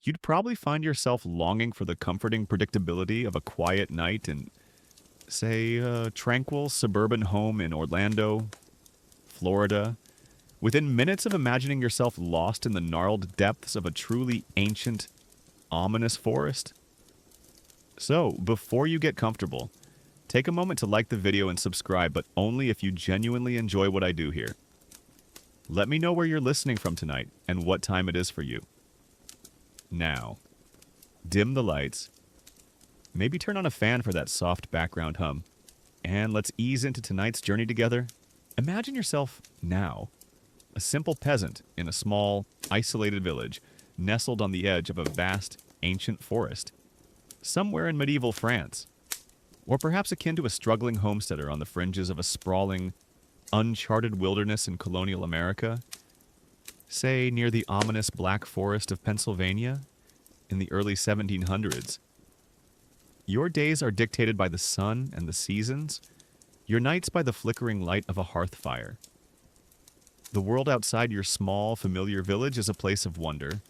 you'd probably find yourself longing for the comforting predictability of a quiet night in, say, a tranquil suburban home in Orlando, Florida, within minutes of imagining yourself lost in the gnarled depths of a truly ancient, ominous forest. So, before you get comfortable, take a moment to like the video and subscribe, but only if you genuinely enjoy what I do here. Let me know where you're listening from tonight and what time it is for you. Now, dim the lights, maybe turn on a fan for that soft background hum, and let's ease into tonight's journey together. Imagine yourself now, a simple peasant in a small, isolated village, nestled on the edge of a vast, ancient forest, somewhere in medieval France, or perhaps akin to a struggling homesteader on the fringes of a sprawling, uncharted wilderness in colonial America, say near the ominous Black Forest of Pennsylvania in the early 1700s. Your days are dictated by the sun and the seasons, your nights by the flickering light of a hearth fire. The world outside your small, familiar village is a place of wonder.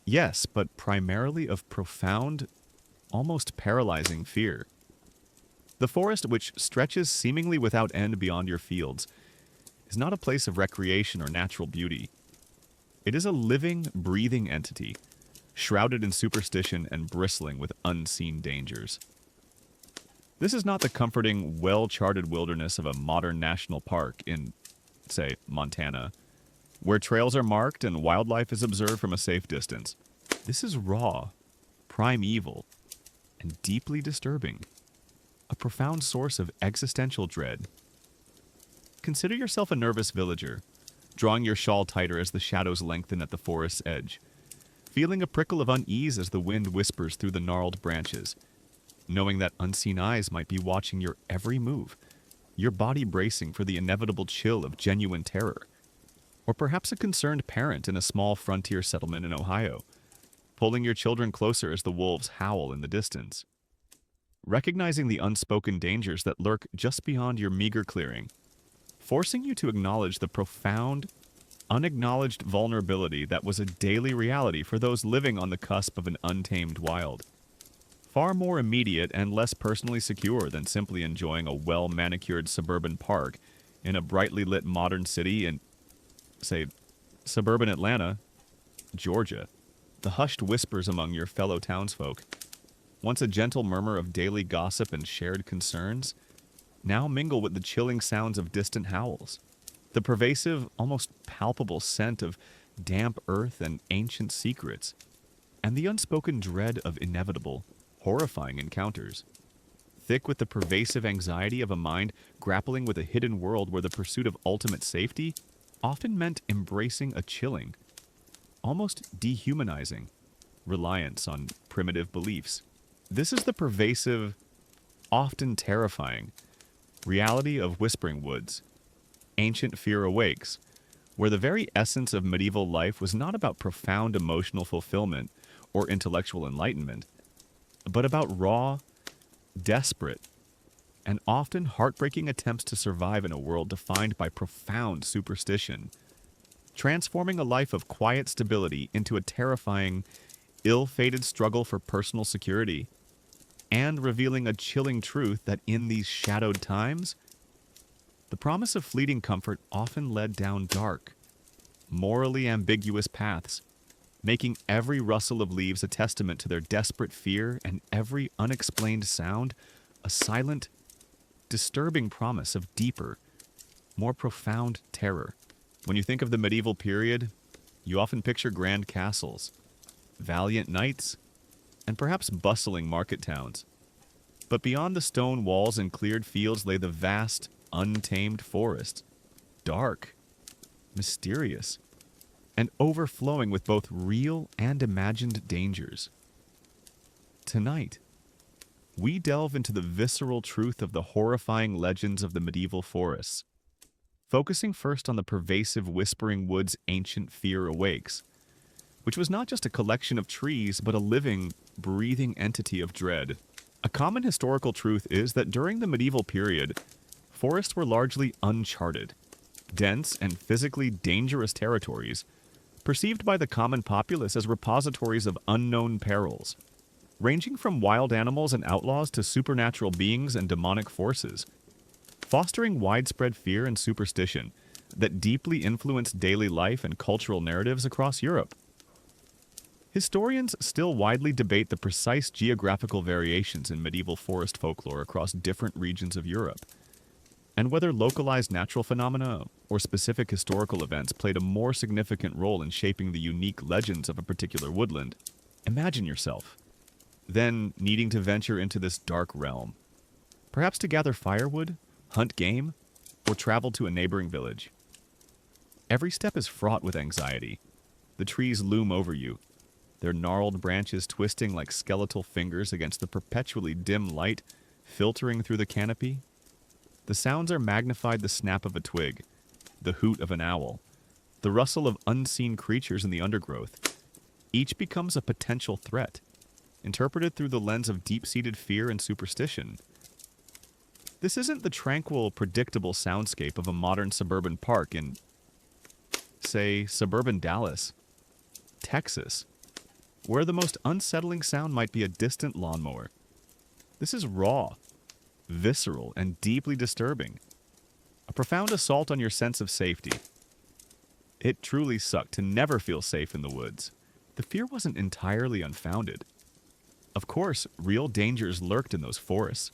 Yes, but primarily of profound, almost paralyzing fear. The forest, which stretches seemingly without end beyond your fields, is not a place of recreation or natural beauty. It is a living, breathing entity, shrouded in superstition and bristling with unseen dangers. This is not the comforting, well-charted wilderness of a modern national park in, say, Montana, where trails are marked and wildlife is observed from a safe distance. This is raw, primeval, and deeply disturbing, a profound source of existential dread. Consider yourself a nervous villager, drawing your shawl tighter as the shadows lengthen at the forest's edge, feeling a prickle of unease as the wind whispers through the gnarled branches, knowing that unseen eyes might be watching your every move, your body bracing for the inevitable chill of genuine terror. Or perhaps a concerned parent in a small frontier settlement in Ohio, pulling your children closer as the wolves howl in the distance. Recognizing the unspoken dangers that lurk just beyond your meager clearing, forcing you to acknowledge the profound, unacknowledged vulnerability that was a daily reality for those living on the cusp of an untamed wild. Far more immediate and less personally secure than simply enjoying a well-manicured suburban park in a brightly lit modern city in, say, suburban Atlanta, Georgia. The hushed whispers among your fellow townsfolk, once a gentle murmur of daily gossip and shared concerns, now mingle with the chilling sounds of distant howls. The pervasive, almost palpable scent of damp earth and ancient secrets, and the unspoken dread of inevitable, horrifying encounters. Thick with the pervasive anxiety of a mind grappling with a hidden world where the pursuit of ultimate safety often meant embracing a chilling, almost dehumanizing, reliance on primitive beliefs. This is the pervasive, often terrifying, reality of Whispering Woods. Ancient fear awakes, where the very essence of medieval life was not about profound emotional fulfillment or intellectual enlightenment, but about raw, desperate, and often heartbreaking attempts to survive in a world defined by profound superstition, transforming a life of quiet stability into a terrifying, ill-fated struggle for personal security, and revealing a chilling truth that in these shadowed times, the promise of fleeting comfort often led down dark, morally ambiguous paths, making every rustle of leaves a testament to their desperate fear and every unexplained sound a silent, disturbing promise of deeper, more profound terror. When you think of the medieval period, you often picture grand castles, valiant knights, and perhaps bustling market towns. But beyond the stone walls and cleared fields lay the vast, untamed forest, dark, mysterious, and overflowing with both real and imagined dangers. Tonight, we delve into the visceral truth of the horrifying legends of the medieval forests, focusing first on the pervasive Whispering Woods' ancient fear awakes, which was not just a collection of trees, but a living, breathing entity of dread. A common historical truth is that during the medieval period, forests were largely uncharted, dense and physically dangerous territories, perceived by the common populace as repositories of unknown perils, ranging from wild animals and outlaws to supernatural beings and demonic forces, fostering widespread fear and superstition that deeply influenced daily life and cultural narratives across Europe. Historians still widely debate the precise geographical variations in medieval forest folklore across different regions of Europe, and whether localized natural phenomena or specific historical events played a more significant role in shaping the unique legends of a particular woodland. Imagine yourself, then needing to venture into this dark realm, perhaps to gather firewood, hunt game, or travel to a neighboring village. Every step is fraught with anxiety. The trees loom over you, their gnarled branches twisting like skeletal fingers against the perpetually dim light filtering through the canopy. The sounds are magnified: the snap of a twig, the hoot of an owl, the rustle of unseen creatures in the undergrowth. Each becomes a potential threat, interpreted through the lens of deep-seated fear and superstition. This isn't the tranquil, predictable soundscape of a modern suburban park in, say, suburban Dallas, Texas, where the most unsettling sound might be a distant lawnmower. This is raw, visceral, and deeply disturbing. A profound assault on your sense of safety. It truly sucked to never feel safe in the woods. The fear wasn't entirely unfounded. Of course, real dangers lurked in those forests.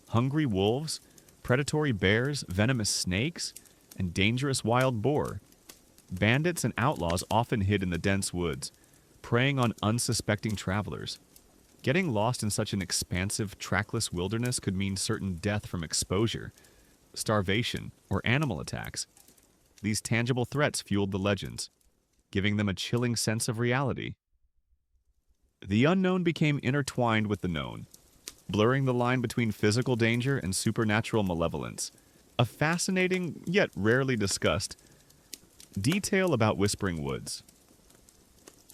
Hungry wolves, predatory bears, venomous snakes, and dangerous wild boar. Bandits and outlaws often hid in the dense woods, preying on unsuspecting travelers. Getting lost in such an expansive, trackless wilderness could mean certain death from exposure, starvation, or animal attacks. These tangible threats fueled the legends, giving them a chilling sense of reality. The unknown became intertwined with the known, blurring the line between physical danger and supernatural malevolence. A fascinating, yet rarely discussed, detail about Whispering Woods.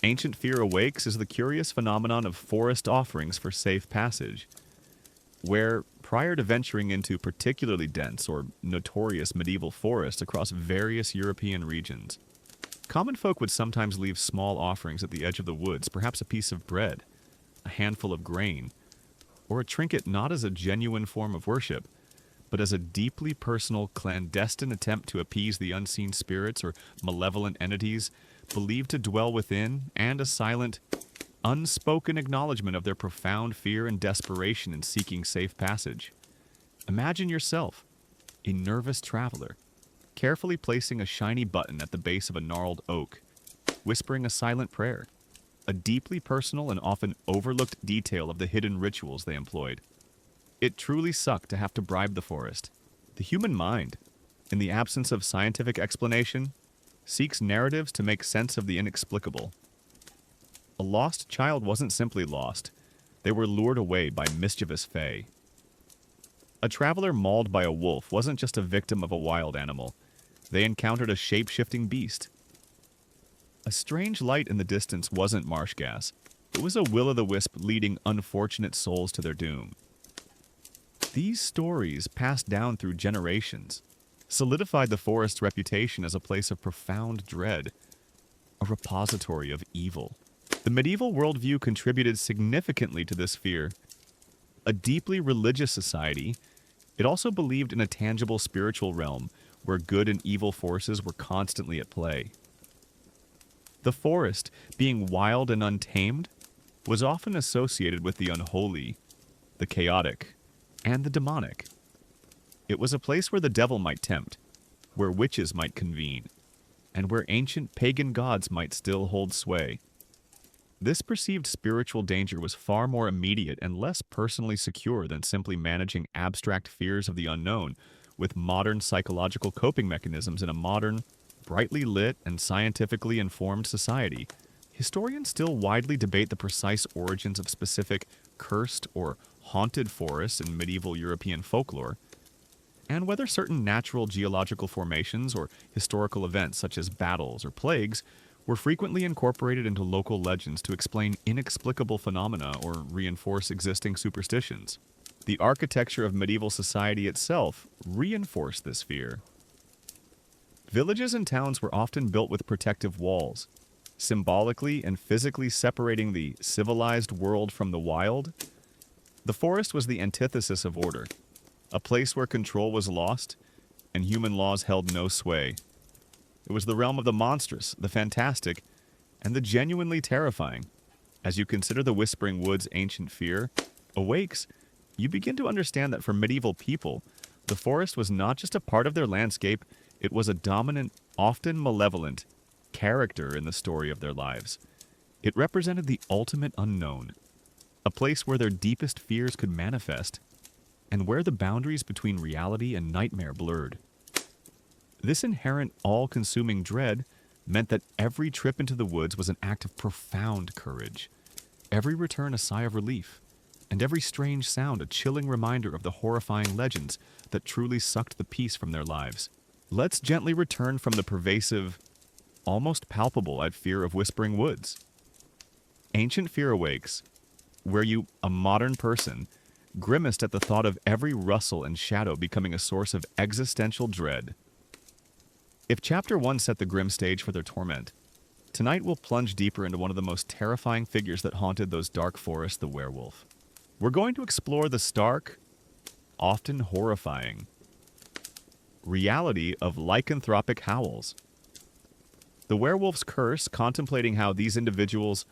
Ancient Fear Awakes is the curious phenomenon of forest offerings for safe passage, where, prior to venturing into particularly dense or notorious medieval forests across various European regions, common folk would sometimes leave small offerings at the edge of the woods, perhaps a piece of bread, a handful of grain, or a trinket not as a genuine form of worship, but as a deeply personal, clandestine attempt to appease the unseen spirits or malevolent entities believed to dwell within, and a silent, unspoken acknowledgement of their profound fear and desperation in seeking safe passage. Imagine yourself, a nervous traveler, carefully placing a shiny button at the base of a gnarled oak, whispering a silent prayer, a deeply personal and often overlooked detail of the hidden rituals they employed. It truly sucked to have to bribe the forest. The human mind, in the absence of scientific explanation, seeks narratives to make sense of the inexplicable. A lost child wasn't simply lost. They were lured away by mischievous fae. A traveler mauled by a wolf wasn't just a victim of a wild animal. They encountered a shape-shifting beast. A strange light in the distance wasn't marsh gas. It was a will-o'-the-wisp leading unfortunate souls to their doom. These stories, passed down through generations, solidified the forest's reputation as a place of profound dread, a repository of evil. The medieval worldview contributed significantly to this fear. A deeply religious society, it also believed in a tangible spiritual realm where good and evil forces were constantly at play. The forest, being wild and untamed, was often associated with the unholy, the chaotic, and the demonic. It was a place where the devil might tempt, where witches might convene, and where ancient pagan gods might still hold sway. This perceived spiritual danger was far more immediate and less personally secure than simply managing abstract fears of the unknown with modern psychological coping mechanisms in a modern, brightly lit, and scientifically informed society. Historians still widely debate the precise origins of specific cursed or haunted forests in medieval European folklore, and whether certain natural geological formations or historical events such as battles or plagues were frequently incorporated into local legends to explain inexplicable phenomena or reinforce existing superstitions. The architecture of medieval society itself reinforced this fear. Villages and towns were often built with protective walls, symbolically and physically separating the civilized world from the wild. The forest was the antithesis of order, a place where control was lost and human laws held no sway. It was the realm of the monstrous, the fantastic, and the genuinely terrifying. As you consider the Whispering Woods' ancient fear awakes, you begin to understand that for medieval people, the forest was not just a part of their landscape, it was a dominant, often malevolent, character in the story of their lives. It represented the ultimate unknown, a place where their deepest fears could manifest, and where the boundaries between reality and nightmare blurred. This inherent, all-consuming dread meant that every trip into the woods was an act of profound courage, every return a sigh of relief, and every strange sound a chilling reminder of the horrifying legends that truly sucked the peace from their lives. Let's gently return from the pervasive, almost palpable fear of Whispering Woods. Ancient fear awakes, where you, a modern person, grimaced at the thought of every rustle and shadow becoming a source of existential dread. If Chapter 1 set the grim stage for their torment, tonight we'll plunge deeper into one of the most terrifying figures that haunted those dark forests, the werewolf. We're going to explore the stark, often horrifying, reality of lycanthropic howls. The werewolf's curse, contemplating how these individuals,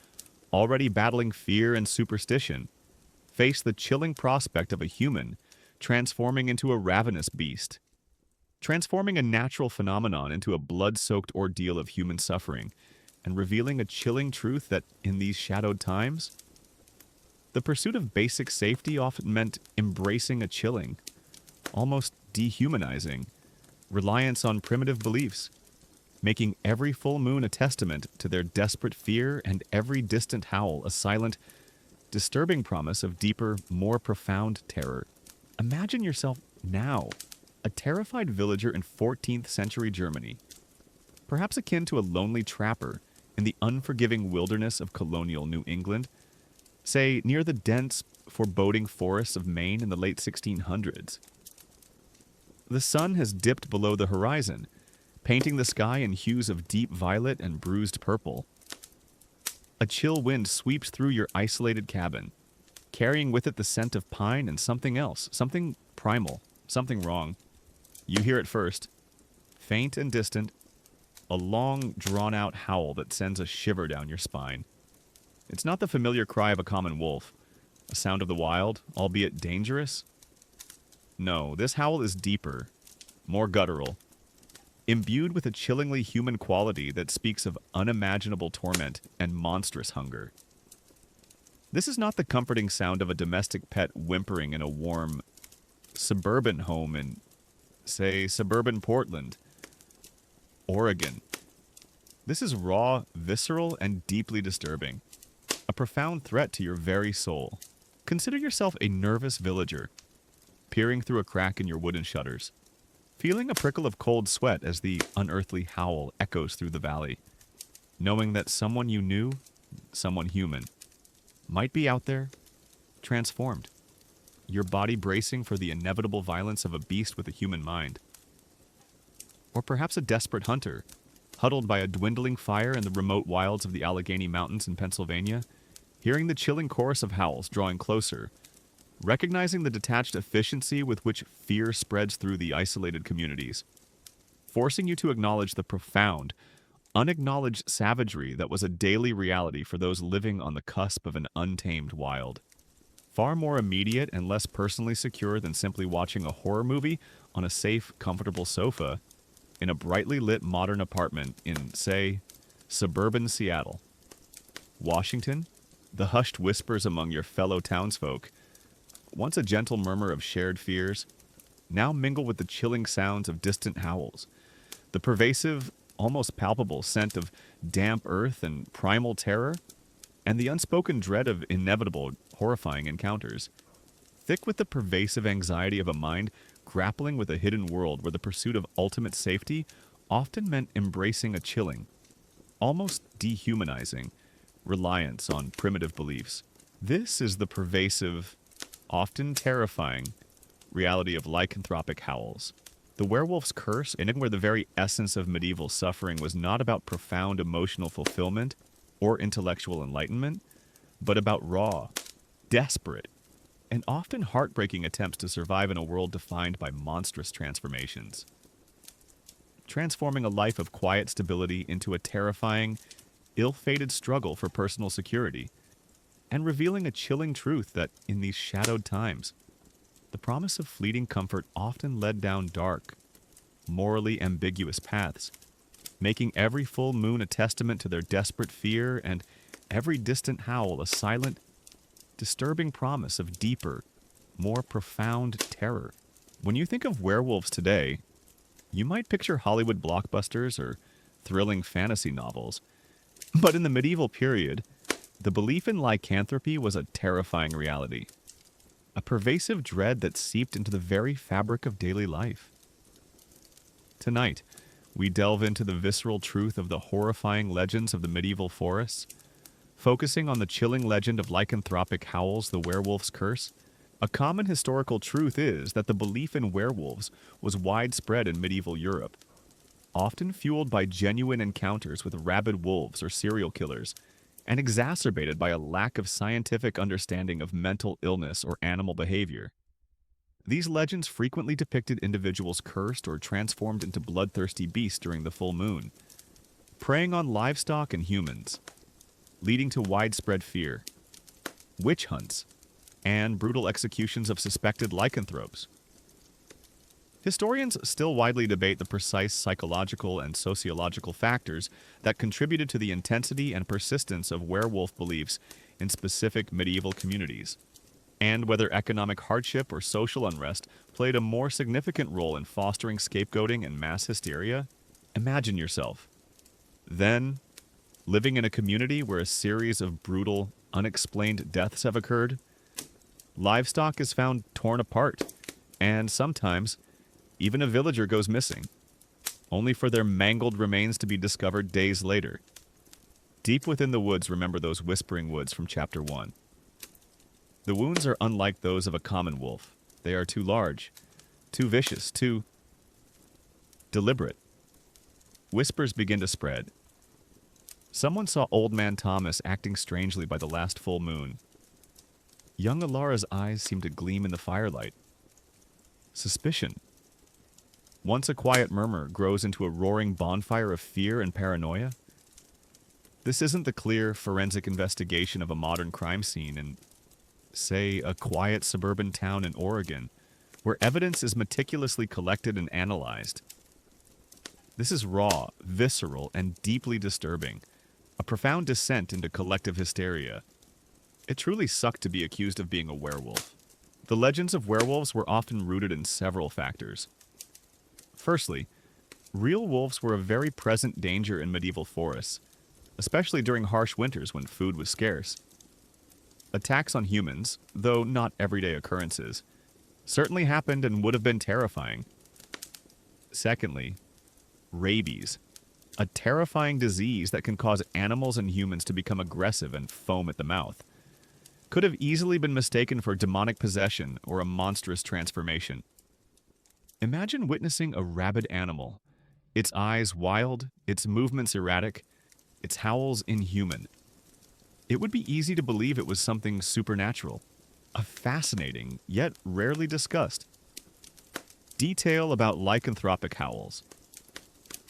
already battling fear and superstition, face the chilling prospect of a human transforming into a ravenous beast, transforming a natural phenomenon into a blood-soaked ordeal of human suffering, and revealing a chilling truth that, in these shadowed times, the pursuit of basic safety often meant embracing a chilling, almost dehumanizing, reliance on primitive beliefs, making every full moon a testament to their desperate fear and every distant howl a silent, disturbing promise of deeper, more profound terror. Imagine yourself now, a terrified villager in 14th century Germany, perhaps akin to a lonely trapper in the unforgiving wilderness of colonial New England, say near the dense, foreboding forests of Maine in the late 1600s. The sun has dipped below the horizon, painting the sky in hues of deep violet and bruised purple. A chill wind sweeps through your isolated cabin, carrying with it the scent of pine and something else, something primal, something wrong. You hear it first, faint and distant, a long, drawn-out howl that sends a shiver down your spine. It's not the familiar cry of a common wolf, a sound of the wild, albeit dangerous. No, this howl is deeper, more guttural, imbued with a chillingly human quality that speaks of unimaginable torment and monstrous hunger. This is not the comforting sound of a domestic pet whimpering in a warm, suburban home in, say, suburban Portland, Oregon. This is raw, visceral, and deeply disturbing, a profound threat to your very soul. Consider yourself a nervous villager, peering through a crack in your wooden shutters, feeling a prickle of cold sweat as the unearthly howl echoes through the valley, knowing that someone you knew, someone human, might be out there, transformed, your body bracing for the inevitable violence of a beast with a human mind. Or perhaps a desperate hunter, huddled by a dwindling fire in the remote wilds of the Allegheny Mountains in Pennsylvania, hearing the chilling chorus of howls drawing closer, recognizing the detached efficiency with which fear spreads through the isolated communities, forcing you to acknowledge the profound, unacknowledged savagery that was a daily reality for those living on the cusp of an untamed wild. Far more immediate and less personally secure than simply watching a horror movie on a safe, comfortable sofa in a brightly lit modern apartment in, say, suburban Seattle. Washington, the hushed whispers among your fellow townsfolk, once a gentle murmur of shared fears, now mingle with the chilling sounds of distant howls, the pervasive, almost palpable scent of damp earth and primal terror, and the unspoken dread of inevitable, horrifying encounters. Thick with the pervasive anxiety of a mind grappling with a hidden world where the pursuit of ultimate safety often meant embracing a chilling, almost dehumanizing, reliance on primitive beliefs. This is the pervasive, often terrifying, reality of lycanthropic howls. The werewolf's curse, and where the very essence of medieval suffering was not about profound emotional fulfillment or intellectual enlightenment, but about raw, desperate, and often heartbreaking attempts to survive in a world defined by monstrous transformations. Transforming a life of quiet stability into a terrifying, ill-fated struggle for personal security, and revealing a chilling truth that, in these shadowed times, the promise of fleeting comfort often led down dark, morally ambiguous paths, making every full moon a testament to their desperate fear and every distant howl a silent, disturbing promise of deeper, more profound terror. When you think of werewolves today, you might picture Hollywood blockbusters or thrilling fantasy novels. But in the medieval period, the belief in lycanthropy was a terrifying reality, a pervasive dread that seeped into the very fabric of daily life. Tonight, we delve into the visceral truth of the horrifying legends of the medieval forests, focusing on the chilling legend of lycanthropic Howl's the werewolf's curse. A common historical truth is that the belief in werewolves was widespread in medieval Europe, often fueled by genuine encounters with rabid wolves or serial killers, and exacerbated by a lack of scientific understanding of mental illness or animal behavior. These legends frequently depicted individuals cursed or transformed into bloodthirsty beasts during the full moon, preying on livestock and humans, leading to widespread fear, witch hunts, and brutal executions of suspected lycanthropes. Historians still widely debate the precise psychological and sociological factors that contributed to the intensity and persistence of werewolf beliefs in specific medieval communities, and whether economic hardship or social unrest played a more significant role in fostering scapegoating and mass hysteria. Imagine yourself, then, living in a community where a series of brutal, unexplained deaths have occurred. Livestock is found torn apart, and sometimes even a villager goes missing, only for their mangled remains to be discovered days later. Deep within the woods, remember those whispering woods from Chapter 1. The wounds are unlike those of a common wolf. They are too large, too vicious, too deliberate. Whispers begin to spread. Someone saw Old Man Thomas acting strangely by the last full moon. Young Alara's eyes seemed to gleam in the firelight. Suspicion. Once a quiet murmur grows into a roaring bonfire of fear and paranoia. This isn't the clear forensic investigation of a modern crime scene in, say, a quiet suburban town in Oregon, where evidence is meticulously collected and analyzed. This is raw, visceral, and deeply disturbing, a profound descent into collective hysteria. It truly sucked to be accused of being a werewolf. The legends of werewolves were often rooted in several factors. Firstly, real wolves were a very present danger in medieval forests, especially during harsh winters when food was scarce. Attacks on humans, though not everyday occurrences, certainly happened and would have been terrifying. Secondly, rabies, a terrifying disease that can cause animals and humans to become aggressive and foam at the mouth, could have easily been mistaken for demonic possession or a monstrous transformation. Imagine witnessing a rabid animal, its eyes wild, its movements erratic, its howls inhuman. It would be easy to believe it was something supernatural, a fascinating, yet rarely discussed detail about lycanthropic howls.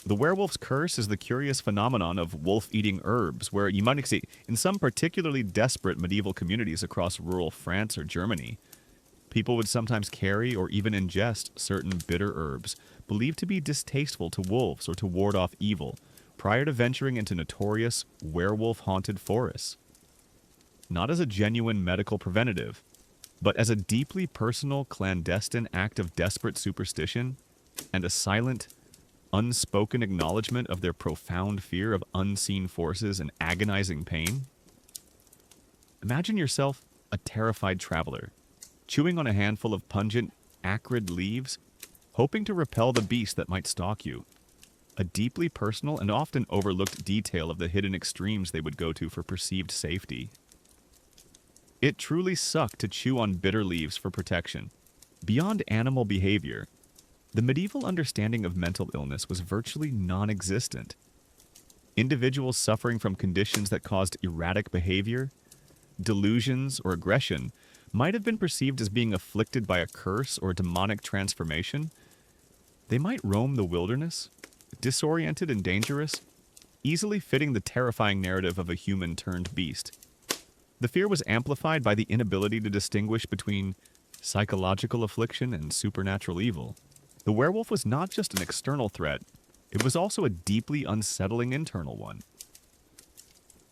The werewolf's curse is the curious phenomenon of wolf-eating herbs, where you might see in some particularly desperate medieval communities across rural France or Germany, people would sometimes carry or even ingest certain bitter herbs believed to be distasteful to wolves or to ward off evil, prior to venturing into notorious werewolf-haunted forests. Not as a genuine medical preventative, but as a deeply personal, clandestine act of desperate superstition and a silent, unspoken acknowledgement of their profound fear of unseen forces and agonizing pain. Imagine yourself a terrified traveler, chewing on a handful of pungent, acrid leaves, hoping to repel the beast that might stalk you. A deeply personal and often overlooked detail of the hidden extremes they would go to for perceived safety. It truly sucked to chew on bitter leaves for protection. Beyond animal behavior, The medieval understanding of mental illness was virtually non-existent. Individuals suffering from conditions that caused erratic behavior, delusions, or aggression might have been perceived as being afflicted by a curse or demonic transformation. They might roam the wilderness, disoriented and dangerous, easily fitting the terrifying narrative of a human turned beast. The fear was amplified by the inability to distinguish between psychological affliction and supernatural evil. The werewolf was not just an external threat, it was also a deeply unsettling internal one.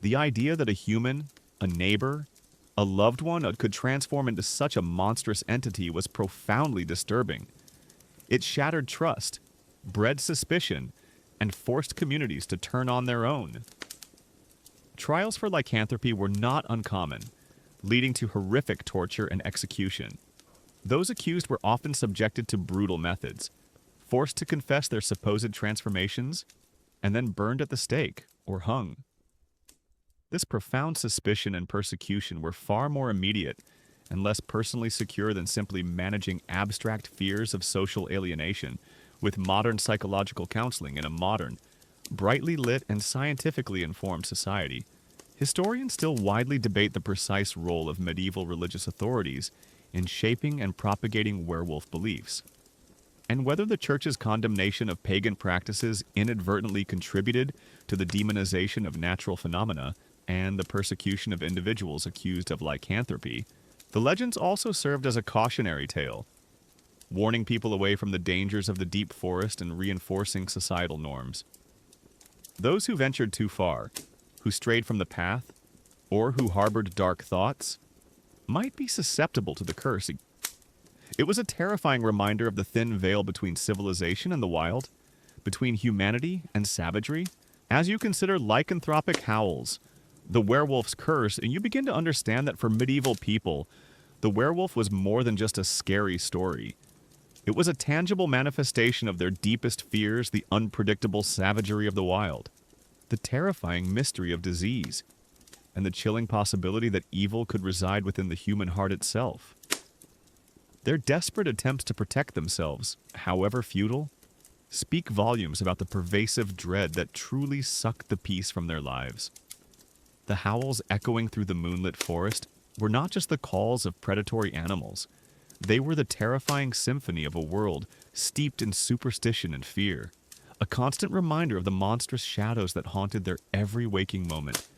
The idea that a human, a neighbor, a loved one could transform into such a monstrous entity was profoundly disturbing. It shattered trust, bred suspicion, and forced communities to turn on their own. Trials for lycanthropy were not uncommon, leading to horrific torture and execution. Those accused were often subjected to brutal methods, forced to confess their supposed transformations, and then burned at the stake or hung. This profound suspicion and persecution were far more immediate and less personally secure than simply managing abstract fears of social alienation with modern psychological counseling in a modern, brightly lit and scientifically informed society. Historians still widely debate the precise role of medieval religious authorities in shaping and propagating werewolf beliefs, and whether the Church's condemnation of pagan practices inadvertently contributed to the demonization of natural phenomena and the persecution of individuals accused of lycanthropy. The legends also served as a cautionary tale, warning people away from the dangers of the deep forest and reinforcing societal norms. Those who ventured too far, who strayed from the path, or who harbored dark thoughts, might be susceptible to the curse. It was a terrifying reminder of the thin veil between civilization and the wild, between humanity and savagery. As you consider lycanthropic howls, the werewolf's curse, and you begin to understand that for medieval people, the werewolf was more than just a scary story. It was a tangible manifestation of their deepest fears, the unpredictable savagery of the wild, the terrifying mystery of disease, and the chilling possibility that evil could reside within the human heart itself. Their desperate attempts to protect themselves, however futile, speak volumes about the pervasive dread that truly sucked the peace from their lives. The howls echoing through the moonlit forest were not just the calls of predatory animals. They were the terrifying symphony of a world steeped in superstition and fear, a constant reminder of the monstrous shadows that haunted their every waking moment,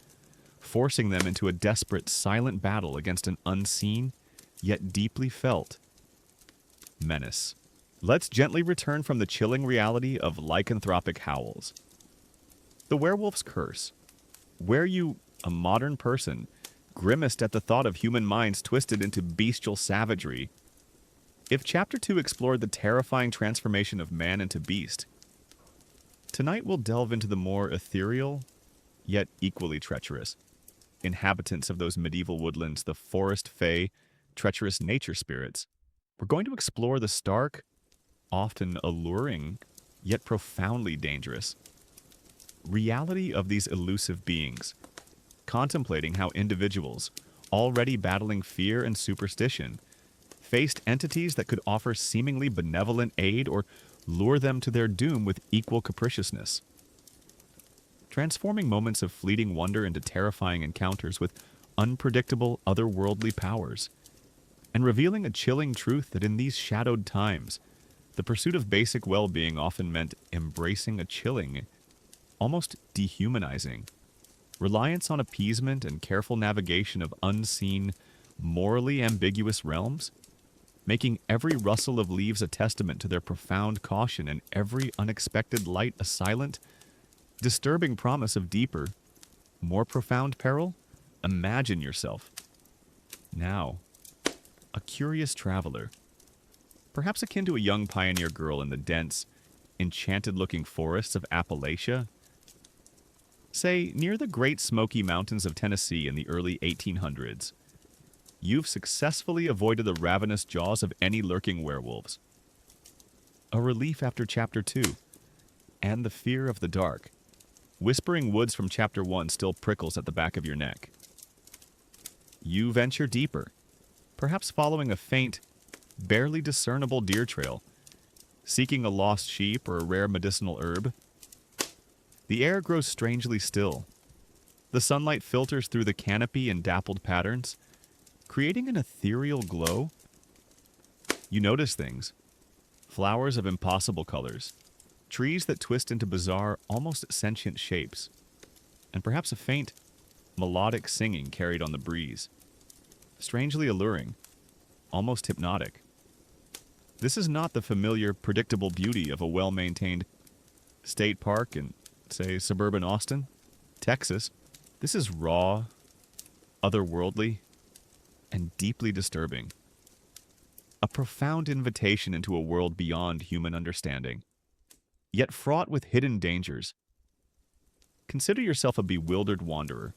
forcing them into a desperate, silent battle against an unseen, yet deeply felt, menace. Let's gently return from the chilling reality of lycanthropic howls. The werewolf's curse. Where you, a modern person, grimaced at the thought of human minds twisted into bestial savagery. If Chapter 2 explored the terrifying transformation of man into beast, tonight we'll delve into the more ethereal, yet equally treacherous, inhabitants of those medieval woodlands, the forest fae, treacherous nature spirits. We're going to explore the stark, often alluring, yet profoundly dangerous reality of these elusive beings, contemplating how individuals, already battling fear and superstition, faced entities that could offer seemingly benevolent aid or lure them to their doom with equal capriciousness. Transforming moments of fleeting wonder into terrifying encounters with unpredictable otherworldly powers, and revealing a chilling truth that in these shadowed times, the pursuit of basic well-being often meant embracing a chilling, almost dehumanizing, reliance on appeasement and careful navigation of unseen, morally ambiguous realms, making every rustle of leaves a testament to their profound caution and every unexpected light a silent, disturbing promise of deeper, more profound peril. Imagine yourself, now, a curious traveler, perhaps akin to a young pioneer girl in the dense, enchanted-looking forests of Appalachia, say near the Great Smoky Mountains of Tennessee in the early 1800s. You've successfully avoided the ravenous jaws of any lurking werewolves. A relief after Chapter 2, and the fear of the dark. Whispering Woods from Chapter 1 still prickles at the back of your neck. You venture deeper, perhaps following a faint, barely discernible deer trail, seeking a lost sheep or a rare medicinal herb. The air grows strangely still. The sunlight filters through the canopy in dappled patterns, creating an ethereal glow. You notice things. Flowers of impossible colors, trees that twist into bizarre, almost sentient shapes, and perhaps a faint, melodic singing carried on the breeze. Strangely alluring, almost hypnotic. This is not the familiar, predictable beauty of a well-maintained state park in, say, suburban Austin, Texas. This is raw, otherworldly, and deeply disturbing. A profound invitation into a world beyond human understanding, yet fraught with hidden dangers. Consider yourself a bewildered wanderer,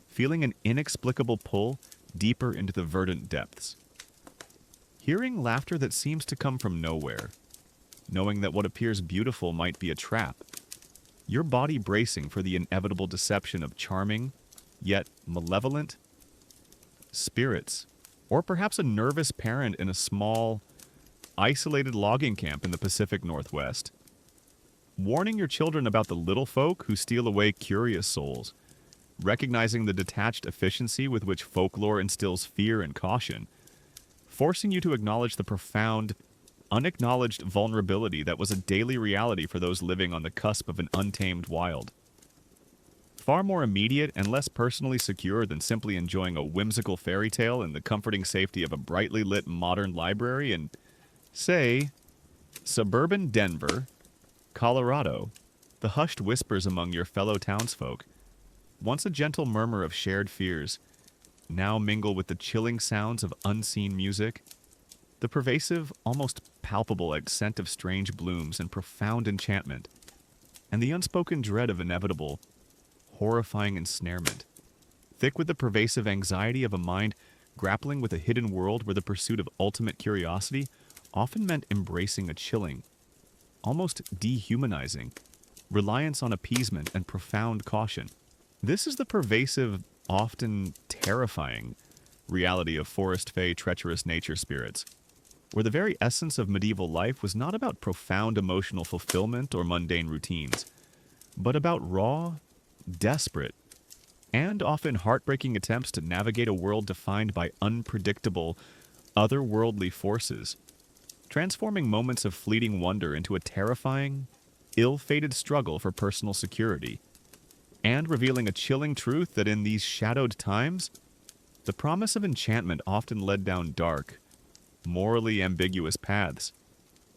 feeling an inexplicable pull deeper into the verdant depths. Hearing laughter that seems to come from nowhere, knowing that what appears beautiful might be a trap, your body bracing for the inevitable deception of charming, yet malevolent spirits, or perhaps a nervous parent in a small, isolated logging camp in the Pacific Northwest. Warning your children about the little folk who steal away curious souls, recognizing the detached efficiency with which folklore instills fear and caution, forcing you to acknowledge the profound, unacknowledged vulnerability that was a daily reality for those living on the cusp of an untamed wild. Far more immediate and less personally secure than simply enjoying a whimsical fairy tale in the comforting safety of a brightly lit modern library in, say, suburban Denver, Colorado, the hushed whispers among your fellow townsfolk, once a gentle murmur of shared fears, now mingle with the chilling sounds of unseen music, the pervasive, almost palpable scent of strange blooms and profound enchantment, and the unspoken dread of inevitable, horrifying ensnarement, thick with the pervasive anxiety of a mind grappling with a hidden world where the pursuit of ultimate curiosity often meant embracing a chilling, almost dehumanizing, reliance on appeasement and profound caution. This is the pervasive, often terrifying reality of forest fae treacherous nature spirits, where the very essence of medieval life was not about profound emotional fulfillment or mundane routines, but about raw, desperate, and often heartbreaking attempts to navigate a world defined by unpredictable, otherworldly forces, transforming moments of fleeting wonder into a terrifying, ill-fated struggle for personal security, and revealing a chilling truth that in these shadowed times, the promise of enchantment often led down dark, morally ambiguous paths,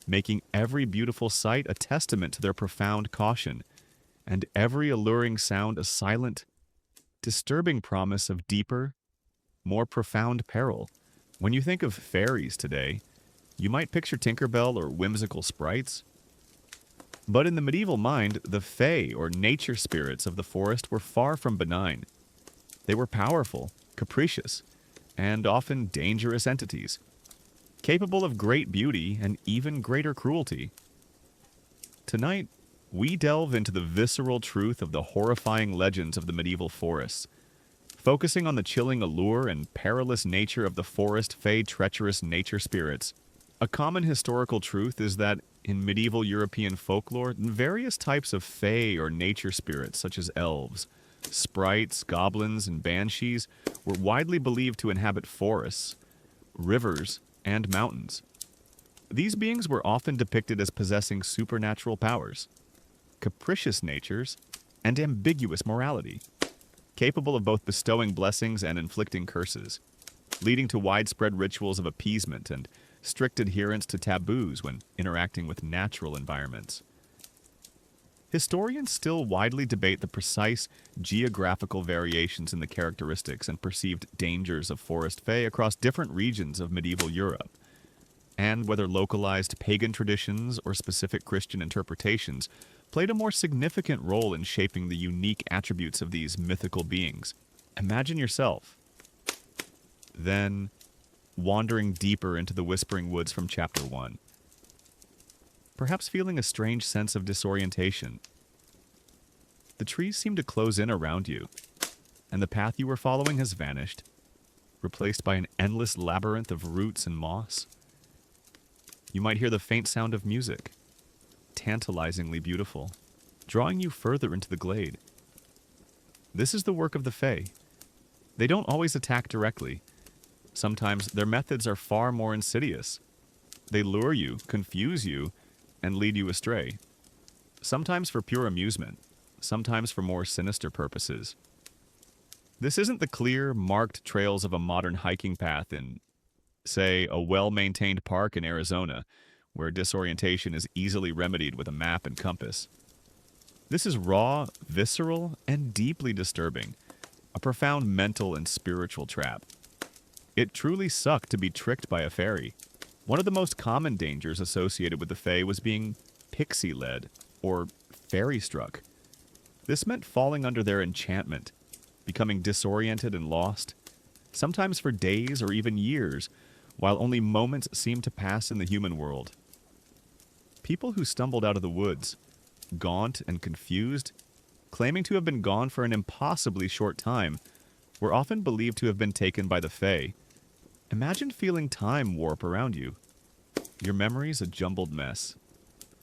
making every beautiful sight a testament to their profound caution, and every alluring sound a silent, disturbing promise of deeper, more profound peril. When you think of fairies today, you might picture Tinkerbell or whimsical sprites. But in the medieval mind, the fae, or nature spirits of the forest, were far from benign. They were powerful, capricious, and often dangerous entities, capable of great beauty and even greater cruelty. Tonight, we delve into the visceral truth of the horrifying legends of the medieval forests, focusing on the chilling allure and perilous nature of the forest fae treacherous nature spirits. A common historical truth is that in medieval European folklore, various types of fae or nature spirits, such as elves, sprites, goblins, and banshees, were widely believed to inhabit forests, rivers, and mountains. These beings were often depicted as possessing supernatural powers, capricious natures, and ambiguous morality, capable of both bestowing blessings and inflicting curses, leading to widespread rituals of appeasement and strict adherence to taboos when interacting with natural environments. Historians still widely debate the precise geographical variations in the characteristics and perceived dangers of forest fae across different regions of medieval Europe, and whether localized pagan traditions or specific Christian interpretations played a more significant role in shaping the unique attributes of these mythical beings. Imagine yourself, then, wandering deeper into the Whispering Woods from Chapter 1. Perhaps feeling a strange sense of disorientation. The trees seem to close in around you, and the path you were following has vanished, replaced by an endless labyrinth of roots and moss. You might hear the faint sound of music, tantalizingly beautiful, drawing you further into the glade. This is the work of the Fae. They don't always attack directly. Sometimes their methods are far more insidious. They lure you, confuse you, and lead you astray. Sometimes for pure amusement, sometimes for more sinister purposes. This isn't the clear, marked trails of a modern hiking path in, say, a well-maintained park in Arizona, where disorientation is easily remedied with a map and compass. This is raw, visceral, and deeply disturbing, a profound mental and spiritual trap. It truly sucked to be tricked by a fairy. One of the most common dangers associated with the Fae was being pixie-led, or fairy-struck. This meant falling under their enchantment, becoming disoriented and lost, sometimes for days or even years, while only moments seemed to pass in the human world. People who stumbled out of the woods, gaunt and confused, claiming to have been gone for an impossibly short time, were often believed to have been taken by the Fae. Imagine feeling time warp around you. Your memories a jumbled mess.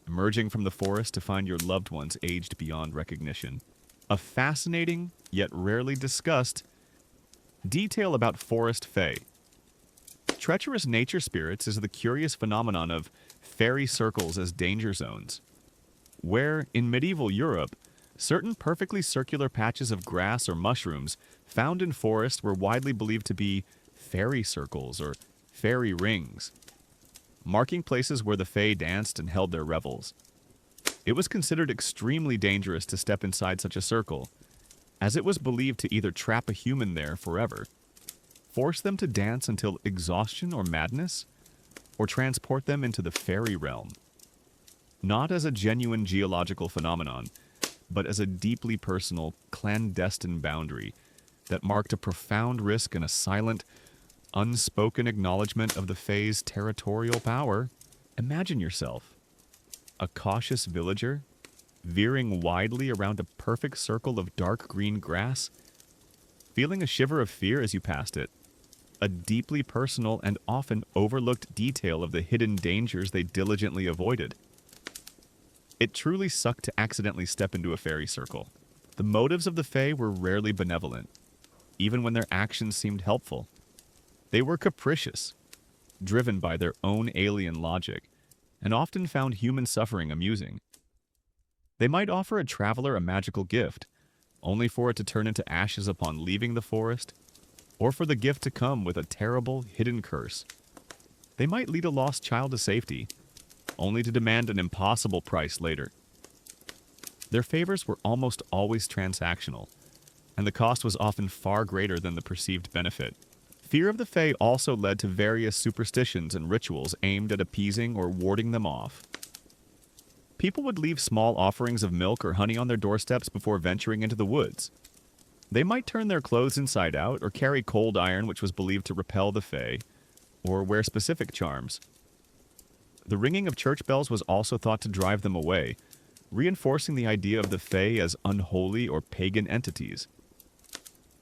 Emerging from the forest to find your loved ones aged beyond recognition. A fascinating, yet rarely discussed, detail about forest Fae. Treacherous nature spirits is the curious phenomenon of fairy circles as danger zones, where, in medieval Europe, certain perfectly circular patches of grass or mushrooms found in forests were widely believed to be fairy circles or fairy rings, marking places where the Fae danced and held their revels. It was considered extremely dangerous to step inside such a circle, as it was believed to either trap a human there forever, force them to dance until exhaustion or madness, or transport them into the fairy realm. Not as a genuine geological phenomenon, but as a deeply personal, clandestine boundary that marked a profound risk and a silent, unspoken acknowledgement of the Fae's territorial power. Imagine yourself, a cautious villager, veering widely around a perfect circle of dark green grass, feeling a shiver of fear as you passed it, a deeply personal and often overlooked detail of the hidden dangers they diligently avoided. It truly sucked to accidentally step into a fairy circle. The motives of the Fae were rarely benevolent, even when their actions seemed helpful. They were capricious, driven by their own alien logic, and often found human suffering amusing. They might offer a traveler a magical gift, only for it to turn into ashes upon leaving the forest, or for the gift to come with a terrible, hidden curse. They might lead a lost child to safety, only to demand an impossible price later. Their favors were almost always transactional, and the cost was often far greater than the perceived benefit. Fear of the Fae also led to various superstitions and rituals aimed at appeasing or warding them off. People would leave small offerings of milk or honey on their doorsteps before venturing into the woods. They might turn their clothes inside out or carry cold iron, which was believed to repel the Fae, or wear specific charms. The ringing of church bells was also thought to drive them away, reinforcing the idea of the Fae as unholy or pagan entities.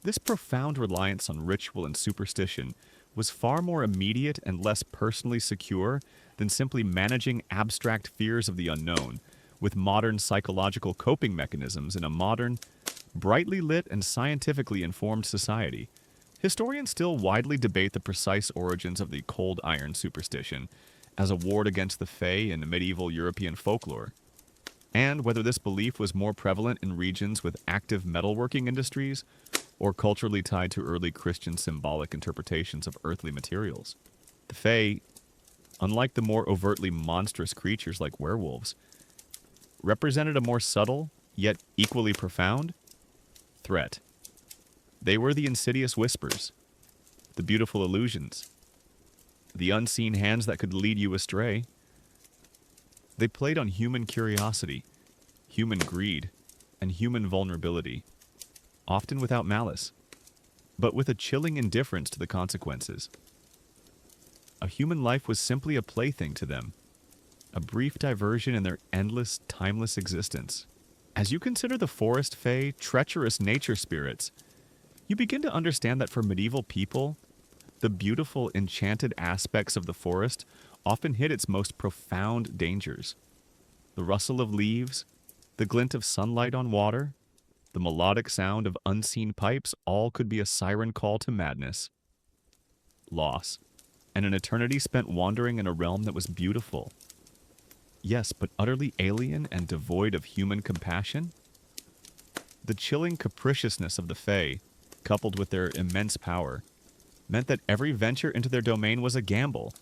This profound reliance on ritual and superstition was far more immediate and less personally secure than simply managing abstract fears of the unknown with modern psychological coping mechanisms in a modern, brightly lit and scientifically informed society. Historians still widely debate the precise origins of the cold iron superstition as a ward against the Fae in medieval European folklore, and whether this belief was more prevalent in regions with active metalworking industries or culturally tied to early Christian symbolic interpretations of earthly materials. The Fae, unlike the more overtly monstrous creatures like werewolves, represented a more subtle, yet equally profound, threat. They were the insidious whispers, the beautiful illusions, the unseen hands that could lead you astray. They played on human curiosity, human greed, and human vulnerability, often without malice, but with a chilling indifference to the consequences. A human life was simply a plaything to them, a brief diversion in their endless, timeless existence. As you consider the forest Fae, treacherous nature spirits, you begin to understand that for medieval people, the beautiful, enchanted aspects of the forest often hid its most profound dangers. The rustle of leaves, the glint of sunlight on water, the melodic sound of unseen pipes, all could be a siren call to madness, loss, and an eternity spent wandering in a realm that was beautiful. Yes, but utterly alien and devoid of human compassion? The chilling capriciousness of the Fae, coupled with their immense power, meant that every venture into their domain was a gamble,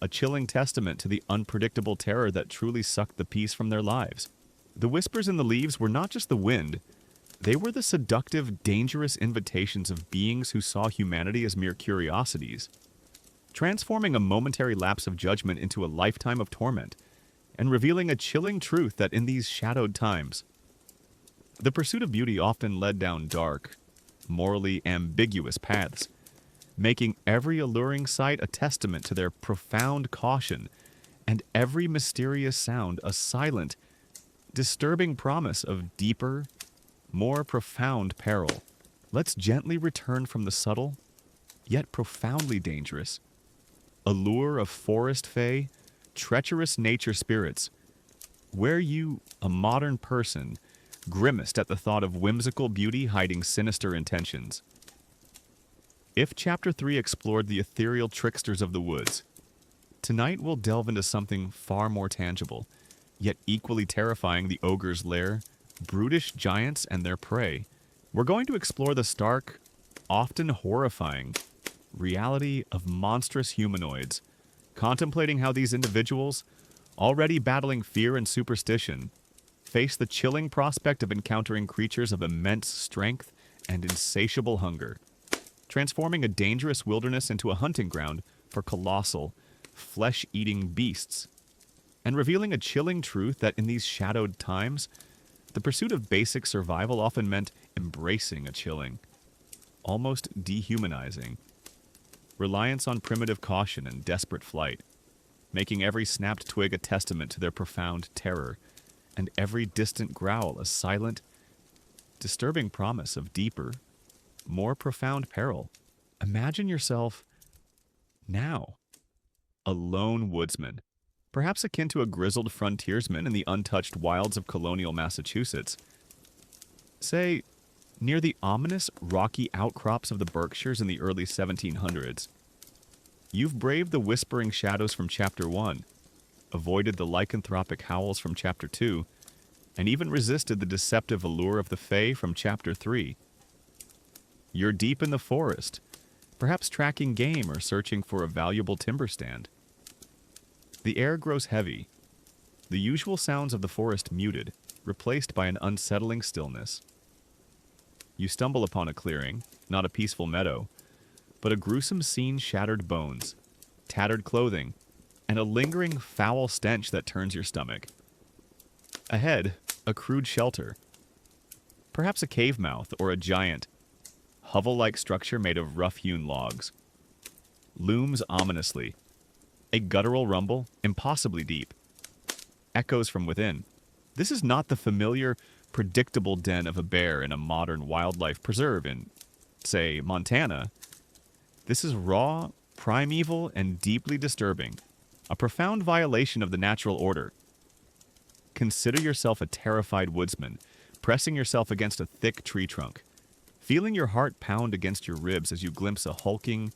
a chilling testament to the unpredictable terror that truly sucked the peace from their lives. The whispers in the leaves were not just the wind, they were the seductive, dangerous invitations of beings who saw humanity as mere curiosities, transforming a momentary lapse of judgment into a lifetime of torment, and revealing a chilling truth that in these shadowed times, the pursuit of beauty often led down dark, morally ambiguous paths, making every alluring sight a testament to their profound caution, and every mysterious sound a silent, disturbing promise of deeper, more profound peril. Let's gently return from the subtle, yet profoundly dangerous, allure of forest fae, treacherous nature spirits, where you, a modern person, grimaced at the thought of whimsical beauty hiding sinister intentions. If Chapter 3 explored the ethereal tricksters of the woods, tonight we'll delve into something far more tangible, yet equally terrifying: the ogre's lair, brutish giants and their prey. We're going to explore the stark, often horrifying, reality of monstrous humanoids, contemplating how these individuals, already battling fear and superstition, face the chilling prospect of encountering creatures of immense strength and insatiable hunger, transforming a dangerous wilderness into a hunting ground for colossal, flesh-eating beasts, and revealing a chilling truth that in these shadowed times, the pursuit of basic survival often meant embracing a chilling, almost dehumanizing, reliance on primitive caution and desperate flight, making every snapped twig a testament to their profound terror, and every distant growl a silent, disturbing promise of deeper, more profound peril. Imagine yourself now, a lone woodsman, perhaps akin to a grizzled frontiersman in the untouched wilds of colonial Massachusetts. Say, near the ominous rocky outcrops of the Berkshires in the early 1700s. You've braved the whispering shadows from Chapter 1, avoided the lycanthropic howls from Chapter 2, and even resisted the deceptive allure of the Fae from Chapter 3. You're deep in the forest, perhaps tracking game or searching for a valuable timber stand. The air grows heavy, the usual sounds of the forest muted, replaced by an unsettling stillness. You stumble upon a clearing, not a peaceful meadow, but a gruesome scene: shattered bones, tattered clothing, and a lingering foul stench that turns your stomach. Ahead, a crude shelter, perhaps a cave mouth or a giant, hovel-like structure made of rough-hewn logs, looms ominously. A guttural rumble, impossibly deep, echoes from within. This is not the familiar, predictable den of a bear in a modern wildlife preserve in, say, Montana. This is raw, primeval, and deeply disturbing, a profound violation of the natural order. Consider yourself a terrified woodsman, pressing yourself against a thick tree trunk, feeling your heart pound against your ribs as you glimpse a hulking,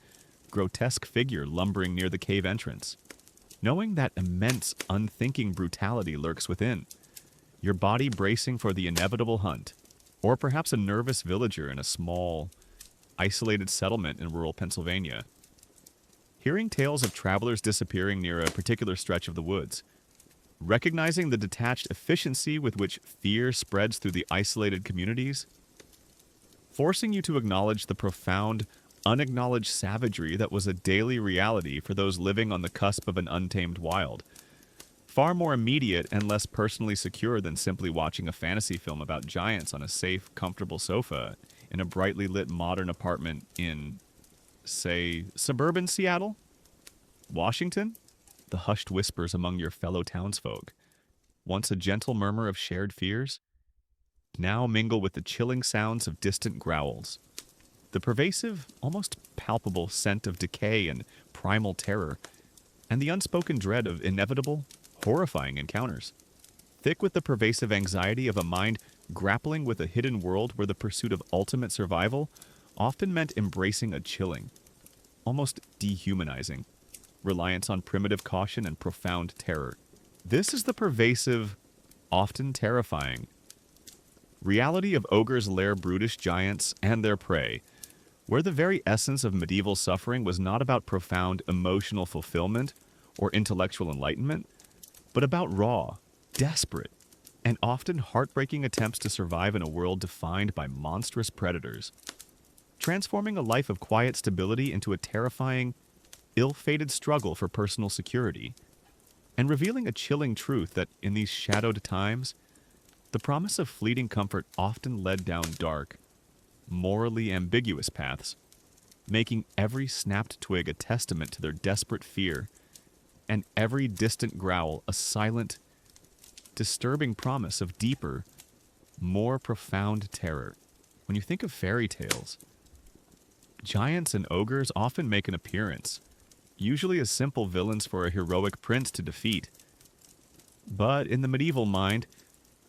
grotesque figure lumbering near the cave entrance. Knowing that immense, unthinking brutality lurks within, your body bracing for the inevitable hunt, or perhaps a nervous villager in a small, isolated settlement in rural Pennsylvania. Hearing tales of travelers disappearing near a particular stretch of the woods, recognizing the detached efficiency with which fear spreads through the isolated communities, forcing you to acknowledge the profound, unacknowledged savagery that was a daily reality for those living on the cusp of an untamed wild. Far more immediate and less personally secure than simply watching a fantasy film about giants on a safe, comfortable sofa in a brightly lit modern apartment in, say, suburban Seattle? Washington? The hushed whispers among your fellow townsfolk, once a gentle murmur of shared fears, now mingle with the chilling sounds of distant growls. The pervasive, almost palpable scent of decay and primal terror, and the unspoken dread of inevitable, horrifying encounters. Thick with the pervasive anxiety of a mind grappling with a hidden world where the pursuit of ultimate survival often meant embracing a chilling, almost dehumanizing, reliance on primitive caution and profound terror. This is the pervasive, often terrifying reality of Ogre's Lair brutish giants and their prey, where the very essence of medieval suffering was not about profound emotional fulfillment or intellectual enlightenment, but about raw, desperate, and often heartbreaking attempts to survive in a world defined by monstrous predators, transforming a life of quiet stability into a terrifying, ill-fated struggle for personal security, and revealing a chilling truth that, in these shadowed times, the promise of fleeting comfort often led down dark, morally ambiguous paths, making every snapped twig a testament to their desperate fear, and every distant growl a silent, disturbing promise of deeper, more profound terror. When you think of fairy tales, giants and ogres often make an appearance, usually as simple villains for a heroic prince to defeat. But in the medieval mind,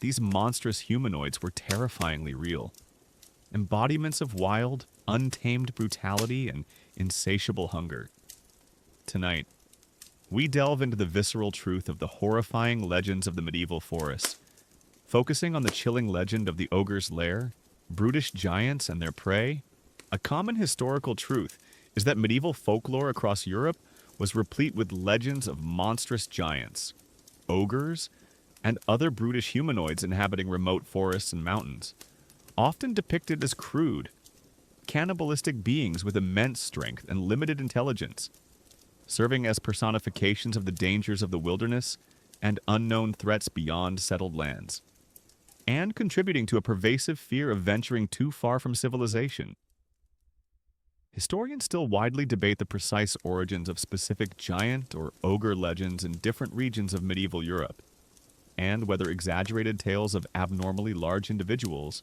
these monstrous humanoids were terrifyingly real, embodiments of wild, untamed brutality and insatiable hunger. Tonight, we delve into the visceral truth of the horrifying legends of the medieval forests, focusing on the chilling legend of the Ogre's Lair, brutish giants and their prey. A common historical truth is that medieval folklore across Europe was replete with legends of monstrous giants, ogres, and other brutish humanoids inhabiting remote forests and mountains, often depicted as crude, cannibalistic beings with immense strength and limited intelligence, serving as personifications of the dangers of the wilderness and unknown threats beyond settled lands, and contributing to a pervasive fear of venturing too far from civilization. Historians still widely debate the precise origins of specific giant or ogre legends in different regions of medieval Europe, and whether exaggerated tales of abnormally large individuals,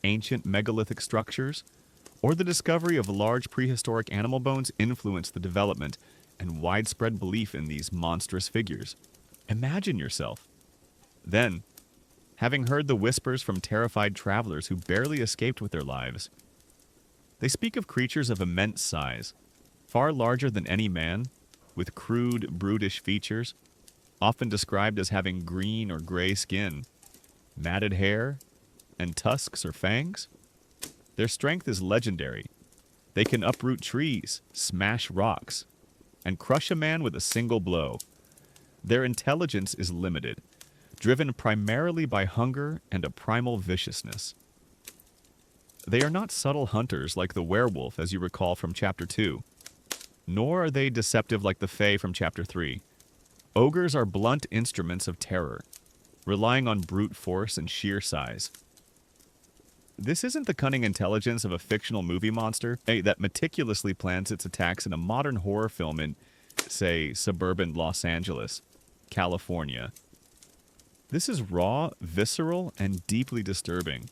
ancient megalithic structures, or the discovery of large prehistoric animal bones influenced the development and widespread belief in these monstrous figures. Imagine yourself, then, having heard the whispers from terrified travelers who barely escaped with their lives. They speak of creatures of immense size, far larger than any man, with crude, brutish features, often described as having green or gray skin, matted hair, and tusks or fangs. Their strength is legendary. They can uproot trees, smash rocks, and crush a man with a single blow. Their intelligence is limited, driven primarily by hunger and a primal viciousness. They are not subtle hunters like the werewolf, as you recall from Chapter 2, nor are they deceptive like the Fae from Chapter 3. Ogres are blunt instruments of terror, relying on brute force and sheer size. This isn't the cunning intelligence of a fictional movie monster that meticulously plans its attacks in a modern horror film in, say, suburban Los Angeles, California. This is raw, visceral, and deeply disturbing.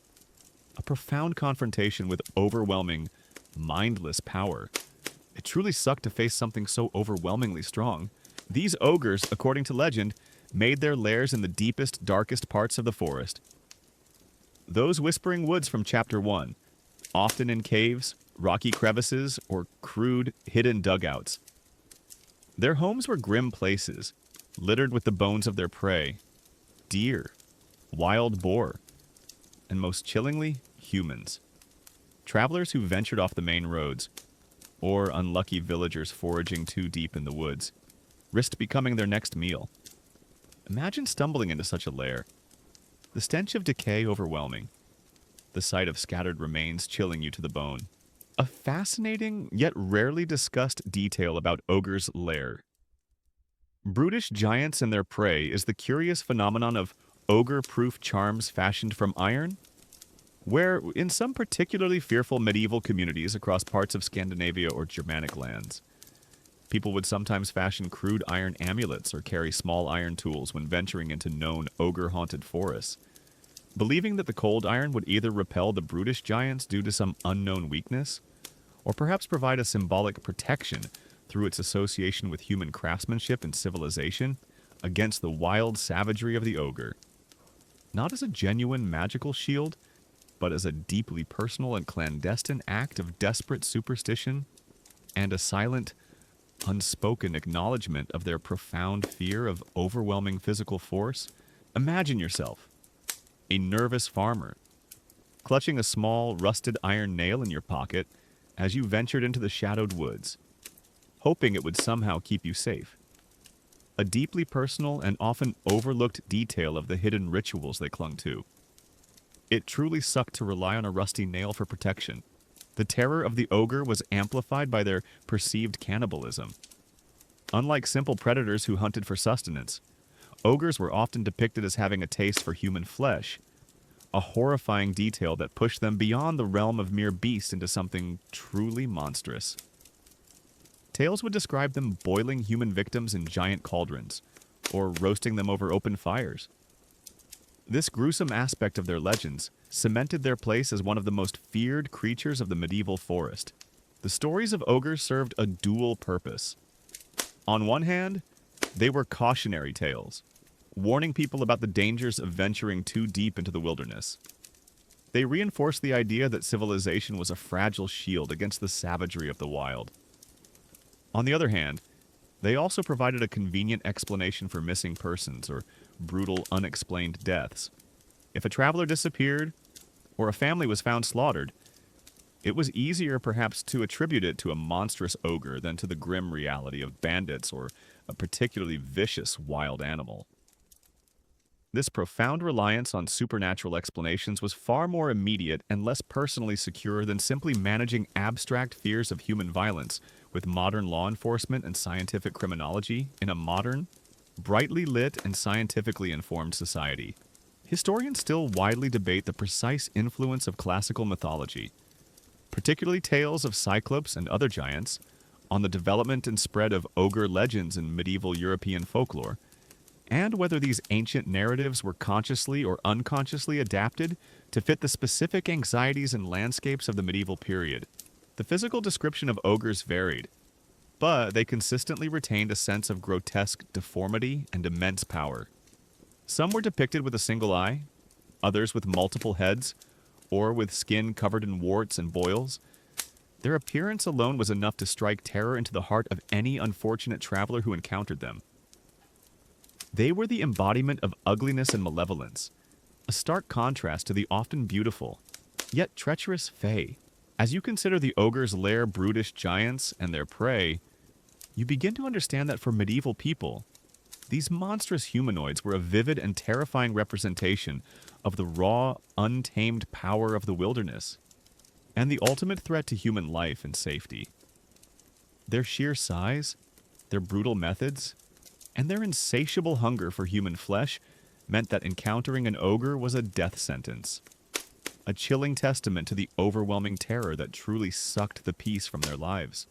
A profound confrontation with overwhelming, mindless power. It truly sucked to face something so overwhelmingly strong. These ogres, according to legend, made their lairs in the deepest, darkest parts of the forest. Those whispering woods from Chapter 1, often in caves, rocky crevices, or crude, hidden dugouts. Their homes were grim places, littered with the bones of their prey, deer, wild boar, and most chillingly, humans. Travelers who ventured off the main roads, or unlucky villagers foraging too deep in the woods, risked becoming their next meal. Imagine stumbling into such a lair. The stench of decay overwhelming. The sight of scattered remains chilling you to the bone. A fascinating, yet rarely discussed detail about Ogre's Lair. Brutish giants and their prey is the curious phenomenon of ogre-proof charms fashioned from iron, where, in some particularly fearful medieval communities across parts of Scandinavia or Germanic lands, people would sometimes fashion crude iron amulets or carry small iron tools when venturing into known ogre-haunted forests, believing that the cold iron would either repel the brutish giants due to some unknown weakness, or perhaps provide a symbolic protection through its association with human craftsmanship and civilization, against the wild savagery of the ogre. Not as a genuine magical shield, but as a deeply personal and clandestine act of desperate superstition and a silent, unspoken acknowledgement of their profound fear of overwhelming physical force. Imagine yourself, a nervous farmer, clutching a small, rusted iron nail in your pocket as you ventured into the shadowed woods, hoping it would somehow keep you safe. A deeply personal and often overlooked detail of the hidden rituals they clung to. It truly sucked to rely on a rusty nail for protection. The terror of the ogre was amplified by their perceived cannibalism. Unlike simple predators who hunted for sustenance, ogres were often depicted as having a taste for human flesh, a horrifying detail that pushed them beyond the realm of mere beast into something truly monstrous. Tales would describe them boiling human victims in giant cauldrons, or roasting them over open fires. This gruesome aspect of their legends cemented their place as one of the most feared creatures of the medieval forest. The stories of ogres served a dual purpose. On one hand, they were cautionary tales, warning people about the dangers of venturing too deep into the wilderness. They reinforced the idea that civilization was a fragile shield against the savagery of the wild. On the other hand, they also provided a convenient explanation for missing persons or brutal, unexplained deaths. If a traveler disappeared, or a family was found slaughtered, it was easier perhaps to attribute it to a monstrous ogre than to the grim reality of bandits or a particularly vicious wild animal. This profound reliance on supernatural explanations was far more immediate and less personally secure than simply managing abstract fears of human violence with modern law enforcement and scientific criminology in a modern, brightly lit and scientifically informed society. Historians still widely debate the precise influence of classical mythology, particularly tales of cyclopes and other giants, on the development and spread of ogre legends in medieval European folklore, and whether these ancient narratives were consciously or unconsciously adapted to fit the specific anxieties and landscapes of the medieval period. The physical description of ogres varied, but they consistently retained a sense of grotesque deformity and immense power. Some were depicted with a single eye, others with multiple heads, or with skin covered in warts and boils. Their appearance alone was enough to strike terror into the heart of any unfortunate traveler who encountered them. They were the embodiment of ugliness and malevolence, a stark contrast to the often beautiful, yet treacherous fae. As you consider the ogre's lair brutish giants and their prey, you begin to understand that for medieval people, these monstrous humanoids were a vivid and terrifying representation of the raw, untamed power of the wilderness, and the ultimate threat to human life and safety. Their sheer size, their brutal methods, and their insatiable hunger for human flesh meant that encountering an ogre was a death sentence, a chilling testament to the overwhelming terror that truly sucked the peace from their lives.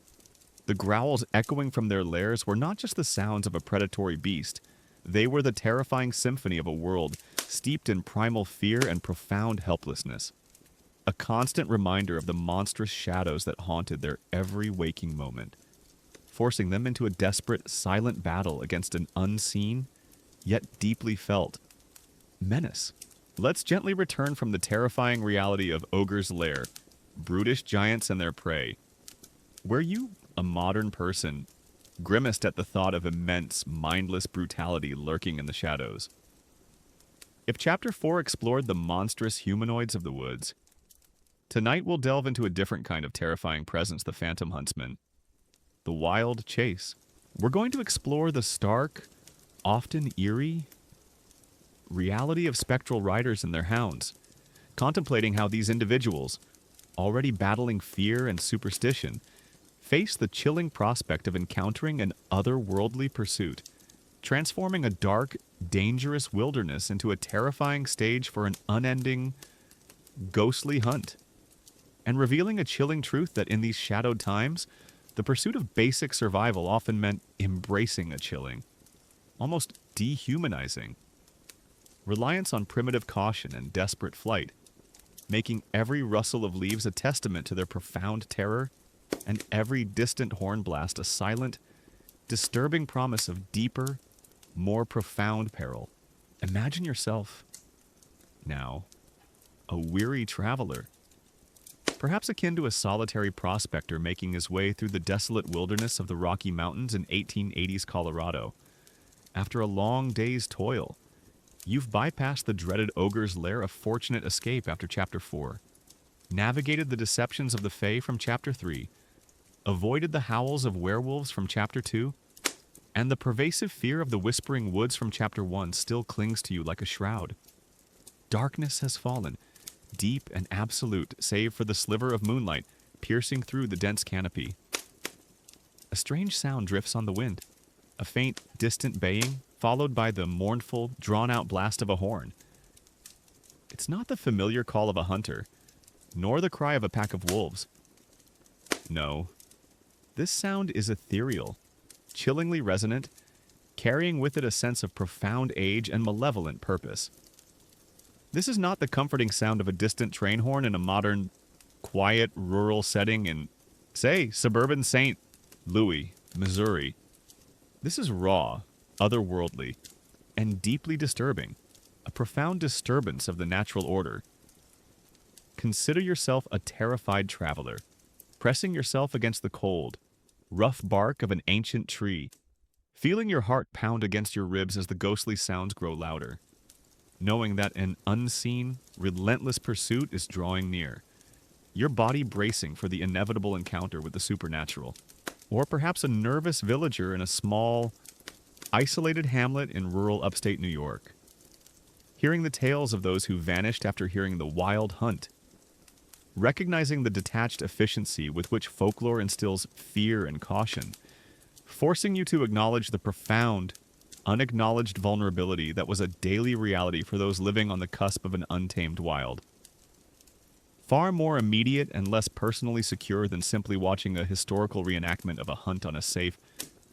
The growls echoing from their lairs were not just the sounds of a predatory beast, they were the terrifying symphony of a world steeped in primal fear and profound helplessness, a constant reminder of the monstrous shadows that haunted their every waking moment, forcing them into a desperate, silent battle against an unseen, yet deeply felt, menace. Let's gently return from the terrifying reality of Ogre's Lair, brutish giants and their prey. Were you, a modern person, grimaced at the thought of immense, mindless brutality lurking in the shadows? If Chapter 4 explored the monstrous humanoids of the woods, tonight we'll delve into a different kind of terrifying presence, the Phantom Huntsman. The Wild Chase. We're going to explore the stark, often eerie, reality of spectral riders and their hounds, contemplating how these individuals, already battling fear and superstition, face the chilling prospect of encountering an otherworldly pursuit, transforming a dark, dangerous wilderness into a terrifying stage for an unending, ghostly hunt, and revealing a chilling truth that in these shadowed times, the pursuit of basic survival often meant embracing a chilling, almost dehumanizing, reliance on primitive caution and desperate flight, making every rustle of leaves a testament to their profound terror and every distant horn blast a silent, disturbing promise of deeper, more profound peril. Imagine yourself, now, a weary traveler, perhaps akin to a solitary prospector making his way through the desolate wilderness of the Rocky Mountains in 1880s Colorado. After a long day's toil, you've bypassed the dreaded ogre's lair of fortunate escape after Chapter 4, navigated the deceptions of the Fae from Chapter 3, avoided the howls of werewolves from Chapter 2, and the pervasive fear of the whispering woods from Chapter 1 still clings to you like a shroud. Darkness has fallen, deep and absolute, save for the sliver of moonlight piercing through the dense canopy. A strange sound drifts on the wind, a faint, distant baying, followed by the mournful, drawn-out blast of a horn. It's not the familiar call of a hunter, nor the cry of a pack of wolves. No, this sound is ethereal, chillingly resonant, carrying with it a sense of profound age and malevolent purpose. This is not the comforting sound of a distant train horn in a modern, quiet, rural setting in, say, suburban St. Louis, Missouri. This is raw, otherworldly, and deeply disturbing, a profound disturbance of the natural order. Consider yourself a terrified traveler, pressing yourself against the cold, rough bark of an ancient tree, feeling your heart pound against your ribs as the ghostly sounds grow louder, knowing that an unseen, relentless pursuit is drawing near, your body bracing for the inevitable encounter with the supernatural. Or perhaps a nervous villager in a small, isolated hamlet in rural upstate New York, hearing the tales of those who vanished after hearing the wild hunt, recognizing the detached efficiency with which folklore instills fear and caution, forcing you to acknowledge the profound, unacknowledged vulnerability that was a daily reality for those living on the cusp of an untamed wild. Far more immediate and less personally secure than simply watching a historical reenactment of a hunt on a safe,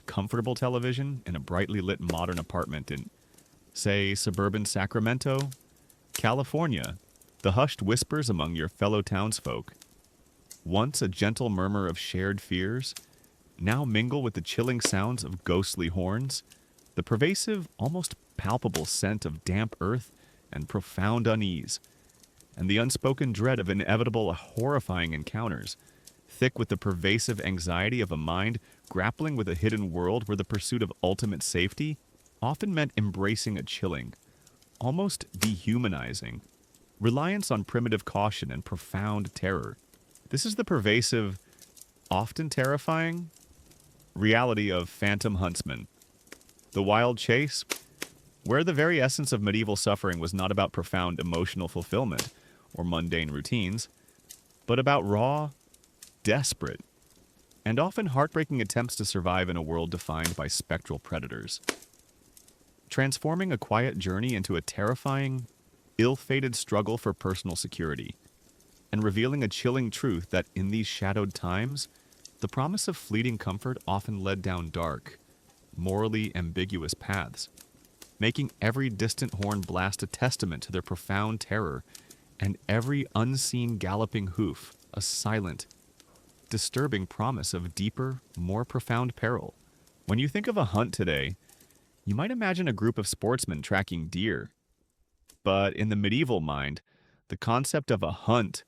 comfortable television in a brightly lit modern apartment in, say, suburban Sacramento, California, the hushed whispers among your fellow townsfolk, once a gentle murmur of shared fears, now mingle with the chilling sounds of ghostly horns, the pervasive, almost palpable scent of damp earth and profound unease, and the unspoken dread of inevitable horrifying encounters, thick with the pervasive anxiety of a mind grappling with a hidden world where the pursuit of ultimate safety often meant embracing a chilling, almost dehumanizing, reliance on primitive caution and profound terror. This is the pervasive, often terrifying, reality of phantom huntsmen. The wild chase, where the very essence of medieval suffering was not about profound emotional fulfillment or mundane routines, but about raw, desperate, and often heartbreaking attempts to survive in a world defined by spectral predators. Transforming a quiet journey into a terrifying, ill-fated struggle for personal security, and revealing a chilling truth that in these shadowed times, the promise of fleeting comfort often led down dark, morally ambiguous paths, making every distant horn blast a testament to their profound terror, and every unseen galloping hoof a silent, disturbing promise of deeper, more profound peril. When you think of a hunt today, you might imagine a group of sportsmen tracking deer. But in the medieval mind, the concept of a hunt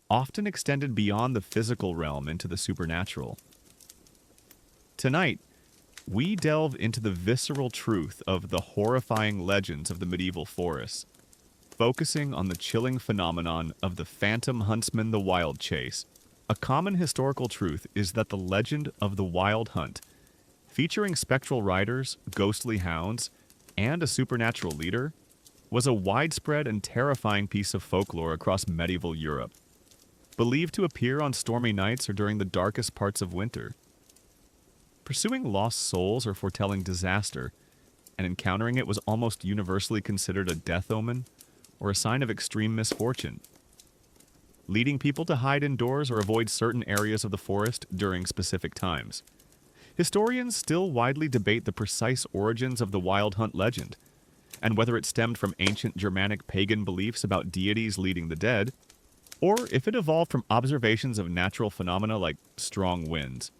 often extended beyond the physical realm into the supernatural. Tonight, we delve into the visceral truth of the horrifying legends of the medieval forests, focusing on the chilling phenomenon of the phantom huntsman the wild chase. A common historical truth is that the legend of the wild hunt, featuring spectral riders, ghostly hounds, and a supernatural leader, was a widespread and terrifying piece of folklore across medieval Europe, believed to appear on stormy nights or during the darkest parts of winter. Pursuing lost souls or foretelling disaster, and encountering it was almost universally considered a death omen or a sign of extreme misfortune, leading people to hide indoors or avoid certain areas of the forest during specific times. Historians still widely debate the precise origins of the wild hunt legend, and whether it stemmed from ancient Germanic pagan beliefs about deities leading the dead, or if it evolved from observations of natural phenomena like strong winds,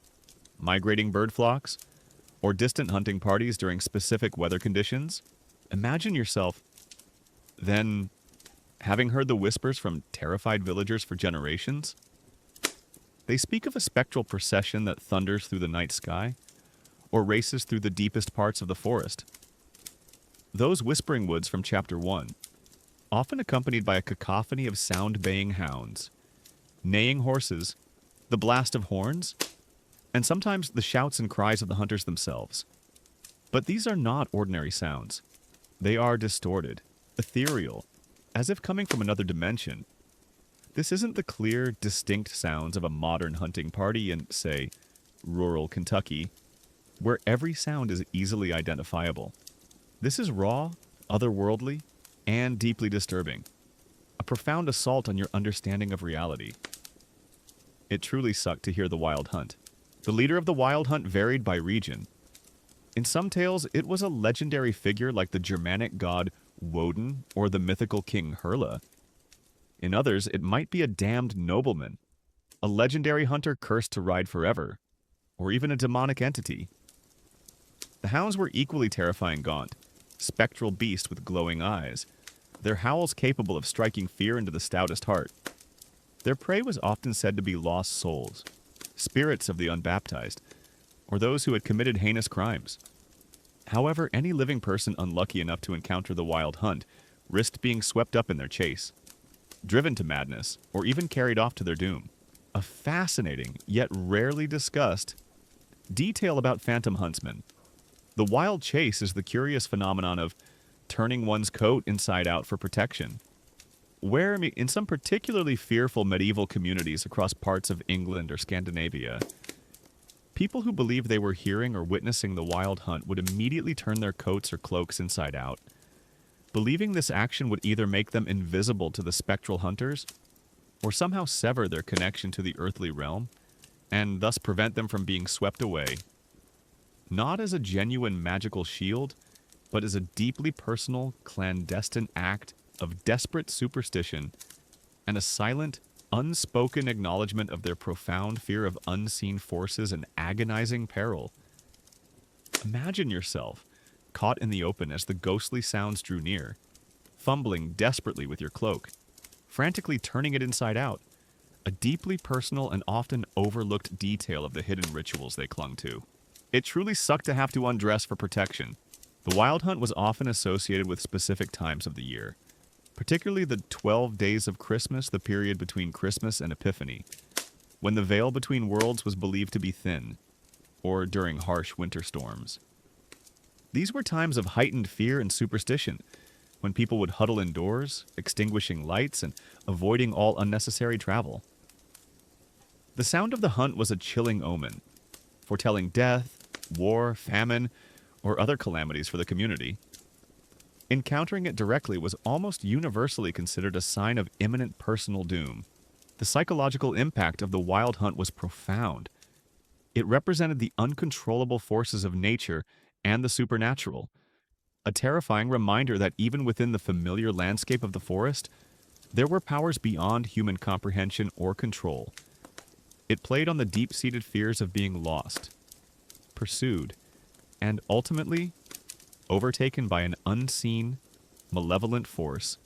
migrating bird flocks, or distant hunting parties during specific weather conditions. Imagine yourself then having heard the whispers from terrified villagers for generations. They speak of a spectral procession that thunders through the night sky, or races through the deepest parts of the forest. Those whispering woods from Chapter 1, often accompanied by a cacophony of sound-baying hounds, neighing horses, the blast of horns, and sometimes the shouts and cries of the hunters themselves. But these are not ordinary sounds. They are distorted, ethereal, as if coming from another dimension. This isn't the clear, distinct sounds of a modern hunting party in, say, rural Kentucky, where every sound is easily identifiable. This is raw, otherworldly, and deeply disturbing. A profound assault on your understanding of reality. It truly sucked to hear the wild hunt. The leader of the wild hunt varied by region. In some tales, it was a legendary figure like the Germanic god Woden or the mythical king Herla. In others, it might be a damned nobleman, a legendary hunter cursed to ride forever, or even a demonic entity. The hounds were equally terrifying gaunt, spectral beasts with glowing eyes, their howls capable of striking fear into the stoutest heart. Their prey was often said to be lost souls, spirits of the unbaptized, or those who had committed heinous crimes. However, any living person unlucky enough to encounter the wild hunt risked being swept up in their chase, driven to madness, or even carried off to their doom. A fascinating, yet rarely discussed, detail about phantom huntsmen. The wild chase is the curious phenomenon of turning one's coat inside out for protection. Where, in some particularly fearful medieval communities across parts of England or Scandinavia, people who believed they were hearing or witnessing the wild hunt would immediately turn their coats or cloaks inside out, believing this action would either make them invisible to the spectral hunters or somehow sever their connection to the earthly realm and thus prevent them from being swept away, not as a genuine magical shield, but as a deeply personal, clandestine act of desperate superstition and a silent, unspoken acknowledgement of their profound fear of unseen forces and agonizing peril. Imagine yourself caught in the open as the ghostly sounds drew near, fumbling desperately with your cloak, frantically turning it inside out, a deeply personal and often overlooked detail of the hidden rituals they clung to. It truly sucked to have to undress for protection. The wild hunt was often associated with specific times of the year, particularly the 12 days of Christmas, the period between Christmas and Epiphany, when the veil between worlds was believed to be thin, or during harsh winter storms. These were times of heightened fear and superstition, when people would huddle indoors, extinguishing lights and avoiding all unnecessary travel. The sound of the hunt was a chilling omen, foretelling death, war, famine, or other calamities for the community. Encountering it directly was almost universally considered a sign of imminent personal doom. The psychological impact of the wild hunt was profound. It represented the uncontrollable forces of nature and the supernatural, a terrifying reminder that even within the familiar landscape of the forest, there were powers beyond human comprehension or control. It played on the deep-seated fears of being lost, pursued, and ultimately overtaken by an unseen, malevolent force.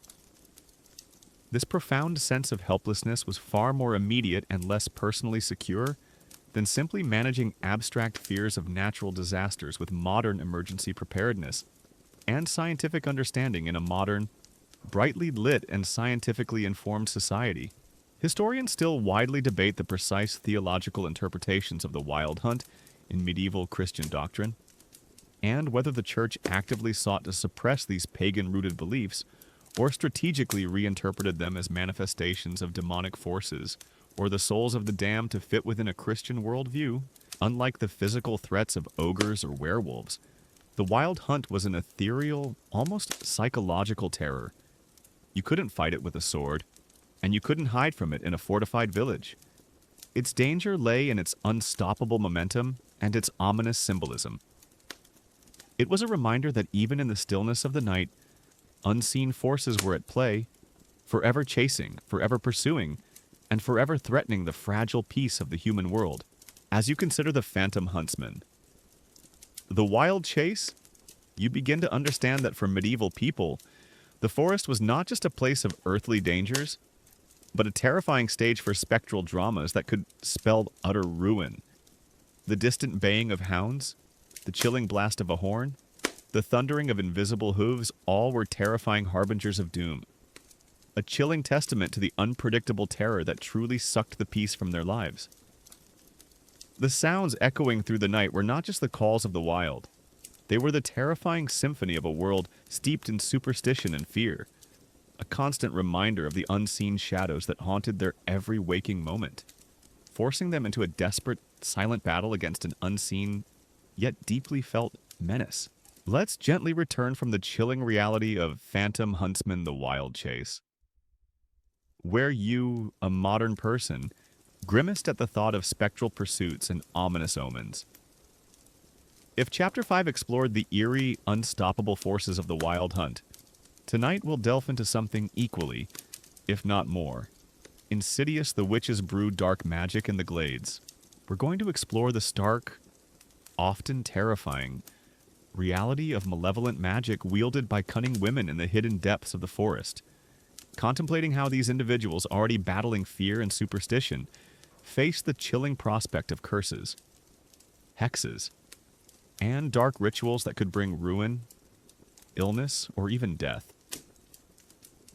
This profound sense of helplessness was far more immediate and less personally secure than simply managing abstract fears of natural disasters with modern emergency preparedness and scientific understanding in a modern, brightly lit and scientifically informed society. Historians still widely debate the precise theological interpretations of the wild hunt in medieval Christian doctrine, and whether the church actively sought to suppress these pagan-rooted beliefs or strategically reinterpreted them as manifestations of demonic forces or the souls of the damned to fit within a Christian worldview. Unlike the physical threats of ogres or werewolves, the wild hunt was an ethereal, almost psychological terror. You couldn't fight it with a sword, and you couldn't hide from it in a fortified village. Its danger lay in its unstoppable momentum and its ominous symbolism. It was a reminder that even in the stillness of the night, unseen forces were at play, forever chasing, forever pursuing, and forever threatening the fragile peace of the human world. As you consider the phantom huntsman, the wild chase, you begin to understand that for medieval people, the forest was not just a place of earthly dangers, but a terrifying stage for spectral dramas that could spell utter ruin. The distant baying of hounds, the chilling blast of a horn, the thundering of invisible hooves, all were terrifying harbingers of doom. A chilling testament to the unpredictable terror that truly sucked the peace from their lives. The sounds echoing through the night were not just the calls of the wild. They were the terrifying symphony of a world steeped in superstition and fear, a constant reminder of the unseen shadows that haunted their every waking moment, forcing them into a desperate, silent battle against an unseen, yet deeply felt menace. Let's gently return from the chilling reality of Phantom Huntsman: The Wild Chase, where you, a modern person, grimaced at the thought of spectral pursuits and ominous omens. If Chapter 5 explored the eerie, unstoppable forces of the wild hunt, tonight we'll delve into something equally, if not more. Insidious, the witches brew dark magic in the glades. We're going to explore the stark, often terrifying, reality of malevolent magic wielded by cunning women in the hidden depths of the forest, contemplating how these individuals, already battling fear and superstition, face the chilling prospect of curses, hexes, and dark rituals that could bring ruin, illness, or even death.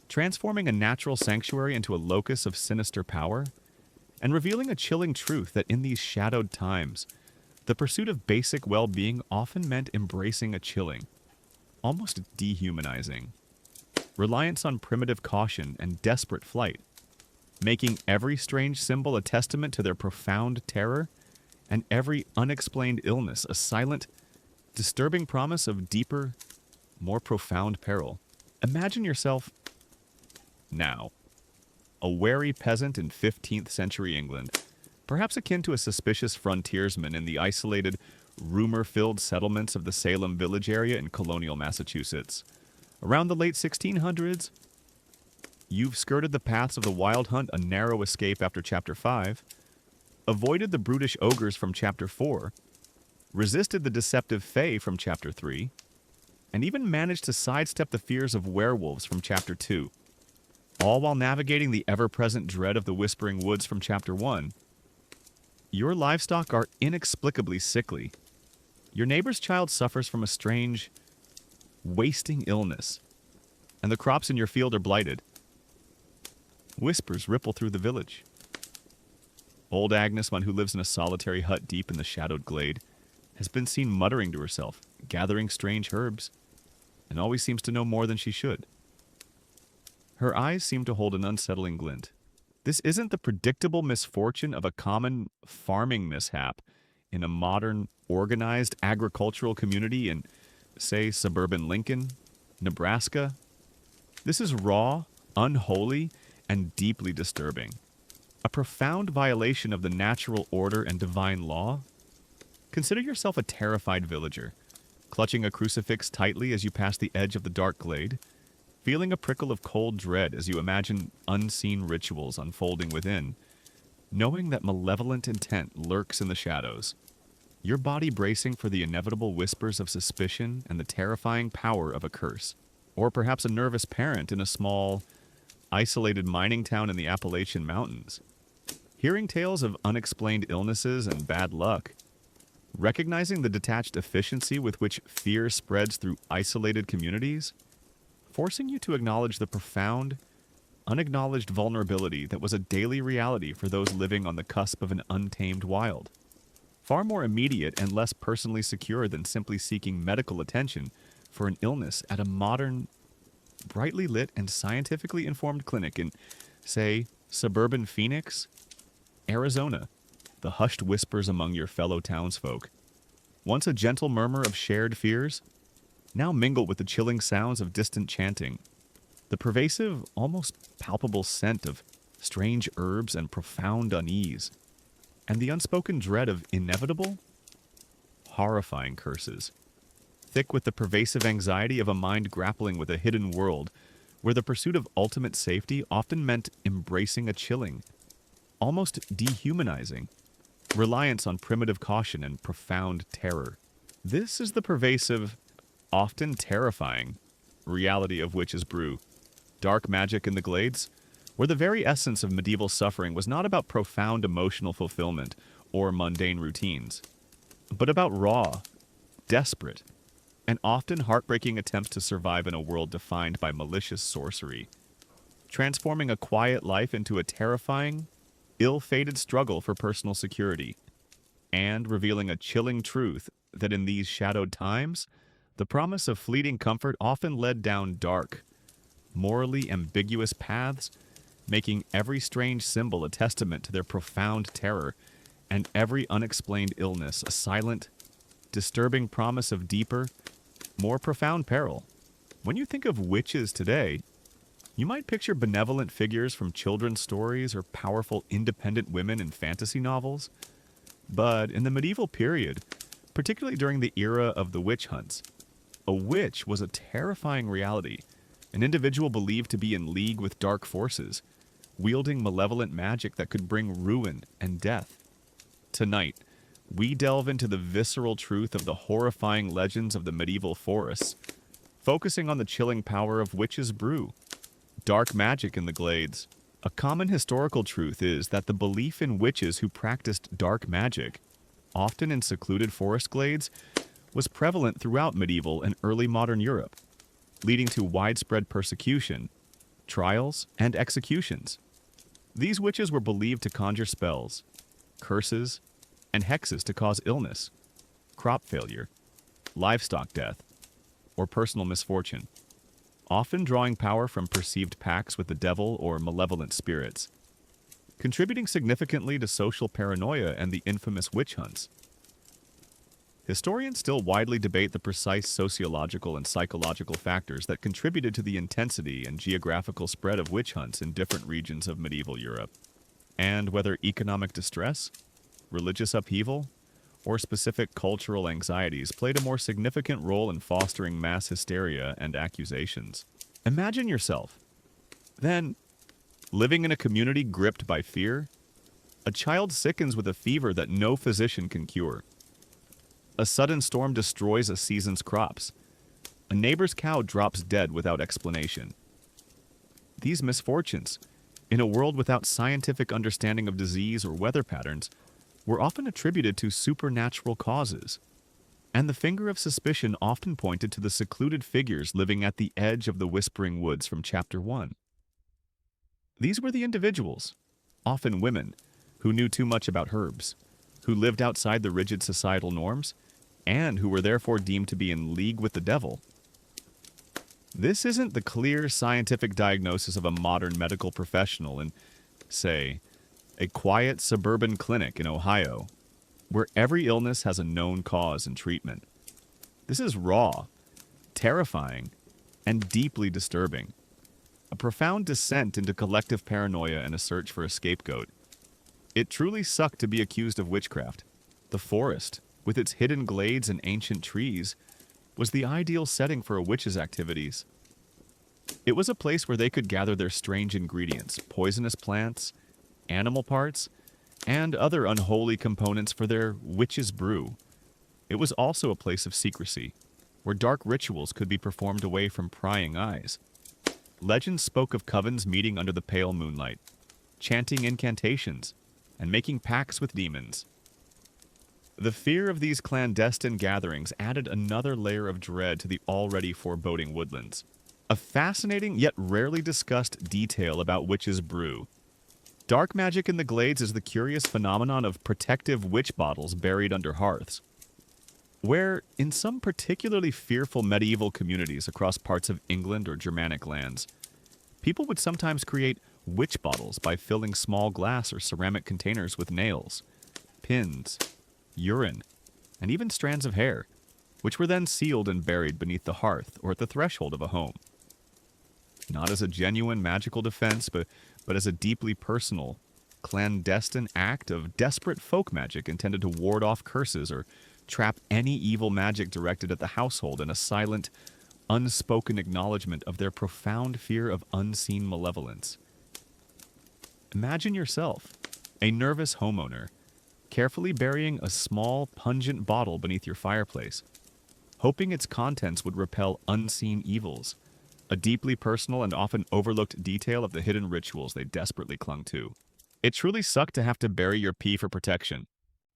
Transforming a natural sanctuary into a locus of sinister power, and revealing a chilling truth that in these shadowed times, the pursuit of basic well-being often meant embracing a chilling, almost dehumanizing, reliance on primitive caution and desperate flight, making every strange symbol a testament to their profound terror, and every unexplained illness a silent, disturbing promise of deeper, more profound peril. Imagine yourself now, a wary peasant in 15th century England, perhaps akin to a suspicious frontiersman in the isolated, rumor-filled settlements of the Salem village area in colonial Massachusetts. Around the late 1600s, you've skirted the paths of the wild hunt, a narrow escape after Chapter 5, avoided the brutish ogres from Chapter 4, resisted the deceptive fae from Chapter 3, and even managed to sidestep the fears of werewolves from Chapter 2, all while navigating the ever-present dread of the whispering woods from Chapter 1. Your livestock are inexplicably sickly. Your neighbor's child suffers from a strange, wasting illness, and the crops in your field are blighted. Whispers ripple through the village. Old Agnes, one who lives in a solitary hut deep in the shadowed glade, has been seen muttering to herself, gathering strange herbs, and always seems to know more than she should. Her eyes seem to hold an unsettling glint. This isn't the predictable misfortune of a common farming mishap in a modern, organized agricultural community in, say, suburban Lincoln, Nebraska. This is raw, unholy, and deeply disturbing. A profound violation of the natural order and divine law. Consider yourself a terrified villager, clutching a crucifix tightly as you pass the edge of the dark glade, feeling a prickle of cold dread as you imagine unseen rituals unfolding within, knowing that malevolent intent lurks in the shadows, your body bracing for the inevitable whispers of suspicion and the terrifying power of a curse. Or perhaps a nervous parent in a small, isolated mining town in the Appalachian Mountains, hearing tales of unexplained illnesses and bad luck, recognizing the detached efficiency with which fear spreads through isolated communities, forcing you to acknowledge the profound, unacknowledged vulnerability that was a daily reality for those living on the cusp of an untamed wild. Far more immediate and less personally secure than simply seeking medical attention for an illness at a modern, brightly lit and scientifically informed clinic in, say, suburban Phoenix, Arizona. The hushed whispers among your fellow townsfolk, once a gentle murmur of shared fears, now mingle with the chilling sounds of distant chanting, the pervasive, almost palpable scent of strange herbs and profound unease, and the unspoken dread of inevitable, horrifying curses, thick with the pervasive anxiety of a mind grappling with a hidden world where the pursuit of ultimate safety often meant embracing a chilling, almost dehumanizing, reliance on primitive caution and profound terror. This is the pervasive, often terrifying, reality of witches' brew. Dark magic in the glades, where the very essence of medieval suffering was not about profound emotional fulfillment or mundane routines, but about raw, desperate, and often heartbreaking attempts to survive in a world defined by malicious sorcery, transforming a quiet life into a terrifying, ill-fated struggle for personal security, and revealing a chilling truth that in these shadowed times, the promise of fleeting comfort often led down dark, morally ambiguous paths, making every strange symbol a testament to their profound terror, and every unexplained illness a silent, disturbing promise of deeper, more profound peril. When you think of witches today, you might picture benevolent figures from children's stories or powerful independent women in fantasy novels. But in the medieval period, particularly during the era of the witch hunts, a witch was a terrifying reality, an individual believed to be in league with dark forces, wielding malevolent magic that could bring ruin and death. Tonight, we delve into the visceral truth of the horrifying legends of the medieval forests, focusing on the chilling power of witches' brew, dark magic in the glades. A common historical truth is that the belief in witches who practiced dark magic, often in secluded forest glades, was prevalent throughout medieval and early modern Europe, leading to widespread persecution, trials, and executions. These witches were believed to conjure spells, curses, and hexes to cause illness, crop failure, livestock death, or personal misfortune, often drawing power from perceived pacts with the devil or malevolent spirits, contributing significantly to social paranoia and the infamous witch hunts. Historians still widely debate the precise sociological and psychological factors that contributed to the intensity and geographical spread of witch hunts in different regions of medieval Europe, and whether economic distress, religious upheaval, or specific cultural anxieties played a more significant role in fostering mass hysteria and accusations. Imagine yourself, then, living in a community gripped by fear. A child sickens with a fever that no physician can cure. A sudden storm destroys a season's crops. A neighbor's cow drops dead without explanation. These misfortunes, in a world without scientific understanding of disease or weather patterns, were often attributed to supernatural causes, and the finger of suspicion often pointed to the secluded figures living at the edge of the whispering woods from Chapter 1. These were the individuals, often women, who knew too much about herbs, who lived outside the rigid societal norms, and who were therefore deemed to be in league with the devil. This isn't the clear scientific diagnosis of a modern medical professional in, say, a quiet suburban clinic in Ohio, where every illness has a known cause and treatment. This is raw, terrifying, and deeply disturbing. A profound descent into collective paranoia and a search for a scapegoat. It truly sucked to be accused of witchcraft. The forest, with its hidden glades and ancient trees, was the ideal setting for a witch's activities. It was a place where they could gather their strange ingredients, poisonous plants, animal parts, and other unholy components for their witch's brew. It was also a place of secrecy, where dark rituals could be performed away from prying eyes. Legends spoke of covens meeting under the pale moonlight, chanting incantations, and making pacts with demons. The fear of these clandestine gatherings added another layer of dread to the already foreboding woodlands. A fascinating yet rarely discussed detail about witches' brew. Dark magic in the glades is the curious phenomenon of protective witch bottles buried under hearths, where, in some particularly fearful medieval communities across parts of England or Germanic lands, people would sometimes create witch bottles by filling small glass or ceramic containers with nails, pins, urine, and even strands of hair, which were then sealed and buried beneath the hearth or at the threshold of a home. Not as a genuine magical defense, but as a deeply personal, clandestine act of desperate folk magic intended to ward off curses or trap any evil magic directed at the household in a silent, unspoken acknowledgement of their profound fear of unseen malevolence. Imagine yourself, a nervous homeowner, carefully burying a small, pungent bottle beneath your fireplace, hoping its contents would repel unseen evils, a deeply personal and often overlooked detail of the hidden rituals they desperately clung to. It truly sucked to have to bury your pee for protection.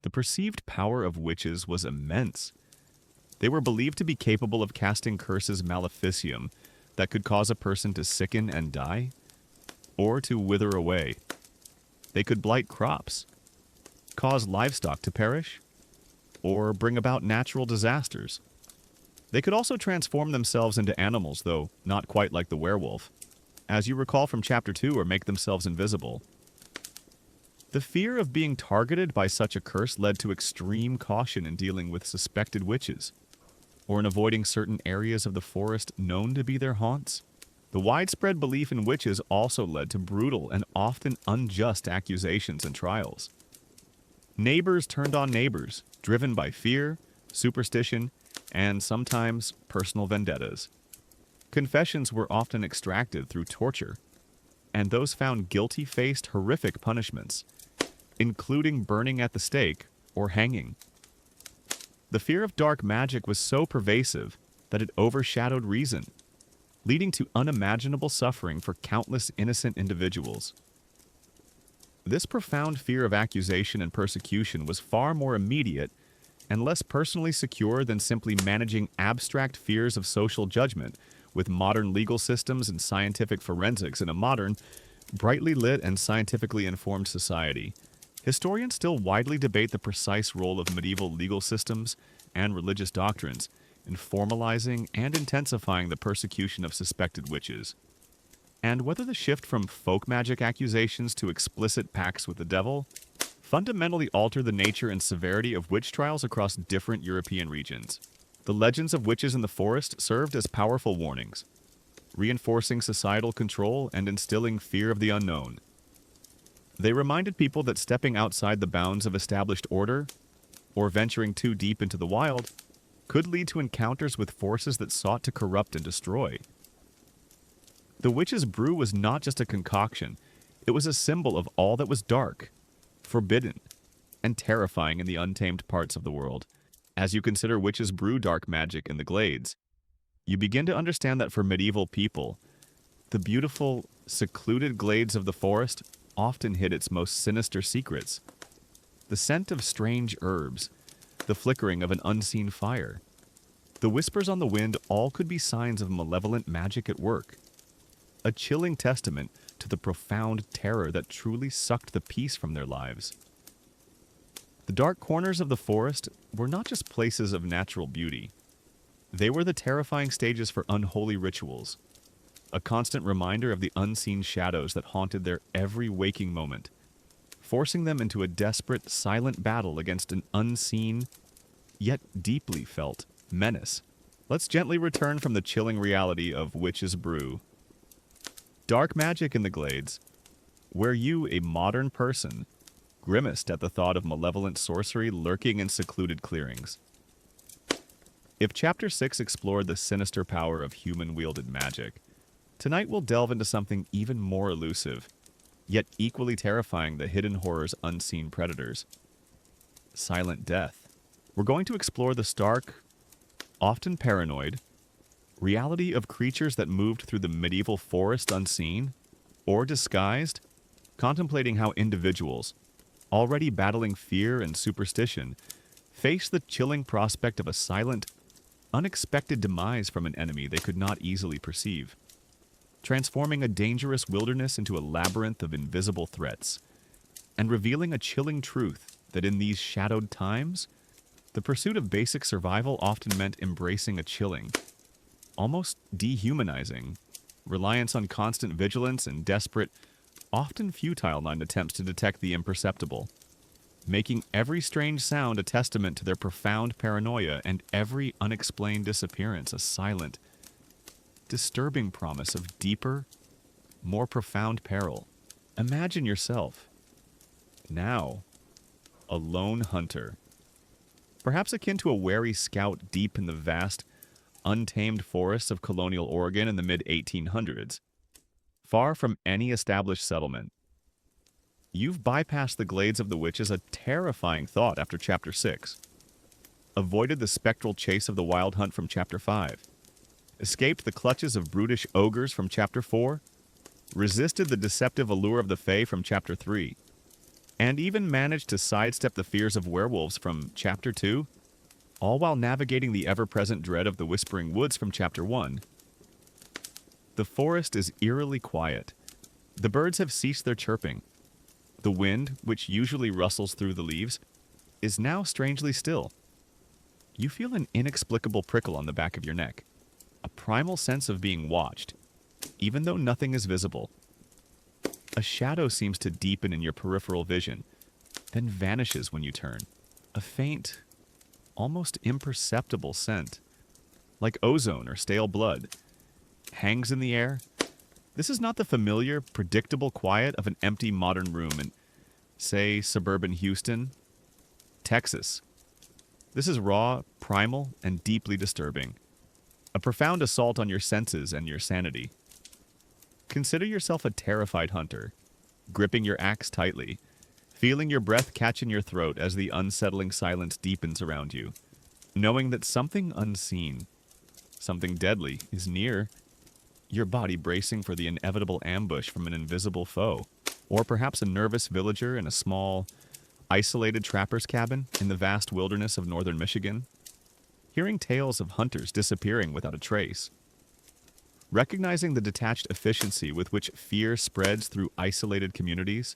The perceived power of witches was immense. They were believed to be capable of casting curses maleficium that could cause a person to sicken and die, or to wither away. They could blight crops, cause livestock to perish, or bring about natural disasters. They could also transform themselves into animals, though not quite like the werewolf, as you recall from Chapter 2, or make themselves invisible. The fear of being targeted by such a curse led to extreme caution in dealing with suspected witches, or in avoiding certain areas of the forest known to be their haunts. The widespread belief in witches also led to brutal and often unjust accusations and trials. Neighbors turned on neighbors, driven by fear, superstition, and sometimes personal vendettas. Confessions were often extracted through torture, and those found guilty faced horrific punishments, including burning at the stake or hanging. The fear of dark magic was so pervasive that it overshadowed reason, leading to unimaginable suffering for countless innocent individuals. This profound fear of accusation and persecution was far more immediate and less personally secure than simply managing abstract fears of social judgment with modern legal systems and scientific forensics in a modern, brightly lit and scientifically informed society. Historians still widely debate the precise role of medieval legal systems and religious doctrines in formalizing and intensifying the persecution of suspected witches, and whether the shift from folk magic accusations to explicit pacts with the devil fundamentally alter the nature and severity of witch trials across different European regions. The legends of witches in the forest served as powerful warnings, reinforcing societal control and instilling fear of the unknown. They reminded people that stepping outside the bounds of established order, or venturing too deep into the wild, could lead to encounters with forces that sought to corrupt and destroy. The witch's brew was not just a concoction, it was a symbol of all that was dark, forbidden, and terrifying in the untamed parts of the world. As you consider witches brew dark magic in the glades, you begin to understand that for medieval people, the beautiful, secluded glades of the forest often hid its most sinister secrets. The scent of strange herbs, the flickering of an unseen fire, the whispers on the wind all could be signs of malevolent magic at work. A chilling testament to the profound terror that truly sucked the peace from their lives. The dark corners of the forest were not just places of natural beauty. They were the terrifying stages for unholy rituals, a constant reminder of the unseen shadows that haunted their every waking moment, forcing them into a desperate, silent battle against an unseen, yet deeply felt, menace. Let's gently return from the chilling reality of witch's brew. Dark magic in the glades, where you, a modern person, grimaced at the thought of malevolent sorcery lurking in secluded clearings. If Chapter 6 explored the sinister power of human-wielded magic, tonight we'll delve into something even more elusive, yet equally terrifying the hidden horror's unseen predators. Silent death. We're going to explore the stark, often paranoid, reality of creatures that moved through the medieval forest unseen, or disguised, contemplating how individuals, already battling fear and superstition, face the chilling prospect of a silent, unexpected demise from an enemy they could not easily perceive, transforming a dangerous wilderness into a labyrinth of invisible threats, and revealing a chilling truth that in these shadowed times, the pursuit of basic survival often meant embracing a chilling, almost dehumanizing, reliance on constant vigilance and desperate, often futile attempts to detect the imperceptible, making every strange sound a testament to their profound paranoia and every unexplained disappearance a silent, disturbing promise of deeper, more profound peril. Imagine yourself, now, a lone hunter, perhaps akin to a wary scout deep in the vast, untamed forests of colonial Oregon in the mid-1800s. Far from any established settlement, you've bypassed the glades of the witches, a terrifying thought after Chapter 6. Avoided the spectral chase of the wild hunt from Chapter 5. Escaped the clutches of brutish ogres from Chapter 4. Resisted the deceptive allure of the Fae from Chapter 3. And even managed to sidestep the fears of werewolves from Chapter 2, all while navigating the ever-present dread of the Whispering Woods from Chapter 1. The forest is eerily quiet. The birds have ceased their chirping. The wind, which usually rustles through the leaves, is now strangely still. You feel an inexplicable prickle on the back of your neck, a primal sense of being watched, even though nothing is visible. A shadow seems to deepen in your peripheral vision, then vanishes when you turn. A faint, almost imperceptible scent, like ozone or stale blood, hangs in the air. This is not the familiar, predictable quiet of an empty modern room in, say, suburban Houston, Texas. This is raw, primal, and deeply disturbing. A profound assault on your senses and your sanity. Consider yourself a terrified hunter, gripping your axe tightly, feeling your breath catch in your throat as the unsettling silence deepens around you, knowing that something unseen, something deadly, is near, your body bracing for the inevitable ambush from an invisible foe, or perhaps a nervous villager in a small, isolated trapper's cabin in the vast wilderness of northern Michigan, hearing tales of hunters disappearing without a trace. Recognizing the detached efficiency with which fear spreads through isolated communities,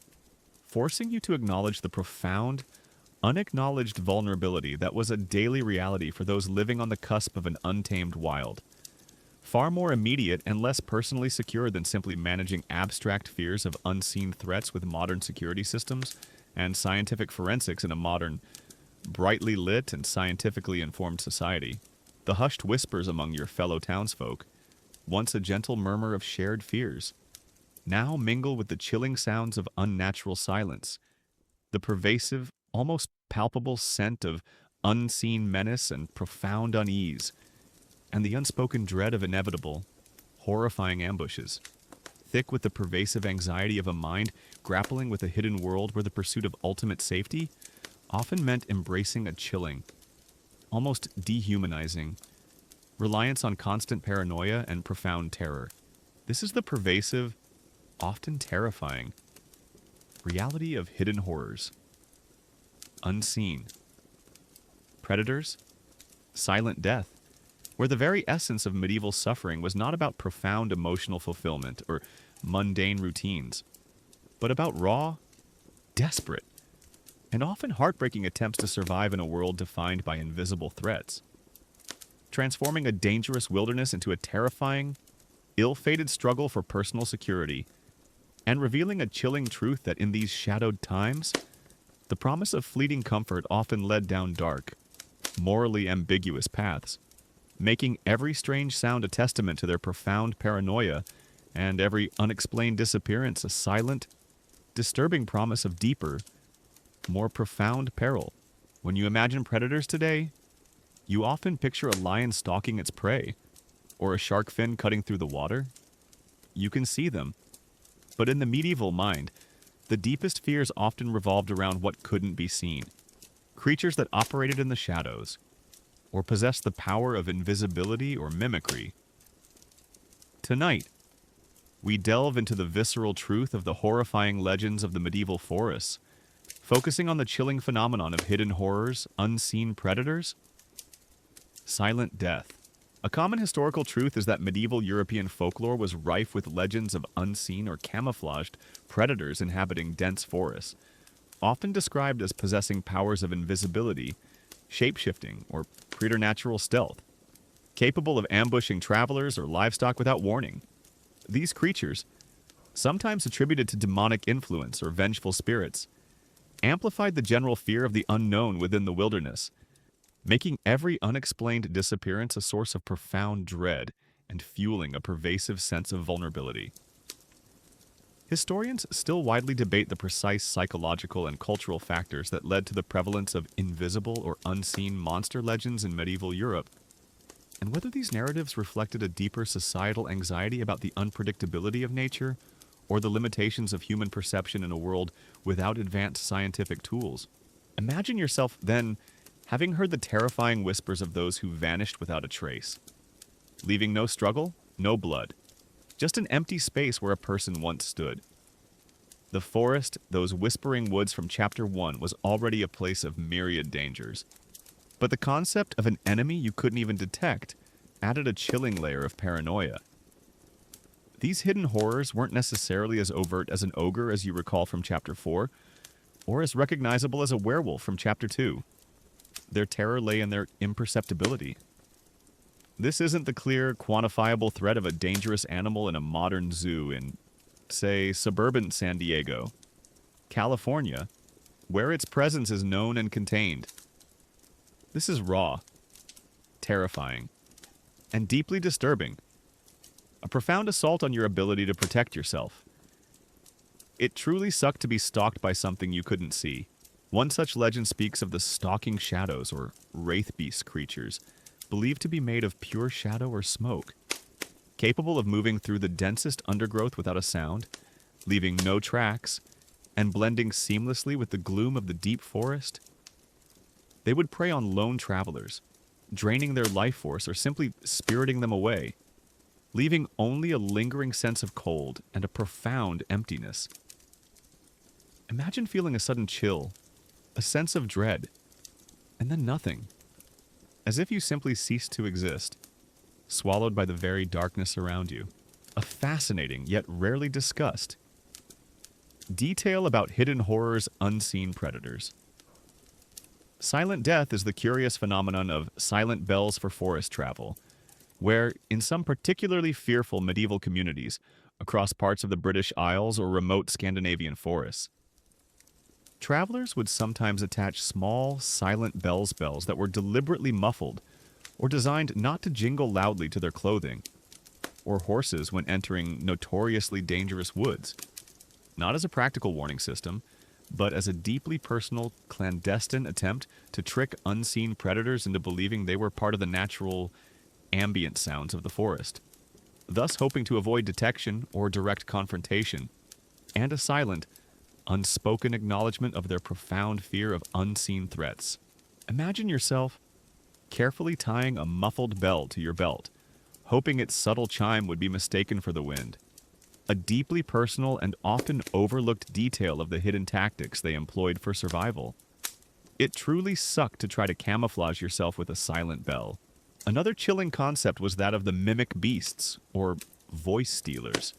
forcing you to acknowledge the profound, unacknowledged vulnerability that was a daily reality for those living on the cusp of an untamed wild. Far more immediate and less personally secure than simply managing abstract fears of unseen threats with modern security systems and scientific forensics in a modern, brightly lit and scientifically informed society. The hushed whispers among your fellow townsfolk, once a gentle murmur of shared fears, now mingle with the chilling sounds of unnatural silence, the pervasive, almost palpable scent of unseen menace and profound unease, and the unspoken dread of inevitable, horrifying ambushes, thick with the pervasive anxiety of a mind grappling with a hidden world where the pursuit of ultimate safety often meant embracing a chilling, almost dehumanizing, reliance on constant paranoia and profound terror. This is the pervasive, often terrifying, reality of hidden horrors. Unseen. Predators. Silent death. Where the very essence of medieval suffering was not about profound emotional fulfillment or mundane routines, but about raw, desperate, and often heartbreaking attempts to survive in a world defined by invisible threats. Transforming a dangerous wilderness into a terrifying, ill-fated struggle for personal security, and revealing a chilling truth that in these shadowed times, the promise of fleeting comfort often led down dark, morally ambiguous paths, making every strange sound a testament to their profound paranoia and every unexplained disappearance a silent, disturbing promise of deeper, more profound peril. When you imagine predators today, you often picture a lion stalking its prey, or a shark fin cutting through the water. You can see them. But in the medieval mind, the deepest fears often revolved around what couldn't be seen. Creatures that operated in the shadows, or possessed the power of invisibility or mimicry. Tonight, we delve into the visceral truth of the horrifying legends of the medieval forests, focusing on the chilling phenomenon of hidden horrors, unseen predators, silent death. A common historical truth is that medieval European folklore was rife with legends of unseen or camouflaged predators inhabiting dense forests, often described as possessing powers of invisibility, shape-shifting, or preternatural stealth, capable of ambushing travelers or livestock without warning. These creatures, sometimes attributed to demonic influence or vengeful spirits, amplified the general fear of the unknown within the wilderness, making every unexplained disappearance a source of profound dread and fueling a pervasive sense of vulnerability. Historians still widely debate the precise psychological and cultural factors that led to the prevalence of invisible or unseen monster legends in medieval Europe, and whether these narratives reflected a deeper societal anxiety about the unpredictability of nature or the limitations of human perception in a world without advanced scientific tools. Imagine yourself then having heard the terrifying whispers of those who vanished without a trace, leaving no struggle, no blood, just an empty space where a person once stood. The forest, those whispering woods from Chapter 1, was already a place of myriad dangers. But the concept of an enemy you couldn't even detect added a chilling layer of paranoia. These hidden horrors weren't necessarily as overt as an ogre as you recall from Chapter 4, or as recognizable as a werewolf from Chapter 2. Their terror lay in their imperceptibility. This isn't the clear, quantifiable threat of a dangerous animal in a modern zoo in, say, suburban San Diego, California, where its presence is known and contained. This is raw, terrifying, and deeply disturbing. A profound assault on your ability to protect yourself. It truly sucked to be stalked by something you couldn't see. One such legend speaks of the stalking shadows, or wraith beast creatures, believed to be made of pure shadow or smoke, capable of moving through the densest undergrowth without a sound, leaving no tracks, and blending seamlessly with the gloom of the deep forest. They would prey on lone travelers, draining their life force or simply spiriting them away, leaving only a lingering sense of cold and a profound emptiness. Imagine feeling a sudden chill, a sense of dread, and then nothing, as if you simply ceased to exist, swallowed by the very darkness around you. A fascinating, yet rarely discussed, detail about hidden horror's unseen predators. Silent death is the curious phenomenon of silent bells for forest travel, where, in some particularly fearful medieval communities, across parts of the British Isles or remote Scandinavian forests, travelers would sometimes attach small, silent bells that were deliberately muffled or designed not to jingle loudly to their clothing, or horses when entering notoriously dangerous woods, not as a practical warning system, but as a deeply personal, clandestine attempt to trick unseen predators into believing they were part of the natural, ambient sounds of the forest, thus hoping to avoid detection or direct confrontation, and a silent, unspoken acknowledgement of their profound fear of unseen threats. Imagine yourself carefully tying a muffled bell to your belt, hoping its subtle chime would be mistaken for the wind. A deeply personal and often overlooked detail of the hidden tactics they employed for survival. It truly sucked to try to camouflage yourself with a silent bell. Another chilling concept was that of the mimic beasts, or voice stealers.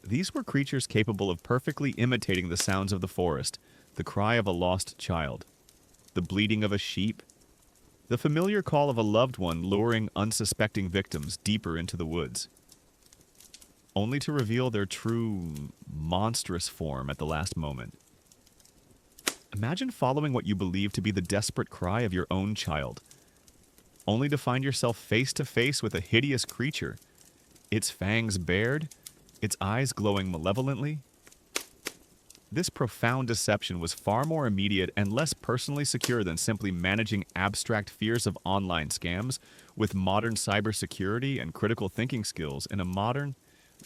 These were creatures capable of perfectly imitating the sounds of the forest, the cry of a lost child, the bleating of a sheep, the familiar call of a loved one luring unsuspecting victims deeper into the woods, only to reveal their true, monstrous form at the last moment. Imagine following what you believe to be the desperate cry of your own child, only to find yourself face to face with a hideous creature, its fangs bared, its eyes glowing malevolently. This profound deception was far more immediate and less personally secure than simply managing abstract fears of online scams with modern cybersecurity and critical thinking skills in a modern,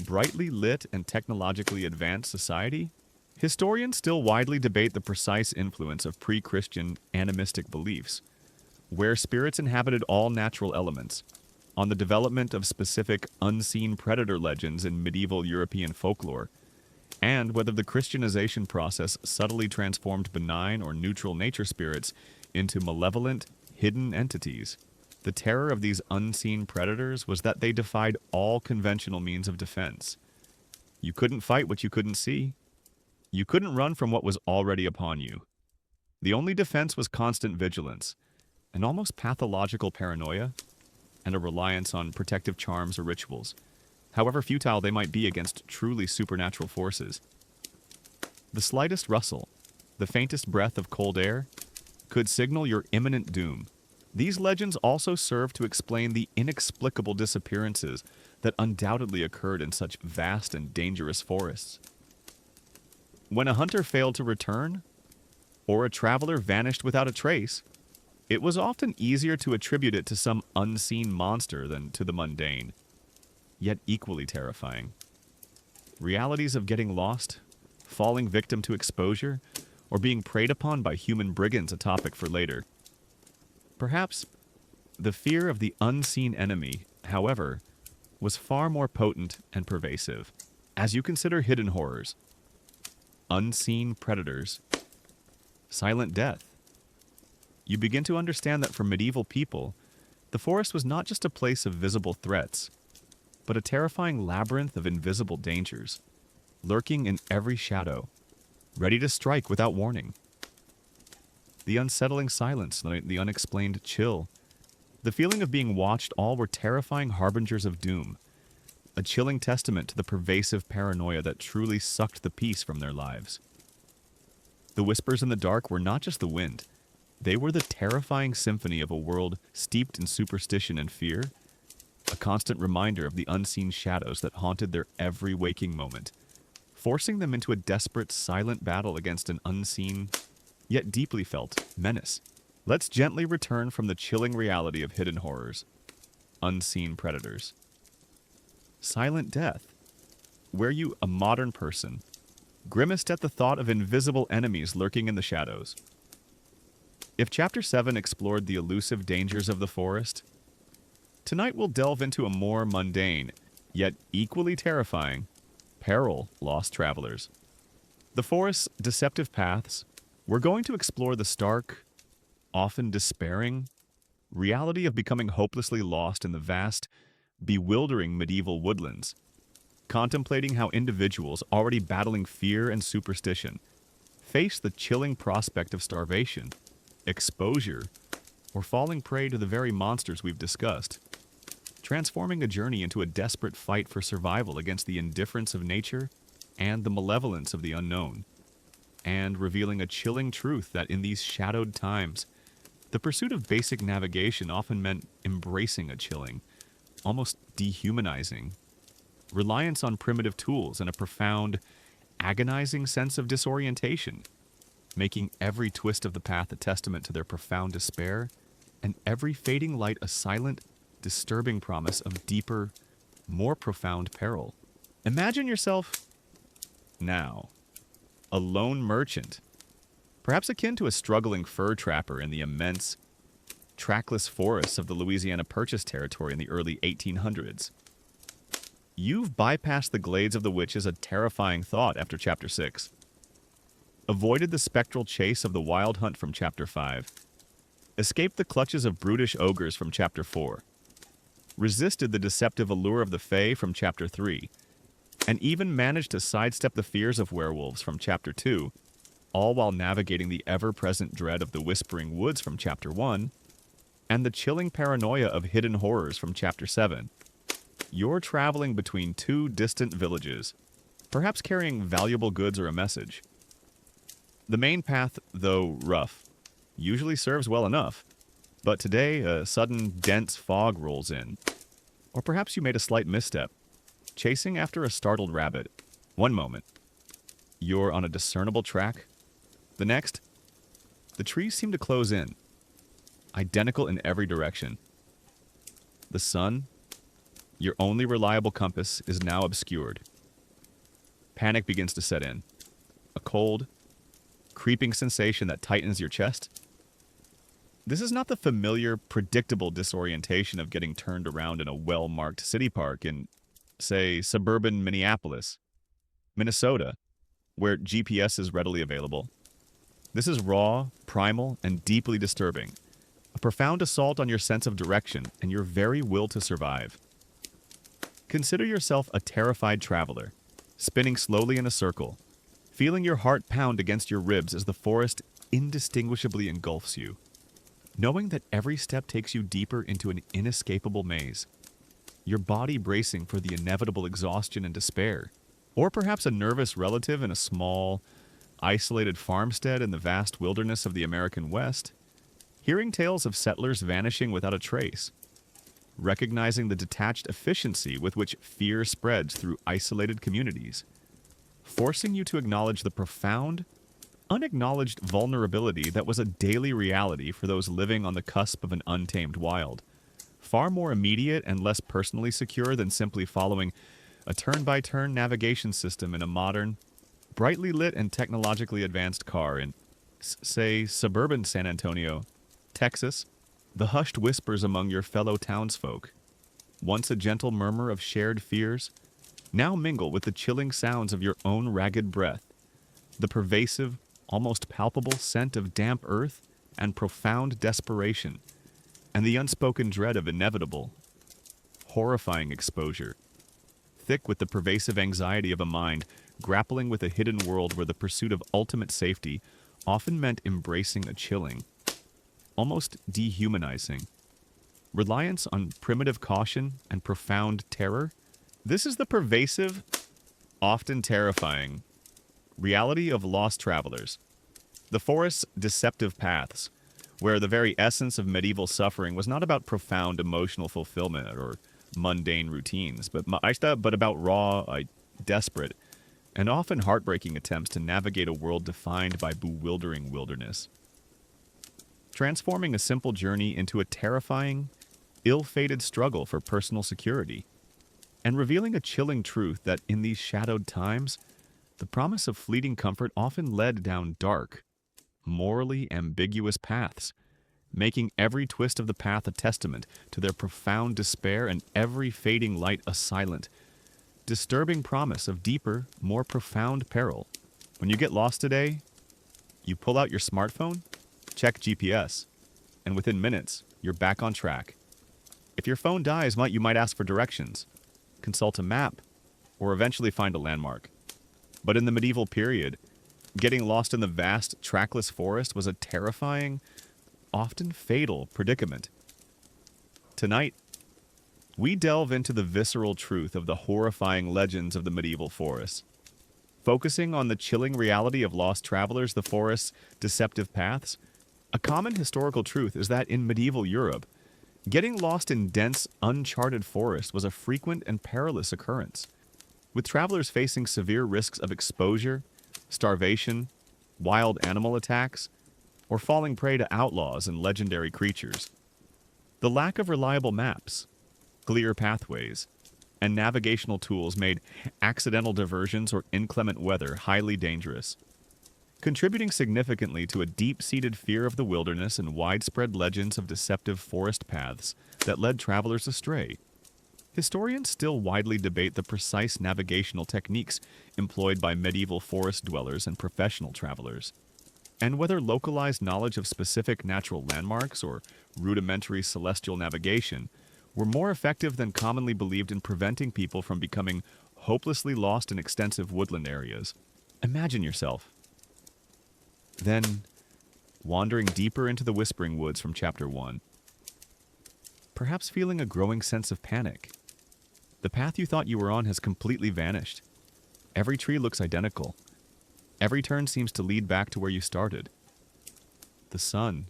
brightly lit and technologically advanced society. Historians still widely debate the precise influence of pre-Christian animistic beliefs, where spirits inhabited all natural elements, on the development of specific unseen predator legends in medieval European folklore, and whether the Christianization process subtly transformed benign or neutral nature spirits into malevolent, hidden entities. The terror of these unseen predators was that they defied all conventional means of defense. You couldn't fight what you couldn't see. You couldn't run from what was already upon you. The only defense was constant vigilance, an almost pathological paranoia, and a reliance on protective charms or rituals, however futile they might be against truly supernatural forces. The slightest rustle, the faintest breath of cold air, could signal your imminent doom. These legends also serve to explain the inexplicable disappearances that undoubtedly occurred in such vast and dangerous forests. When a hunter failed to return, or a traveler vanished without a trace, It was often easier to attribute it to some unseen monster than to the mundane, yet equally terrifying. Realities of getting lost, falling victim to exposure, or being preyed upon by human brigands a topic for later. Perhaps the fear of the unseen enemy, however, was far more potent and pervasive. As you consider hidden horrors, unseen predators, silent death, you begin to understand that for medieval people, the forest was not just a place of visible threats, but a terrifying labyrinth of invisible dangers, lurking in every shadow, ready to strike without warning. The unsettling silence, the unexplained chill, the feeling of being watched, all were terrifying harbingers of doom, a chilling testament to the pervasive paranoia that truly sucked the peace from their lives. The whispers in the dark were not just the wind. They were the terrifying symphony of a world steeped in superstition and fear, a constant reminder of the unseen shadows that haunted their every waking moment, forcing them into a desperate, silent battle against an unseen, yet deeply felt, menace. Let's gently return from the chilling reality of hidden horrors, unseen predators. Silent death. Were you a modern person, grimaced at the thought of invisible enemies lurking in the shadows? If Chapter 7 explored the elusive dangers of the forest, tonight we'll delve into a more mundane, yet equally terrifying, peril, lost travelers. The forest's deceptive paths, we're going to explore the stark, often despairing, reality of becoming hopelessly lost in the vast, bewildering medieval woodlands, contemplating how individuals already battling fear and superstition face the chilling prospect of starvation, exposure, or falling prey to the very monsters we've discussed, transforming a journey into a desperate fight for survival against the indifference of nature and the malevolence of the unknown, and revealing a chilling truth that in these shadowed times, the pursuit of basic navigation often meant embracing a chilling, almost dehumanizing, reliance on primitive tools and a profound, agonizing sense of disorientation, making every twist of the path a testament to their profound despair, and every fading light a silent, disturbing promise of deeper, more profound peril. Imagine yourself, now, a lone merchant, perhaps akin to a struggling fur trapper in the immense, trackless forests of the Louisiana Purchase territory in the early 1800s. You've bypassed the glades of the witches, a terrifying thought after Chapter 6. Avoided the spectral chase of the wild hunt from Chapter 5. Escaped the clutches of brutish ogres from Chapter 4. Resisted the deceptive allure of the Fae from Chapter 3. And even managed to sidestep the fears of werewolves from Chapter 2, all while navigating the ever-present dread of the Whispering Woods from Chapter 1, and the chilling paranoia of hidden horrors from Chapter 7. You're traveling between two distant villages, perhaps carrying valuable goods or a message. The main path, though rough, usually serves well enough, but today a sudden dense fog rolls in. Or perhaps you made a slight misstep, chasing after a startled rabbit. One moment, you're on a discernible track. The next, the trees seem to close in, identical in every direction. The sun, your only reliable compass, is now obscured. Panic begins to set in. A cold, creeping sensation that tightens your chest. This is not the familiar, predictable disorientation of getting turned around in a well-marked city park in, say, suburban Minneapolis, Minnesota, where GPS is readily available. This is raw, primal, and deeply disturbing. A profound assault on your sense of direction and your very will to survive. Consider yourself a terrified traveler, spinning slowly in a circle, feeling your heart pound against your ribs as the forest indistinguishably engulfs you, knowing that every step takes you deeper into an inescapable maze, your body bracing for the inevitable exhaustion and despair, or perhaps a nervous relative in a small, isolated farmstead in the vast wilderness of the American West, hearing tales of settlers vanishing without a trace, recognizing the detached efficiency with which fear spreads through isolated communities, forcing you to acknowledge the profound, unacknowledged vulnerability that was a daily reality for those living on the cusp of an untamed wild. Far more immediate and less personally secure than simply following a turn-by-turn navigation system in a modern, brightly lit and technologically advanced car in, say, suburban San Antonio, Texas. The hushed whispers among your fellow townsfolk, once a gentle murmur of shared fears, now mingle with the chilling sounds of your own ragged breath, the pervasive, almost palpable scent of damp earth and profound desperation, and the unspoken dread of inevitable, horrifying exposure, thick with the pervasive anxiety of a mind grappling with a hidden world where the pursuit of ultimate safety often meant embracing a chilling, almost dehumanizing, reliance on primitive caution and profound terror. This is the pervasive, often terrifying, reality of lost travelers. The forest's deceptive paths, where the very essence of medieval suffering was not about profound emotional fulfillment or mundane routines, but about raw, desperate, and often heartbreaking attempts to navigate a world defined by bewildering wilderness. Transforming a simple journey into a terrifying, ill-fated struggle for personal security, and revealing a chilling truth that in these shadowed times, the promise of fleeting comfort often led down dark, morally ambiguous paths, making every twist of the path a testament to their profound despair and every fading light a silent, disturbing promise of deeper, more profound peril. When you get lost today, you pull out your smartphone, check GPS, and within minutes, you're back on track. If your phone dies, you might ask for directions, consult a map, or eventually find a landmark. But in the medieval period, getting lost in the vast, trackless forest was a terrifying, often fatal predicament. Tonight, we delve into the visceral truth of the horrifying legends of the medieval forests. Focusing on the chilling reality of lost travelers, the forest's deceptive paths, a common historical truth is that in medieval Europe, getting lost in dense, uncharted forests was a frequent and perilous occurrence, with travelers facing severe risks of exposure, starvation, wild animal attacks, or falling prey to outlaws and legendary creatures. The lack of reliable maps, clear pathways, and navigational tools made accidental diversions or inclement weather highly dangerous, contributing significantly to a deep-seated fear of the wilderness and widespread legends of deceptive forest paths that led travelers astray. Historians still widely debate the precise navigational techniques employed by medieval forest dwellers and professional travelers, and whether localized knowledge of specific natural landmarks or rudimentary celestial navigation were more effective than commonly believed in preventing people from becoming hopelessly lost in extensive woodland areas. Imagine yourself, then, wandering deeper into the Whispering Woods from Chapter 1. Perhaps feeling a growing sense of panic. The path you thought you were on has completely vanished. Every tree looks identical. Every turn seems to lead back to where you started. The sun,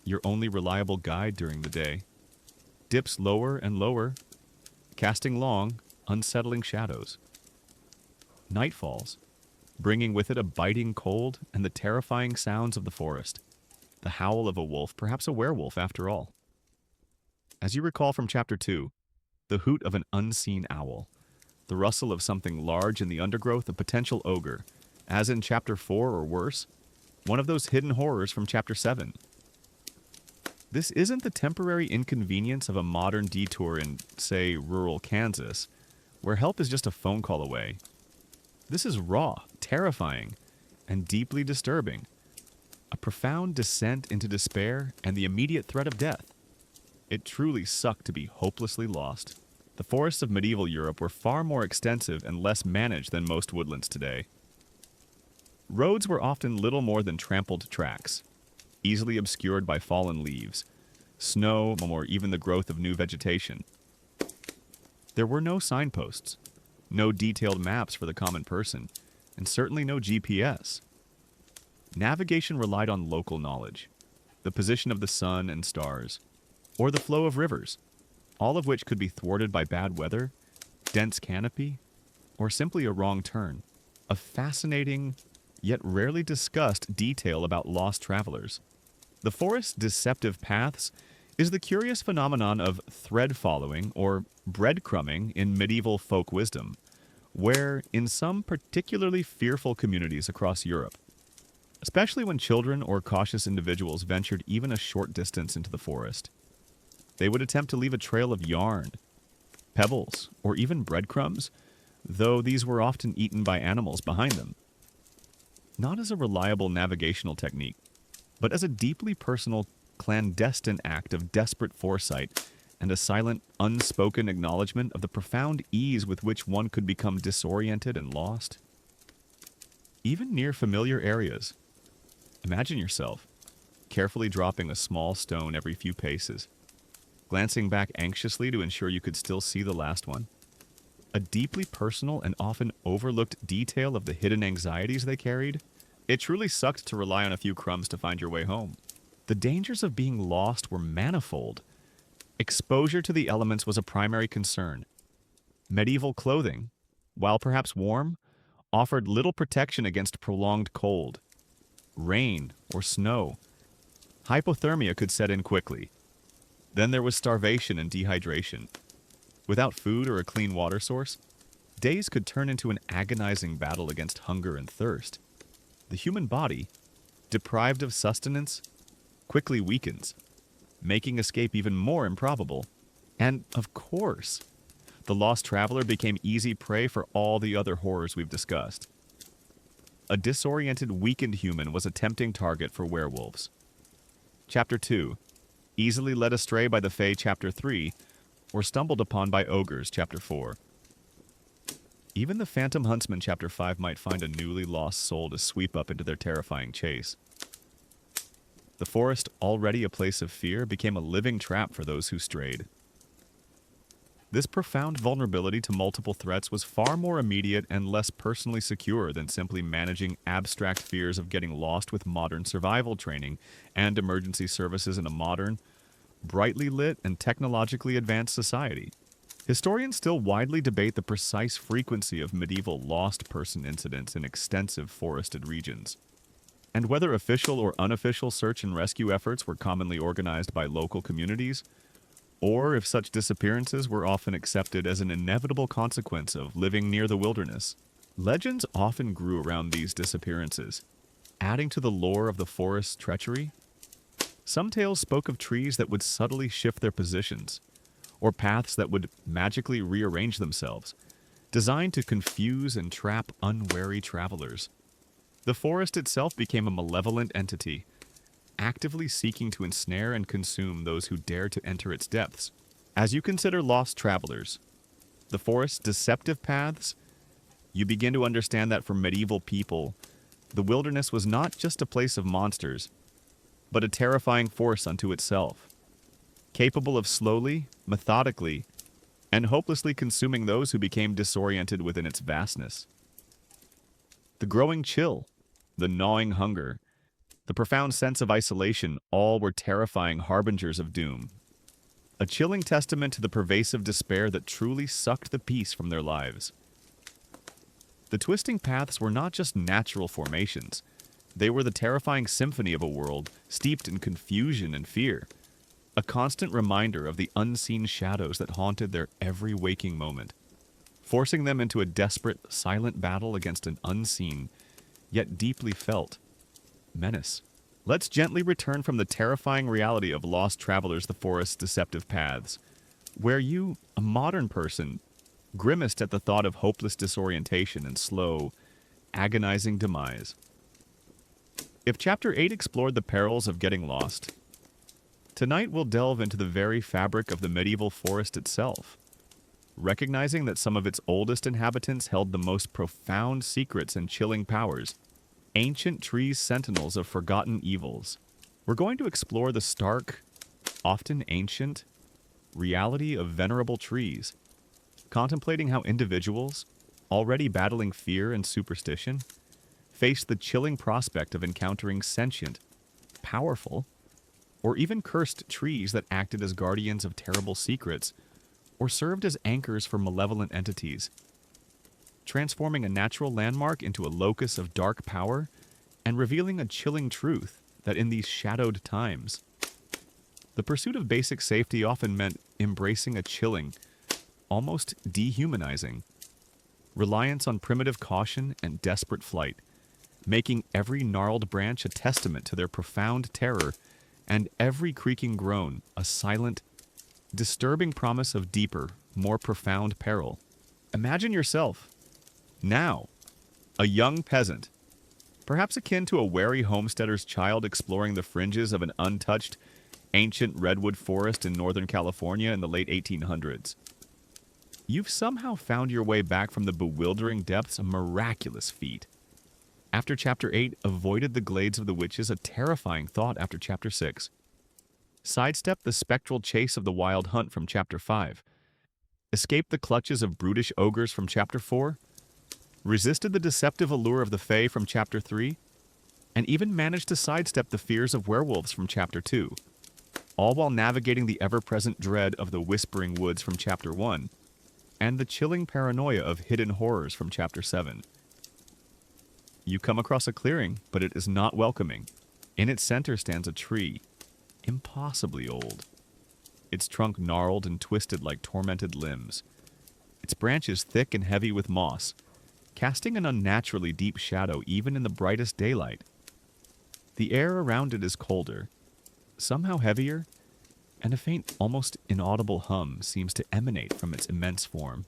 your only reliable guide during the day, dips lower and lower, casting long, unsettling shadows. Night falls, bringing with it a biting cold and the terrifying sounds of the forest, the howl of a wolf, perhaps a werewolf after all. As you recall from Chapter 2, the hoot of an unseen owl, the rustle of something large in the undergrowth, a potential ogre, as in Chapter 4 or worse, one of those hidden horrors from Chapter 7. This isn't the temporary inconvenience of a modern detour in, say, rural Kansas, where help is just a phone call away. This is raw, terrifying, and deeply disturbing. A profound descent into despair and the immediate threat of death. It truly sucked to be hopelessly lost. The forests of medieval Europe were far more extensive and less managed than most woodlands today. Roads were often little more than trampled tracks, easily obscured by fallen leaves, snow, or even the growth of new vegetation. There were no signposts, no detailed maps for the common person, and certainly no GPS. Navigation relied on local knowledge, the position of the sun and stars, or the flow of rivers, all of which could be thwarted by bad weather, dense canopy, or simply a wrong turn. A fascinating, yet rarely discussed detail about lost travelers. The forest's deceptive paths is the curious phenomenon of thread following or breadcrumbing in medieval folk wisdom, where, in some particularly fearful communities across Europe, especially when children or cautious individuals ventured even a short distance into the forest, they would attempt to leave a trail of yarn, pebbles, or even breadcrumbs, though these were often eaten by animals behind them. Not as a reliable navigational technique, but as a deeply personal, clandestine act of desperate foresight and a silent, unspoken acknowledgement of the profound ease with which one could become disoriented and lost. Even near familiar areas, imagine yourself carefully dropping a small stone every few paces, glancing back anxiously to ensure you could still see the last one. A deeply personal and often overlooked detail of the hidden anxieties they carried. It truly sucked to rely on a few crumbs to find your way home. The dangers of being lost were manifold. Exposure to the elements was a primary concern. Medieval clothing, while perhaps warm, offered little protection against prolonged cold, rain, or snow. Hypothermia could set in quickly. Then there was starvation and dehydration. Without food or a clean water source, days could turn into an agonizing battle against hunger and thirst. The human body, deprived of sustenance, quickly weakens, making escape even more improbable. And, of course, the lost traveler became easy prey for all the other horrors we've discussed. A disoriented, weakened human was a tempting target for werewolves. Chapter 2. Easily led astray by the Fae, Chapter 3, or stumbled upon by ogres, Chapter 4. Even the Phantom Huntsman, Chapter 5, might find a newly lost soul to sweep up into their terrifying chase. The forest, already a place of fear, became a living trap for those who strayed. This profound vulnerability to multiple threats was far more immediate and less personally secure than simply managing abstract fears of getting lost with modern survival training and emergency services in a modern, brightly lit, and technologically advanced society. Historians still widely debate the precise frequency of medieval lost person incidents in extensive forested regions, and whether official or unofficial search and rescue efforts were commonly organized by local communities, or if such disappearances were often accepted as an inevitable consequence of living near the wilderness. Legends often grew around these disappearances, adding to the lore of the forest's treachery. Some tales spoke of trees that would subtly shift their positions, or paths that would magically rearrange themselves, designed to confuse and trap unwary travelers. The forest itself became a malevolent entity, actively seeking to ensnare and consume those who dare to enter its depths. As you consider lost travelers, the forest's deceptive paths, you begin to understand that for medieval people, the wilderness was not just a place of monsters, but a terrifying force unto itself, capable of slowly, methodically, and hopelessly consuming those who became disoriented within its vastness. The growing chill, the gnawing hunger, the profound sense of isolation, all were terrifying harbingers of doom, a chilling testament to the pervasive despair that truly sucked the peace from their lives. The twisting paths were not just natural formations, they were the terrifying symphony of a world steeped in confusion and fear, a constant reminder of the unseen shadows that haunted their every waking moment, forcing them into a desperate, silent battle against an unseen, yet deeply felt, menace. Let's gently return from the terrifying reality of lost travelers the forest's deceptive paths, where you, a modern person, grimaced at the thought of hopeless disorientation and slow, agonizing demise. If Chapter 8 explored the perils of getting lost, tonight we'll delve into the very fabric of the medieval forest itself, recognizing that some of its oldest inhabitants held the most profound secrets and chilling powers, ancient trees sentinels of forgotten evils. We're going to explore the stark, often ancient, reality of venerable trees, contemplating how individuals, already battling fear and superstition, face the chilling prospect of encountering sentient, powerful, or even cursed trees that acted as guardians of terrible secrets or served as anchors for malevolent entities. transforming a natural landmark into a locus of dark power and revealing a chilling truth that in these shadowed times, the pursuit of basic safety often meant embracing a chilling, almost dehumanizing, reliance on primitive caution and desperate flight, making every gnarled branch a testament to their profound terror and every creaking groan a silent, disturbing promise of deeper, more profound peril. Imagine yourself, now, a young peasant, perhaps akin to a wary homesteader's child exploring the fringes of an untouched, ancient redwood forest in Northern California in the late 1800s. You've somehow found your way back from the bewildering depths, a miraculous feat. After Chapter 8, avoided the glades of the witches, a terrifying thought after Chapter 6. Sidestepped the spectral chase of the wild hunt from Chapter 5. Escaped the clutches of brutish ogres from Chapter 4. Resisted the deceptive allure of the Fae from Chapter 3. And even managed to sidestep the fears of werewolves from Chapter 2. All while navigating the ever-present dread of the whispering woods from Chapter 1. And the chilling paranoia of hidden horrors from Chapter 7. You come across a clearing, but it is not welcoming. In its center stands a tree, impossibly old. Its trunk gnarled and twisted like tormented limbs. Its branches thick and heavy with moss, casting an unnaturally deep shadow even in the brightest daylight. The air around it is colder, somehow heavier, and a faint, almost inaudible hum seems to emanate from its immense form.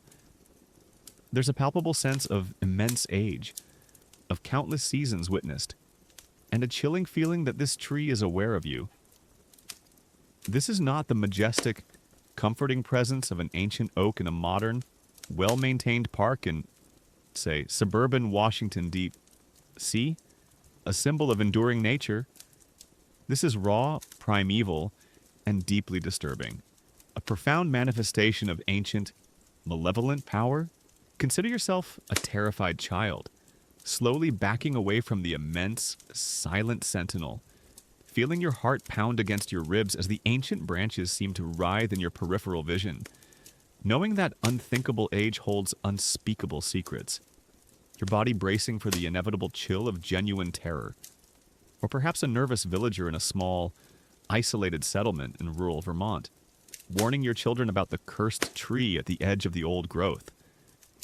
There's a palpable sense of immense age, of countless seasons witnessed, and a chilling feeling that this tree is aware of you. This is not the majestic, comforting presence of an ancient oak in a modern, well-maintained park in, say, suburban Washington D.C., a symbol of enduring nature. This is raw, primeval, and deeply disturbing. A profound manifestation of ancient, malevolent power. Consider yourself a terrified child, slowly backing away from the immense, silent sentinel, feeling your heart pound against your ribs as the ancient branches seem to writhe in your peripheral vision, knowing that unthinkable age holds unspeakable secrets, your body bracing for the inevitable chill of genuine terror, or perhaps a nervous villager in a small, isolated settlement in rural Vermont, warning your children about the cursed tree at the edge of the old growth,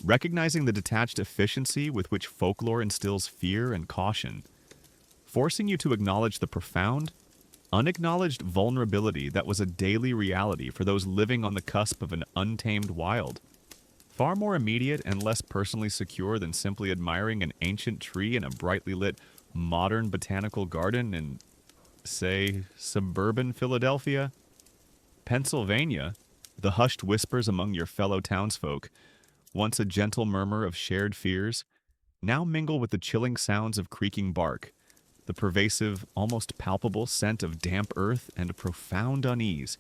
recognizing the detached efficiency with which folklore instills fear and caution, forcing you to acknowledge the profound, unacknowledged vulnerability that was a daily reality for those living on the cusp of an untamed wild. Far more immediate and less personally secure than simply admiring an ancient tree in a brightly lit, modern botanical garden in, say, suburban Philadelphia. Pennsylvania, the hushed whispers among your fellow townsfolk, once a gentle murmur of shared fears, now mingle with the chilling sounds of creaking bark, the pervasive, almost palpable scent of damp earth and profound unease,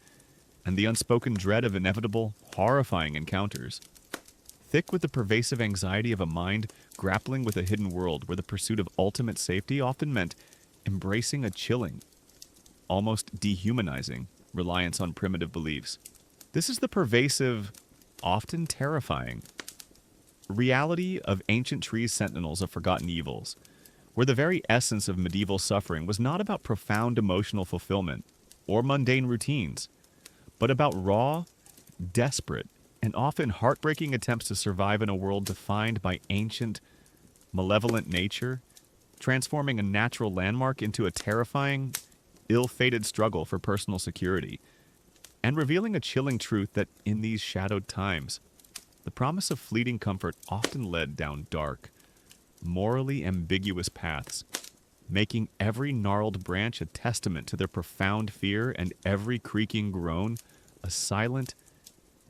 and the unspoken dread of inevitable, horrifying encounters. Thick with the pervasive anxiety of a mind grappling with a hidden world where the pursuit of ultimate safety often meant embracing a chilling, almost dehumanizing, reliance on primitive beliefs. This is the pervasive, often terrifying, reality of ancient trees' sentinels of forgotten evils, where the very essence of medieval suffering was not about profound emotional fulfillment or mundane routines, but about raw, desperate, and often heartbreaking attempts to survive in a world defined by ancient, malevolent nature, transforming a natural landmark into a terrifying, ill-fated struggle for personal security, and revealing a chilling truth that in these shadowed times, the promise of fleeting comfort often led down dark, morally ambiguous paths, making every gnarled branch a testament to their profound fear and every creaking groan a silent,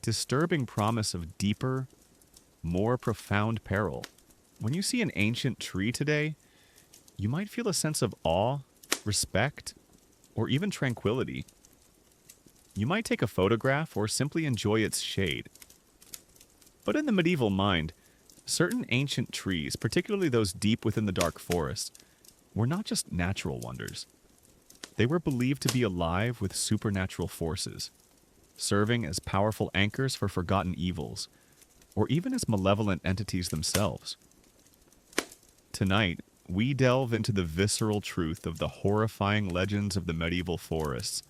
disturbing promise of deeper, more profound peril. When you see an ancient tree today, you might feel a sense of awe, respect, or even tranquility. You might take a photograph or simply enjoy its shade. But in the medieval mind, certain ancient trees, particularly those deep within the dark forest, were not just natural wonders. They were believed to be alive with supernatural forces, serving as powerful anchors for forgotten evils, or even as malevolent entities themselves. Tonight, we delve into the visceral truth of the horrifying legends of the medieval forests,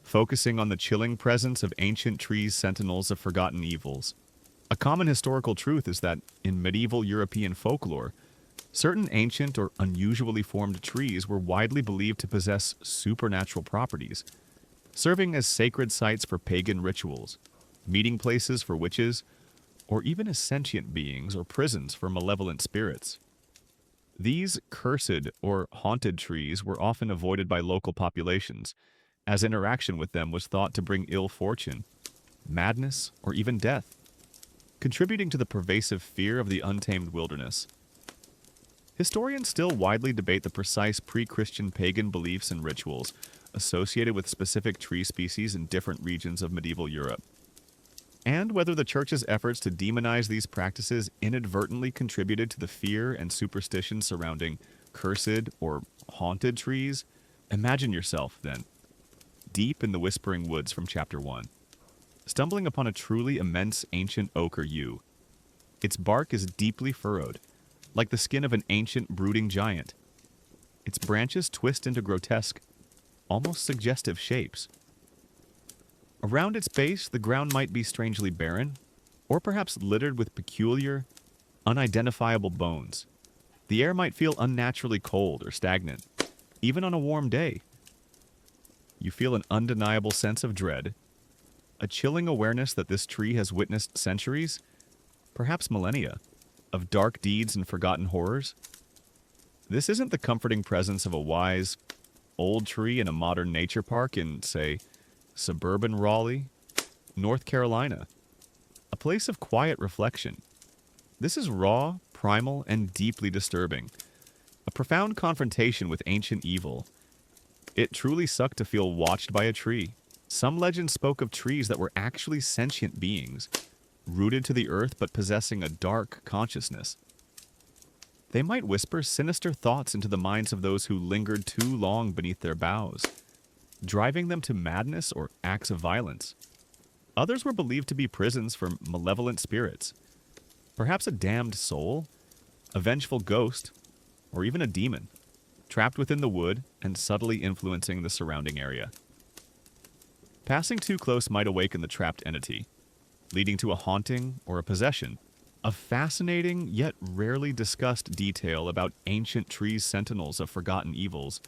focusing on the chilling presence of ancient trees, sentinels of forgotten evils. A common historical truth is that in medieval European folklore, certain ancient or unusually formed trees were widely believed to possess supernatural properties, serving as sacred sites for pagan rituals, meeting places for witches, or even as sentient beings or prisons for malevolent spirits. These cursed or haunted trees were often avoided by local populations, as interaction with them was thought to bring ill fortune, madness, or even death, contributing to the pervasive fear of the untamed wilderness. Historians still widely debate the precise pre-Christian pagan beliefs and rituals associated with specific tree species in different regions of medieval Europe, and whether the Church's efforts to demonize these practices inadvertently contributed to the fear and superstition surrounding cursed or haunted trees. Imagine yourself, then, deep in the whispering woods from Chapter 1, stumbling upon a truly immense ancient oak or yew. Its bark is deeply furrowed, like the skin of an ancient brooding giant. Its branches twist into grotesque, almost suggestive shapes. Around its base, the ground might be strangely barren, or perhaps littered with peculiar, unidentifiable bones. The air might feel unnaturally cold or stagnant, even on a warm day. You feel an undeniable sense of dread, a chilling awareness that this tree has witnessed centuries, perhaps millennia, of dark deeds and forgotten horrors. This isn't the comforting presence of a wise, old tree in a modern nature park in, say, suburban Raleigh, North Carolina, a place of quiet reflection. This is raw, primal, and deeply disturbing, a profound confrontation with ancient evil. It truly sucked to feel watched by a tree. Some legends spoke of trees that were actually sentient beings, rooted to the earth but possessing a dark consciousness. They might whisper sinister thoughts into the minds of those who lingered too long beneath their boughs, driving them to madness or acts of violence. Others were believed to be prisons for malevolent spirits, perhaps a damned soul, a vengeful ghost, or even a demon, trapped within the wood and subtly influencing the surrounding area. Passing too close might awaken the trapped entity, leading to a haunting or a possession. A fascinating yet rarely discussed detail about ancient trees' sentinels of forgotten evils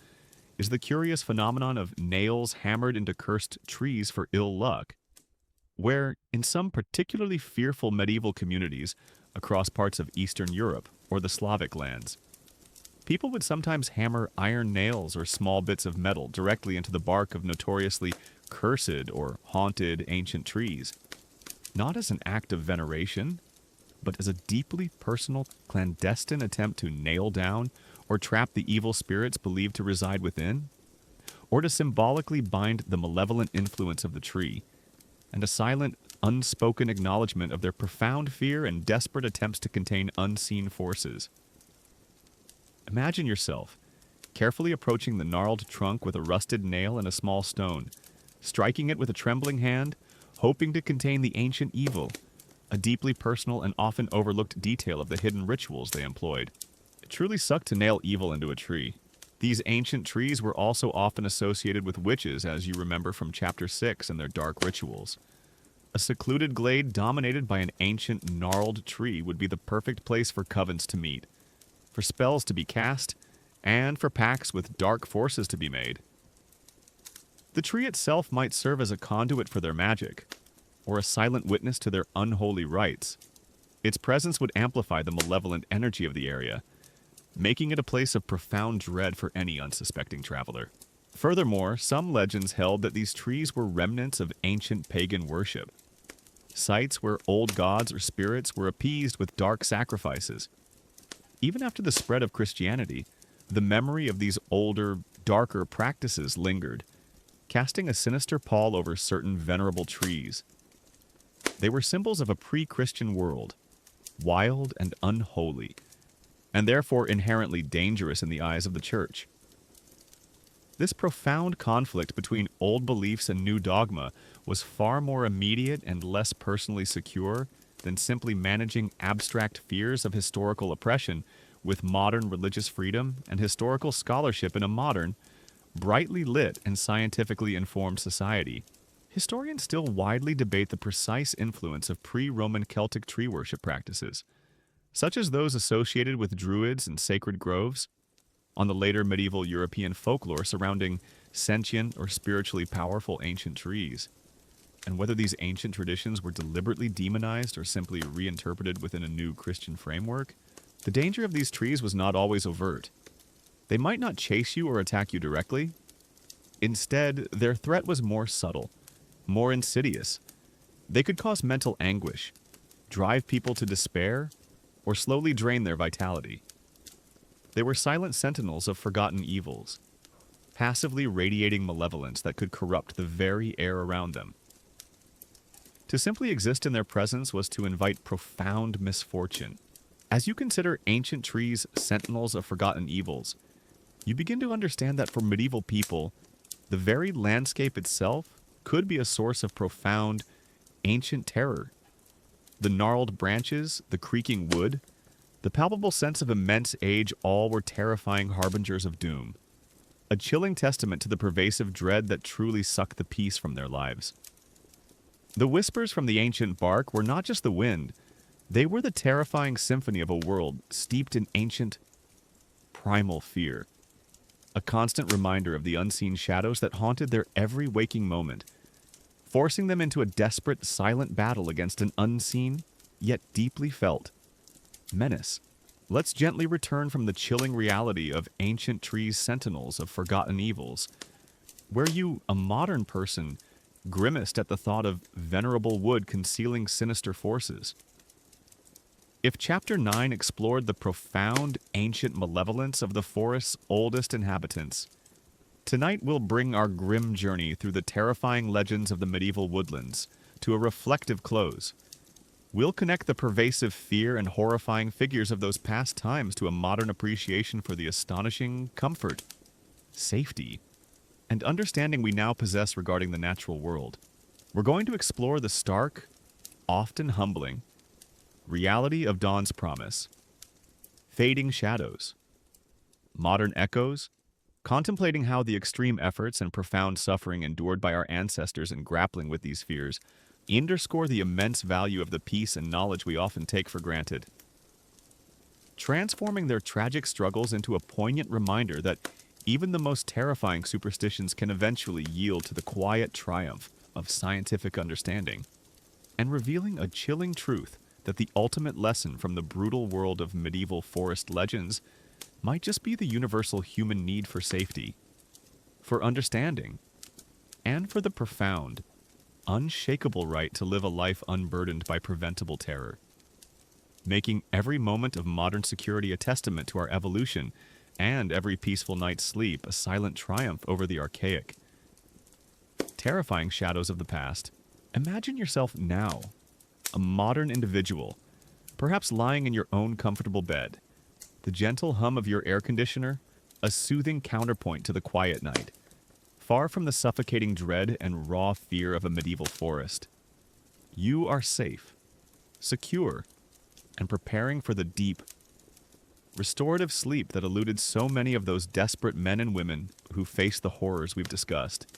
is the curious phenomenon of nails hammered into cursed trees for ill luck, where, in some particularly fearful medieval communities across parts of Eastern Europe or the Slavic lands, people would sometimes hammer iron nails or small bits of metal directly into the bark of notoriously cursed or haunted ancient trees, not as an act of veneration, but as a deeply personal, clandestine attempt to nail down or trap the evil spirits believed to reside within, or to symbolically bind the malevolent influence of the tree, and a silent, unspoken acknowledgement of their profound fear and desperate attempts to contain unseen forces. Imagine yourself carefully approaching the gnarled trunk with a rusted nail and a small stone, striking it with a trembling hand, hoping to contain the ancient evil, a deeply personal and often overlooked detail of the hidden rituals they employed. It truly sucked to nail evil into a tree. These ancient trees were also often associated with witches, as you remember from Chapter 6 and their dark rituals. A secluded glade dominated by an ancient, gnarled tree would be the perfect place for covens to meet, for spells to be cast, and for pacts with dark forces to be made. The tree itself might serve as a conduit for their magic, or a silent witness to their unholy rites. Its presence would amplify the malevolent energy of the area, making it a place of profound dread for any unsuspecting traveler. Furthermore, some legends held that these trees were remnants of ancient pagan worship, sites where old gods or spirits were appeased with dark sacrifices. Even after the spread of Christianity, the memory of these older, darker practices lingered, casting a sinister pall over certain venerable trees. They were symbols of a pre-Christian world, wild and unholy, and therefore inherently dangerous in the eyes of the Church. This profound conflict between old beliefs and new dogma was far more immediate and less personally secure than simply managing abstract fears of historical oppression with modern religious freedom and historical scholarship in a modern, brightly lit and scientifically informed society. Historians still widely debate the precise influence of pre-Roman Celtic tree worship practices, such as those associated with druids and sacred groves, on the later medieval European folklore surrounding sentient or spiritually powerful ancient trees, and whether these ancient traditions were deliberately demonized or simply reinterpreted within a new Christian framework. The danger of these trees was not always overt. They might not chase you or attack you directly. Instead, their threat was more subtle, more insidious. They could cause mental anguish, drive people to despair, or slowly drain their vitality. They were silent sentinels of forgotten evils, passively radiating malevolence that could corrupt the very air around them. To simply exist in their presence was to invite profound misfortune. As you consider ancient trees sentinels of forgotten evils, you begin to understand that for medieval people, the very landscape itself could be a source of profound, ancient terror. The gnarled branches, the creaking wood, the palpable sense of immense age, all were terrifying harbingers of doom, a chilling testament to the pervasive dread that truly sucked the peace from their lives. The whispers from the ancient bark were not just the wind, they were the terrifying symphony of a world steeped in ancient, primal fear, a constant reminder of the unseen shadows that haunted their every waking moment, forcing them into a desperate, silent battle against an unseen, yet deeply felt, menace. Let's gently return from the chilling reality of ancient trees sentinels of forgotten evils, where you, a modern person, grimaced at the thought of venerable wood concealing sinister forces. If Chapter 9 explored the profound, ancient malevolence of the forest's oldest inhabitants, tonight we'll bring our grim journey through the terrifying legends of the medieval woodlands to a reflective close. We'll connect the pervasive fear and horrifying figures of those past times to a modern appreciation for the astonishing comfort, safety, and understanding we now possess regarding the natural world. We're going to explore the stark, often humbling, reality of dawn's promise, fading shadows, modern echoes, contemplating how the extreme efforts and profound suffering endured by our ancestors in grappling with these fears underscore the immense value of the peace and knowledge we often take for granted, transforming their tragic struggles into a poignant reminder that even the most terrifying superstitions can eventually yield to the quiet triumph of scientific understanding, and revealing a chilling truth that the ultimate lesson from the brutal world of medieval forest legends might just be the universal human need for safety, for understanding, and for the profound, unshakable right to live a life unburdened by preventable terror, making every moment of modern security a testament to our evolution and every peaceful night's sleep a silent triumph over the archaic, terrifying shadows of the past. Imagine yourself now, a modern individual, perhaps lying in your own comfortable bed, the gentle hum of your air conditioner, a soothing counterpoint to the quiet night, far from the suffocating dread and raw fear of a medieval forest. You are safe, secure, and preparing for the deep, restorative sleep that eluded so many of those desperate men and women who faced the horrors we've discussed.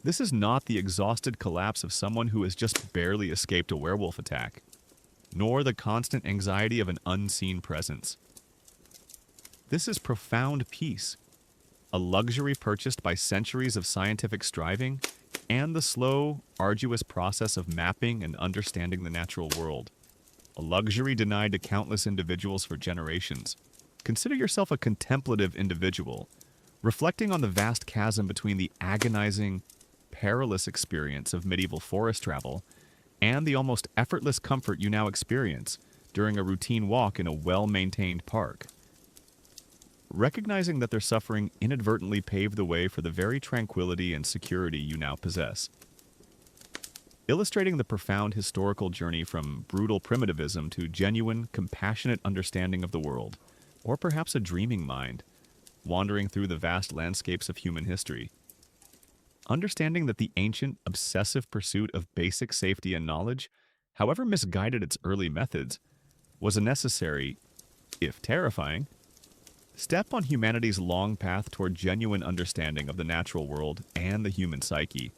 This is not the exhausted collapse of someone who has just barely escaped a werewolf attack, nor the constant anxiety of an unseen presence. This is profound peace, a luxury purchased by centuries of scientific striving and the slow, arduous process of mapping and understanding the natural world. A luxury denied to countless individuals for generations. Consider yourself a contemplative individual, reflecting on the vast chasm between the agonizing, perilous experience of medieval forest travel and the almost effortless comfort you now experience during a routine walk in a well-maintained park. Recognizing that their suffering inadvertently paved the way for the very tranquility and security you now possess. Illustrating the profound historical journey from brutal primitivism to genuine, compassionate understanding of the world, or perhaps a dreaming mind, wandering through the vast landscapes of human history. Understanding that the ancient, obsessive pursuit of basic safety and knowledge however misguided its early methods, was a necessary, if terrifying, step on humanity's long path toward genuine understanding of the natural world and the human psyche,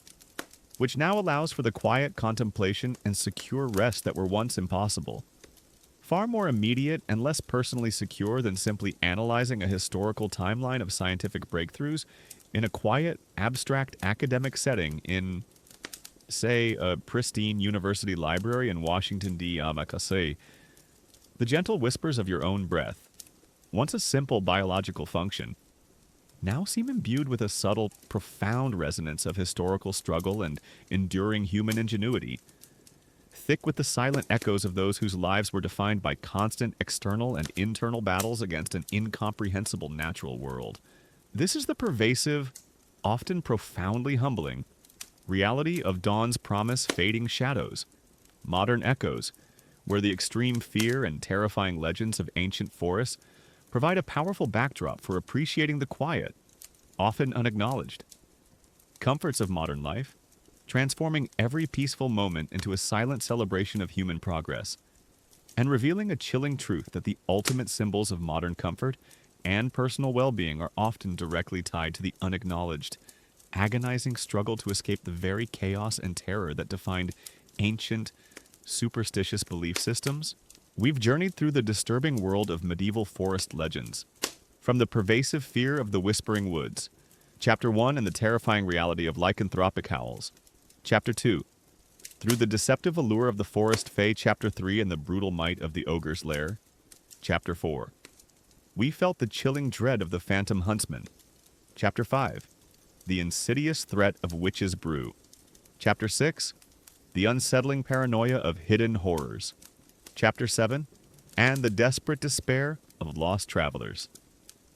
which now allows for the quiet contemplation and secure rest that were once impossible. Far more immediate and less personally secure than simply analyzing a historical timeline of scientific breakthroughs in a quiet, abstract academic setting in, say, a pristine university library in Washington, D.C. The gentle whispers of your own breath, once a simple biological function, now seem imbued with a subtle, profound resonance of historical struggle and enduring human ingenuity, thick with the silent echoes of those whose lives were defined by constant external and internal battles against an incomprehensible natural world. This is the pervasive, often profoundly humbling, reality of dawn's promise fading shadows, modern echoes, where the extreme fear and terrifying legends of ancient forests provide a powerful backdrop for appreciating the quiet, often unacknowledged, comforts of modern life, transforming every peaceful moment into a silent celebration of human progress, and revealing a chilling truth that the ultimate symbols of modern comfort and personal well-being are often directly tied to the unacknowledged, agonizing struggle to escape the very chaos and terror that defined ancient, superstitious belief systems. We've journeyed through the disturbing world of medieval forest legends, from the pervasive fear of the whispering woods, Chapter 1 and the terrifying reality of lycanthropic howls, Chapter 2, through the deceptive allure of the forest fae, Chapter 3, and the brutal might of the ogre's lair, Chapter 4. We felt the chilling dread of the phantom huntsman, Chapter 5, the insidious threat of witch's brew, Chapter 6, the unsettling paranoia of hidden horrors, Chapter 7, and the desperate despair of lost travelers.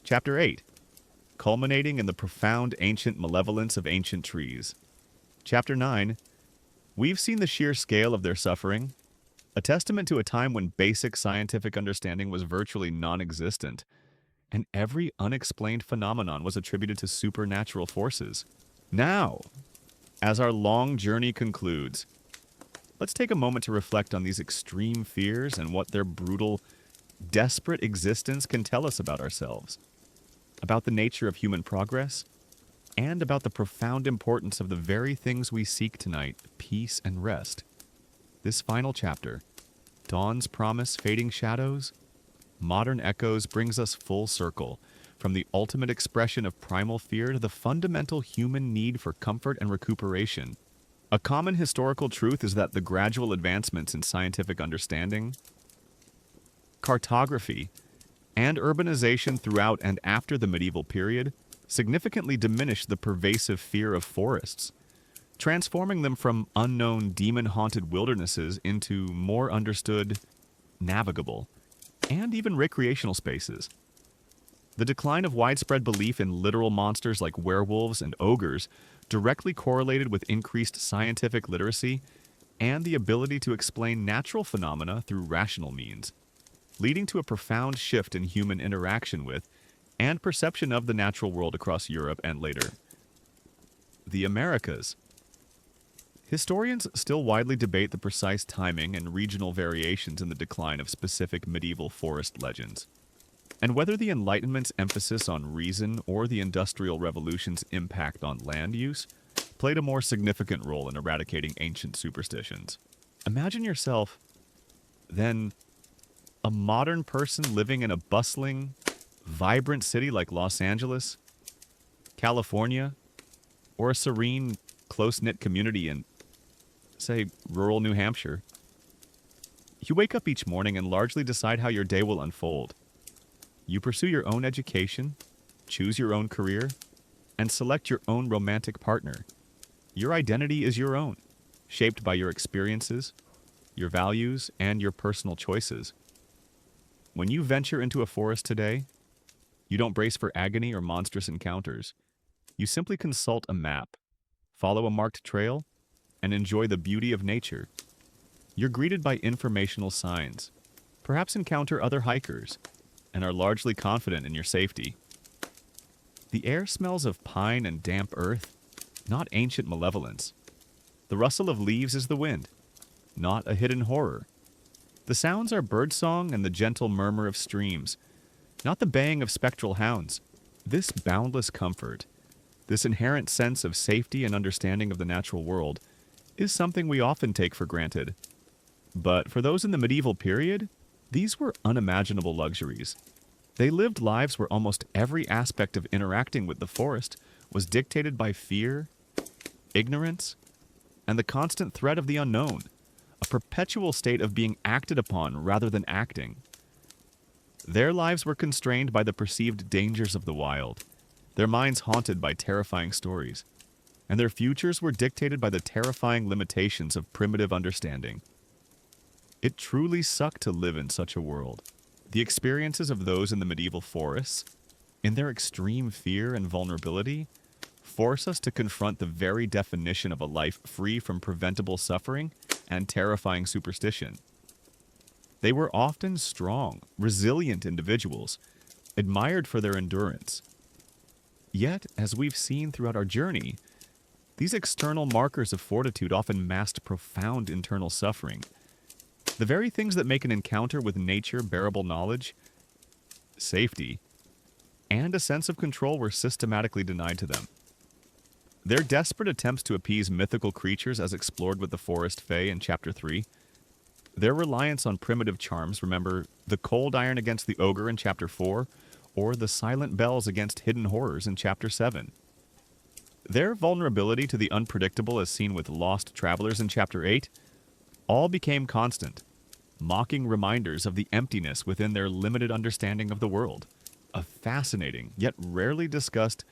Chapter 8, culminating in the profound ancient malevolence of ancient trees. Chapter 9, we've seen the sheer scale of their suffering, a testament to a time when basic scientific understanding was virtually non-existent, and every unexplained phenomenon was attributed to supernatural forces. Now, as our long journey concludes, let's take a moment to reflect on these extreme fears and what their brutal, desperate existence can tell us about ourselves, about the nature of human progress, and about the profound importance of the very things we seek tonight, peace and rest. This final chapter, Dawn's Promise, Fading Shadows, Modern Echoes, brings us full circle, from the ultimate expression of primal fear to the fundamental human need for comfort and recuperation. A common historical truth is that the gradual advancements in scientific understanding, cartography, and urbanization throughout and after the medieval period significantly diminished the pervasive fear of forests, transforming them from unknown demon-haunted wildernesses into more understood, navigable, and even recreational spaces. The decline of widespread belief in literal monsters like werewolves and ogres directly correlated with increased scientific literacy and the ability to explain natural phenomena through rational means, leading to a profound shift in human interaction with and perception of the natural world across Europe and later the Americas. Historians still widely debate the precise timing and regional variations in the decline of specific medieval forest legends, and whether the Enlightenment's emphasis on reason or the Industrial Revolution's impact on land use played a more significant role in eradicating ancient superstitions. Imagine yourself, then, a modern person living in a bustling, vibrant city like Los Angeles, California, or a serene, close-knit community in, say, rural New Hampshire. You wake up each morning and largely decide how your day will unfold. You pursue your own education, choose your own career, and select your own romantic partner. Your identity is your own, shaped by your experiences, your values, and your personal choices. When you venture into a forest today, you don't brace for agony or monstrous encounters. You simply consult a map, follow a marked trail, and enjoy the beauty of nature. You're greeted by informational signs, perhaps encounter other hikers, and are largely confident in your safety. The air smells of pine and damp earth, not ancient malevolence. The rustle of leaves is the wind, not a hidden horror. The sounds are birdsong and the gentle murmur of streams, not the baying of spectral hounds. This boundless comfort, this inherent sense of safety and understanding of the natural world, is something we often take for granted. But for those in the medieval period, these were unimaginable luxuries. They lived lives where almost every aspect of interacting with the forest was dictated by fear, ignorance, and the constant threat of the unknown, a perpetual state of being acted upon rather than acting. Their lives were constrained by the perceived dangers of the wild, their minds haunted by terrifying stories, and their futures were dictated by the terrifying limitations of primitive understanding. It truly sucked to live in such a world. The experiences of those in the medieval forests, in their extreme fear and vulnerability, force us to confront the very definition of a life free from preventable suffering and terrifying superstition. They were often strong, resilient individuals, admired for their endurance. Yet, as we've seen throughout our journey, these external markers of fortitude often masked profound internal suffering. The very things that make an encounter with nature bearable knowledge, safety, and a sense of control were systematically denied to them. Their desperate attempts to appease mythical creatures as explored with the forest fae in Chapter 3, their reliance on primitive charms, remember the cold iron against the ogre in Chapter 4, or the silent bells against hidden horrors in Chapter 7. Their vulnerability to the unpredictable as seen with lost travelers in Chapter 8, all became constant, mocking reminders of the emptiness within their limited understanding of the world. A fascinating, yet rarely discussed,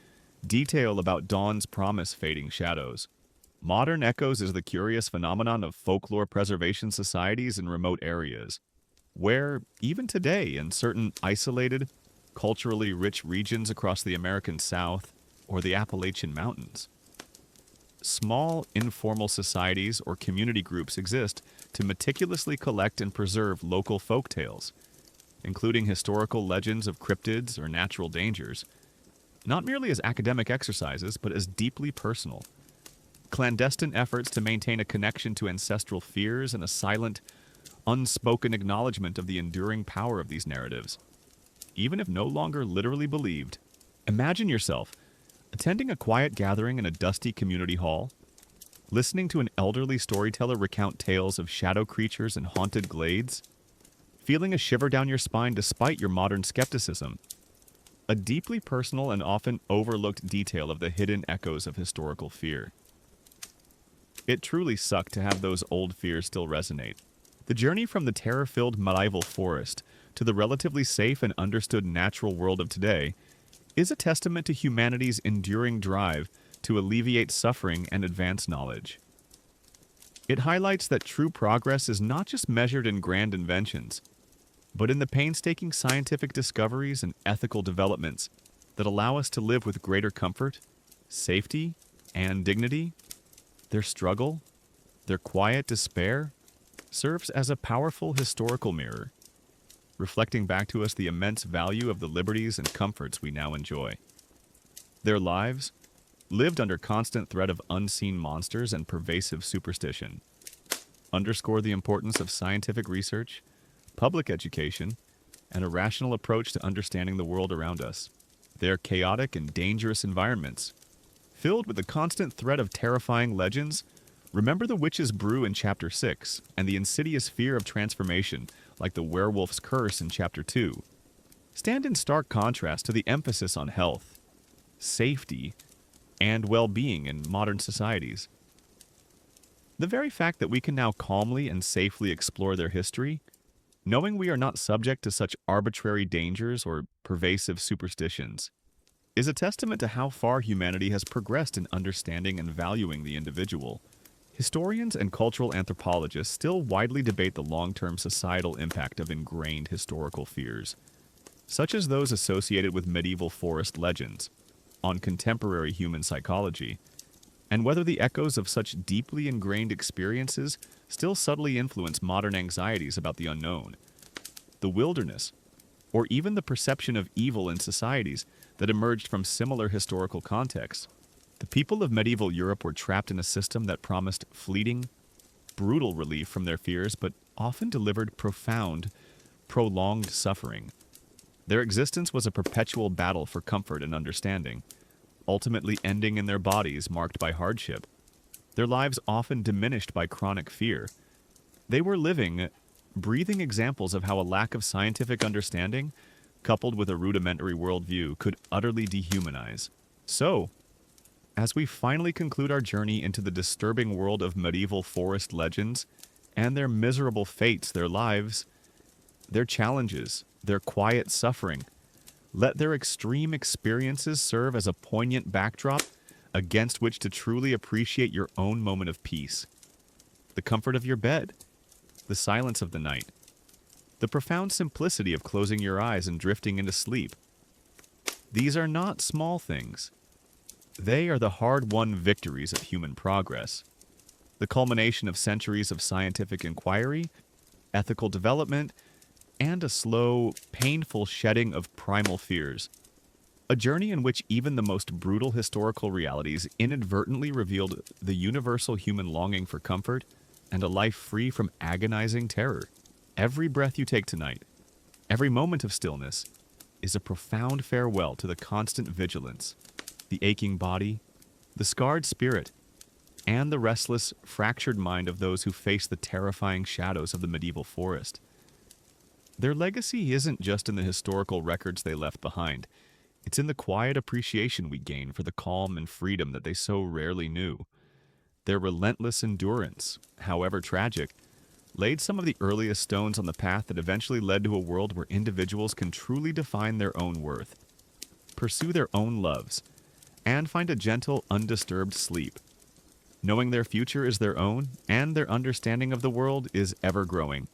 detail about dawn's promise fading shadows. Modern echoes is the curious phenomenon of folklore preservation societies in remote areas, where, even today, in certain isolated, culturally rich regions across the American South or the Appalachian Mountains, small, informal societies or community groups exist to meticulously collect and preserve local folk tales, including historical legends of cryptids or natural dangers, not merely as academic exercises, but as deeply personal, clandestine efforts to maintain a connection to ancestral fears and a silent, unspoken acknowledgement of the enduring power of these narratives, even if no longer literally believed. Imagine yourself attending a quiet gathering in a dusty community hall, listening to an elderly storyteller recount tales of shadow creatures and haunted glades, feeling a shiver down your spine despite your modern skepticism, a deeply personal and often overlooked detail of the hidden echoes of historical fear. It truly sucked to have those old fears still resonate. The journey from the terror-filled medieval forest to the relatively safe and understood natural world of today is a testament to humanity's enduring drive to alleviate suffering and advance knowledge. It highlights that true progress is not just measured in grand inventions, but in the painstaking scientific discoveries and ethical developments that allow us to live with greater comfort, safety, and dignity. Their struggle, their quiet despair, serves as a powerful historical mirror, reflecting back to us the immense value of the liberties and comforts we now enjoy. Their lives, lived under constant threat of unseen monsters and pervasive superstition, underscore the importance of scientific research, public education, and a rational approach to understanding the world around us. Their chaotic and dangerous environments, filled with the constant threat of terrifying legends, remember the witch's brew in Chapter 6 and the insidious fear of transformation, like the werewolf's curse in Chapter 2, stand in stark contrast to the emphasis on health, safety, and well-being in modern societies. The very fact that we can now calmly and safely explore their history, knowing we are not subject to such arbitrary dangers or pervasive superstitions, is a testament to how far humanity has progressed in understanding and valuing the individual. Historians and cultural anthropologists still widely debate the long-term societal impact of ingrained historical fears, such as those associated with medieval forest legends, on contemporary human psychology, and whether the echoes of such deeply ingrained experiences still subtly influence modern anxieties about the unknown, the wilderness, or even the perception of evil in societies that emerged from similar historical contexts. The people of medieval Europe were trapped in a system that promised fleeting, brutal relief from their fears, but often delivered profound, prolonged suffering. Their existence was a perpetual battle for comfort and understanding, ultimately ending in their bodies marked by hardship. Their lives often diminished by chronic fear. They were living, breathing examples of how a lack of scientific understanding, coupled with a rudimentary worldview, could utterly dehumanize. So, as we finally conclude our journey into the disturbing world of medieval forest legends and their miserable fates, their lives, their challenges, their quiet suffering, let their extreme experiences serve as a poignant backdrop against which to truly appreciate your own moment of peace. The comfort of your bed, the silence of the night, the profound simplicity of closing your eyes and drifting into sleep. These are not small things. They are the hard-won victories of human progress, the culmination of centuries of scientific inquiry, ethical development, and a slow, painful shedding of primal fears. A journey in which even the most brutal historical realities inadvertently revealed the universal human longing for comfort and a life free from agonizing terror. Every breath you take tonight, every moment of stillness, is a profound farewell to the constant vigilance, the aching body, the scarred spirit, and the restless, fractured mind of those who face the terrifying shadows of the medieval forest. Their legacy isn't just in the historical records they left behind. It's in the quiet appreciation we gain for the calm and freedom that they so rarely knew. Their relentless endurance, however tragic, laid some of the earliest stones on the path that eventually led to a world where individuals can truly define their own worth, pursue their own loves, and find a gentle, undisturbed sleep, knowing their future is their own and their understanding of the world is ever growing.